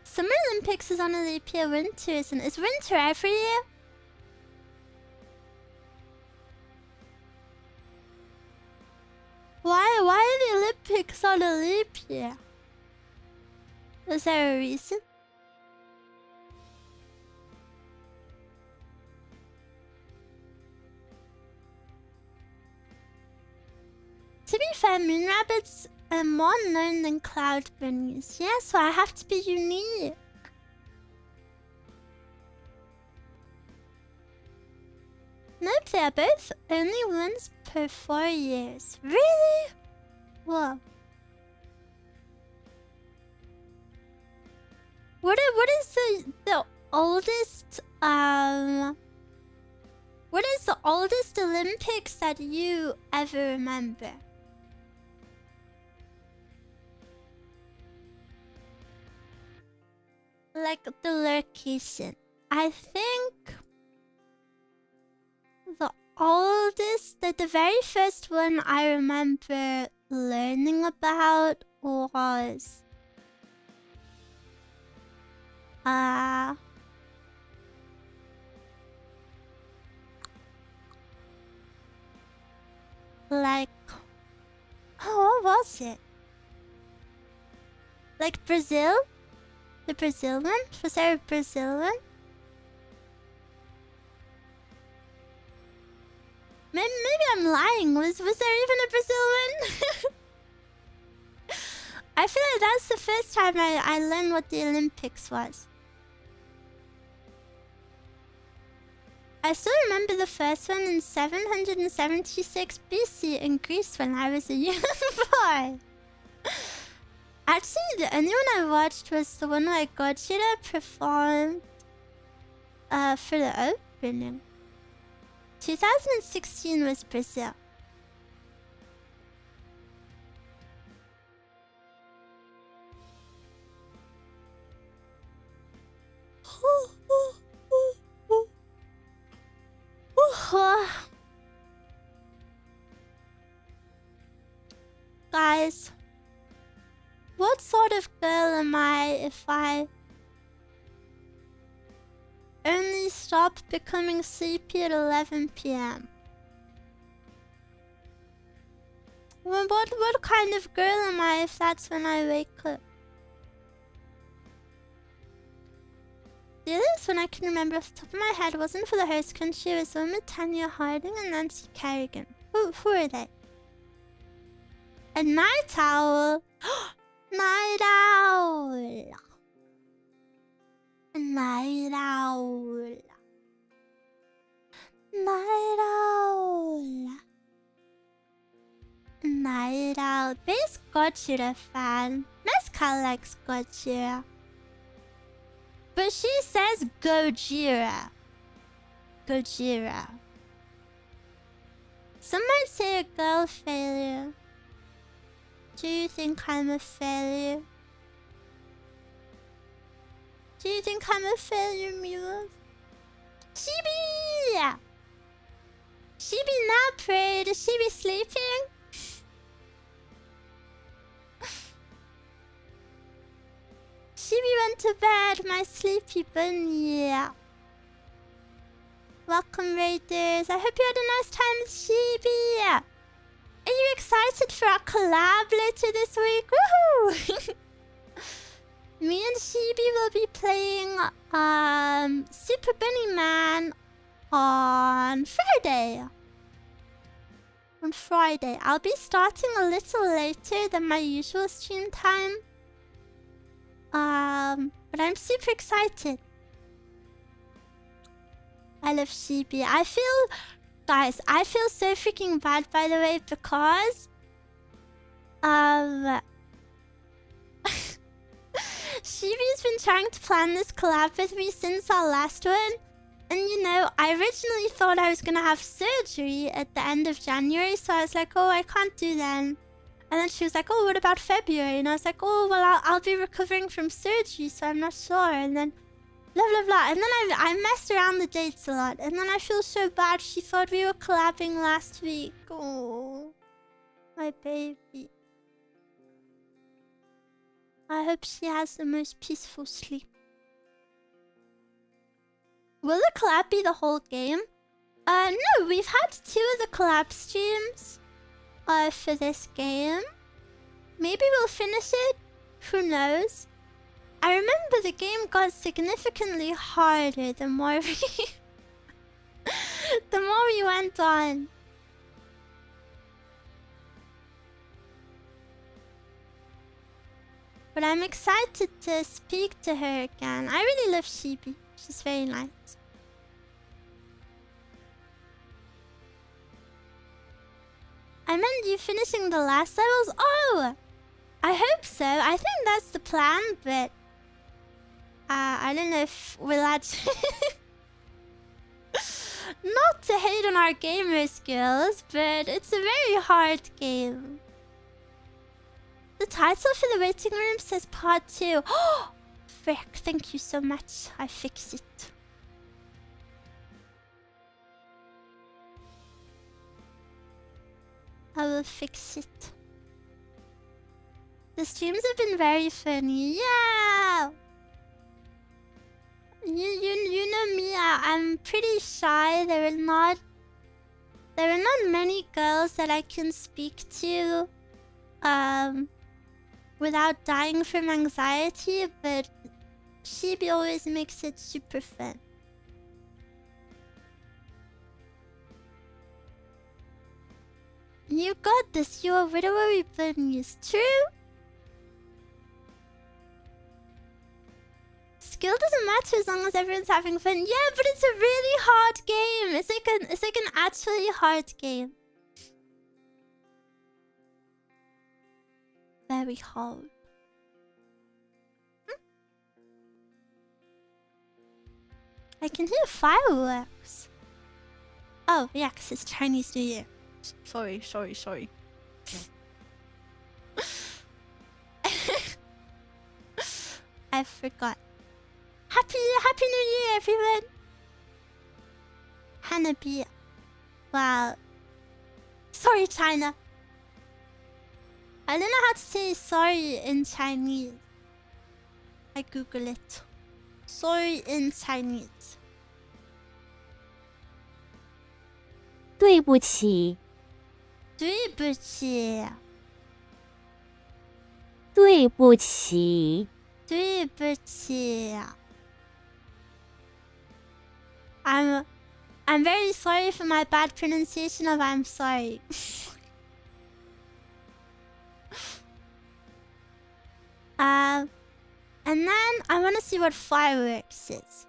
Summer Olympics is on a leap year, winter isn't. Is winter every year? Why are the Olympics on a leap year? Is there a reason? To be fair, moon rabbits are more known than cloud bunnies. Yeah, so I have to be unique. Nope, they are both only once per 4 years. Really? Whoa. What is the oldest what is the oldest Olympics that you ever remember? Like the location. I think the oldest, the very first one I remember learning about was like... Oh, what was it? Like Brazil? The Brazil one? Was there a Brazil one? Maybe I'm lying. Was there even a Brazil one? I feel like that's the first time I learned what the Olympics was. I still remember the first one in 776 BC in Greece when I was a young boy. Actually, the only one I watched was the one where Gojira performed for the opening. 2016 was Brazil. Guys, what sort of girl am I if I only stop becoming sleepy at 11 PM? What kind of girl am I if that's when I wake up? The others one I can remember off the top of my head wasn't for the host country. It was one with Tanya Harding and Nancy Kerrigan. Who are they? A night owl. Night owl. A night owl. Night owl. Night owl. Base Gojira fan. Mescal likes Gojira. But she says Gojira. Gojira. Some might say a girl failure. Do you think I'm a failure? Do you think I'm a failure, Miwa? Shibi! Shibi not prayed. Is Shibi sleeping? Shibi went to bed, my sleepy bunny. Welcome, Raiders. I hope you had a nice time with Shibi. Are you excited for our collab later this week? Woohoo! Me and Shibi will be playing Super Bunny Man on Friday. On Friday. I'll be starting a little later than my usual stream time. But I'm super excited. I love Shibi. Guys, I feel so freaking bad, by the way, because Shibi's been trying to plan this collab with me since our last one. And you know, I originally thought I was gonna have surgery at the end of January, so I was like, oh, I can't do then. And then she was like, oh, what about February? And I was like, oh, well, I'll be recovering from surgery, so I'm not sure. And then blah, blah, blah. And then I messed around the dates a lot. And then I feel so bad. She thought we were collabing last week. Oh, my baby. I hope she has the most peaceful sleep. Will the collab be the whole game? No, we've had 2 of the collab streams for this game. Maybe we'll finish it. Who knows? I remember the game got significantly harder the more we the more we went on. But I'm excited to speak to her again. I really love Shibi. She's very nice. I meant you finishing the last levels? Oh! I hope so. I think that's the plan, but... I don't know if we'll actually... Not to hate on our gamer skills, but it's a very hard game. The title for the waiting room says part 2. Oh! Frick, thank you so much. I fix it. I will fix it. The streams have been very funny. Yeah! You know me, I'm pretty shy. There are not There are not many girls that I can speak to without dying from anxiety, but Shibi always makes it super fun. You got this, you are literally burden is true. Skill doesn't matter as long as everyone's having fun. Yeah, but it's a really hard game. It's like an actually hard game. Very hard. I can hear fireworks. Oh, yeah, because it's Chinese New Year. Sorry. I forgot. Happy New Year, everyone! Hanabi. Wow. Sorry, China. I don't know how to say sorry in Chinese. I Google it. Sorry in Chinese. 对不起，对不起，对不起，对不起。I'm very sorry for my bad pronunciation of I'm sorry. And then I want to see what fireworks is.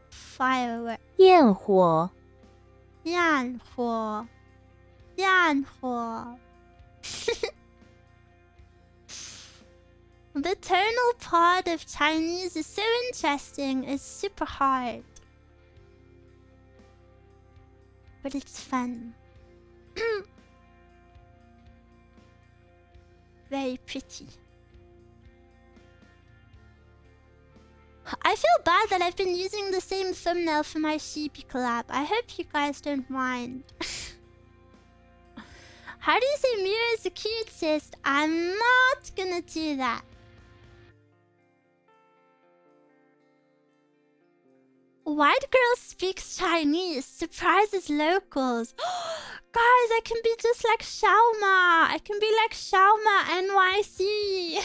Fireworks. 焰火，焰火，焰火。The tonal part of Chinese is so interesting. It's super hard. But it's fun. Very pretty. I feel bad that I've been using the same thumbnail for my Sheepy collab. I hope you guys don't mind. How do you say Miwa is the cutest? I'm not gonna do that. White girl speaks Chinese, surprises locals. Guys, I can be just like Xiaoma. I can be like Xiaoma NYC.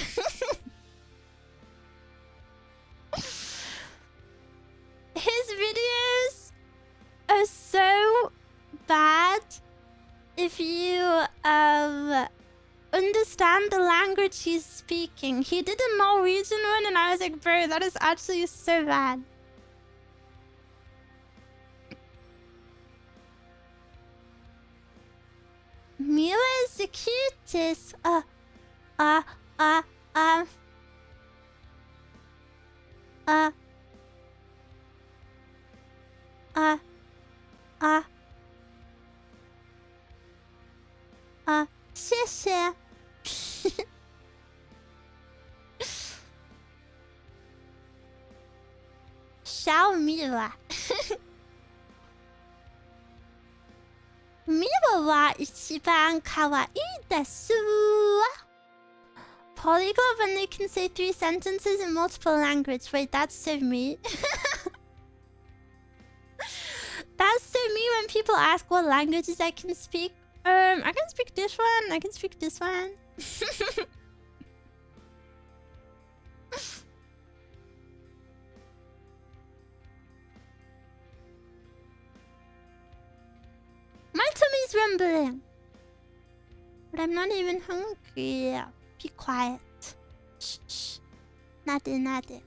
His videos are so bad if you understand the language he's speaking. He did a Norwegian one and I was like, bro, that is actually so bad. Miwa is the cutest. Xie. Miwa. Miwa wa ichiban kawaii desu. Polyglot when they can say 3 sentences in multiple languages. Wait, that's so me. That's so me when people ask what languages I can speak. I can speak this one. I can speak this one. My tummy's rumbling. But I'm not even hungry. Be quiet. Shh. Nade. Nade.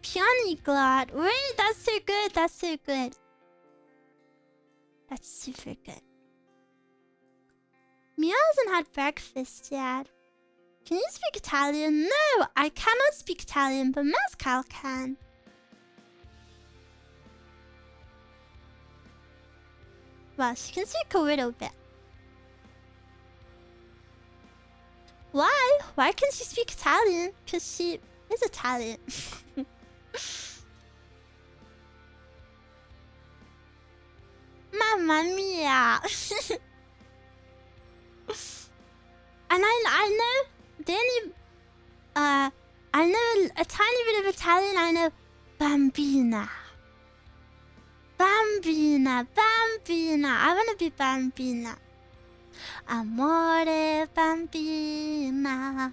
Peony glot. Wait, that's so good. That's so good. That's super good. Mia hasn't had breakfast yet. Can you speak Italian? No, I cannot speak Italian, but Mescal can. Well, she can speak a little bit. Why? Why can she speak Italian? Because she is Italian. Mamma mia. And I know Danny I know a tiny bit of Italian. I know bambina. Bambina, bambina. I want to be bambina. Amore bambina.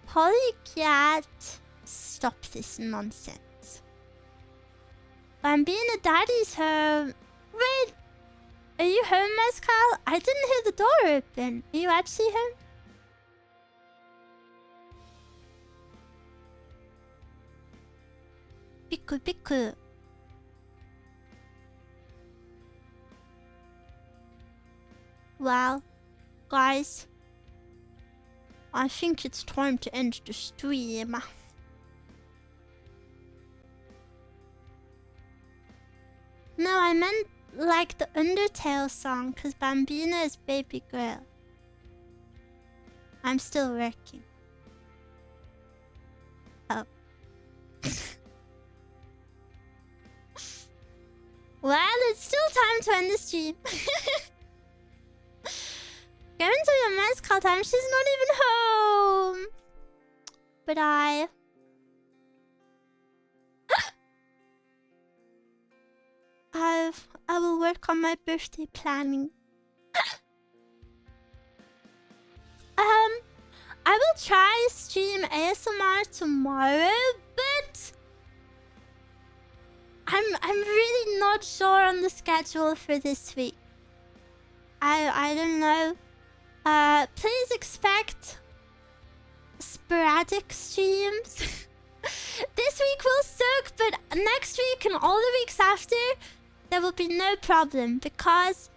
Polycat, stop this nonsense. Bambina, daddy's home. Wait, are you home, Mescal? I didn't hear the door open. Are you actually home? Biku, biku. Well, guys, I think it's time to end the stream. No, I meant like the Undertale song, because Bambina is baby girl. I'm still working. Oh. Well, it's still time to end the stream. Go into your mezcal time. She's not even home. But I will work on my birthday planning. I will try stream ASMR tomorrow, but I'm really not sure on the schedule for this week. I don't know. Please expect sporadic streams. This week will suck, but next week and all the weeks after, there will be no problem because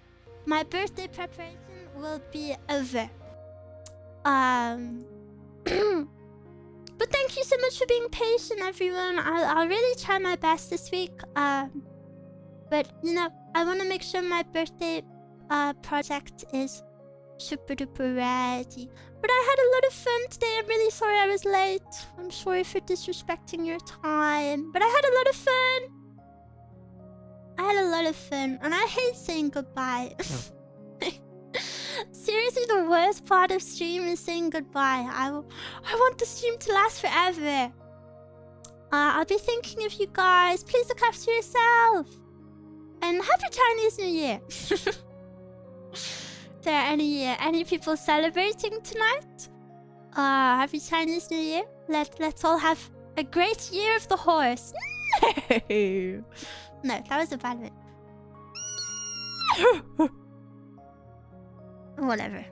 my birthday preparation will be over. But thank you so much for being patient, everyone. I'll really try my best this week. But you know, I want to make sure my birthday project is super duper ready. But I had a lot of fun today. I'm really sorry I was late. I'm sorry for disrespecting your time. But I had a lot of fun. And I hate saying goodbye. Seriously, the worst part of stream is saying goodbye. I want the stream to last forever. I'll be thinking of you guys. Please look after yourself. And happy Chinese New Year. Is there any people celebrating tonight? Happy Chinese New Year. Let's all have a great year of the horse. No, that was a bad one. Whatever.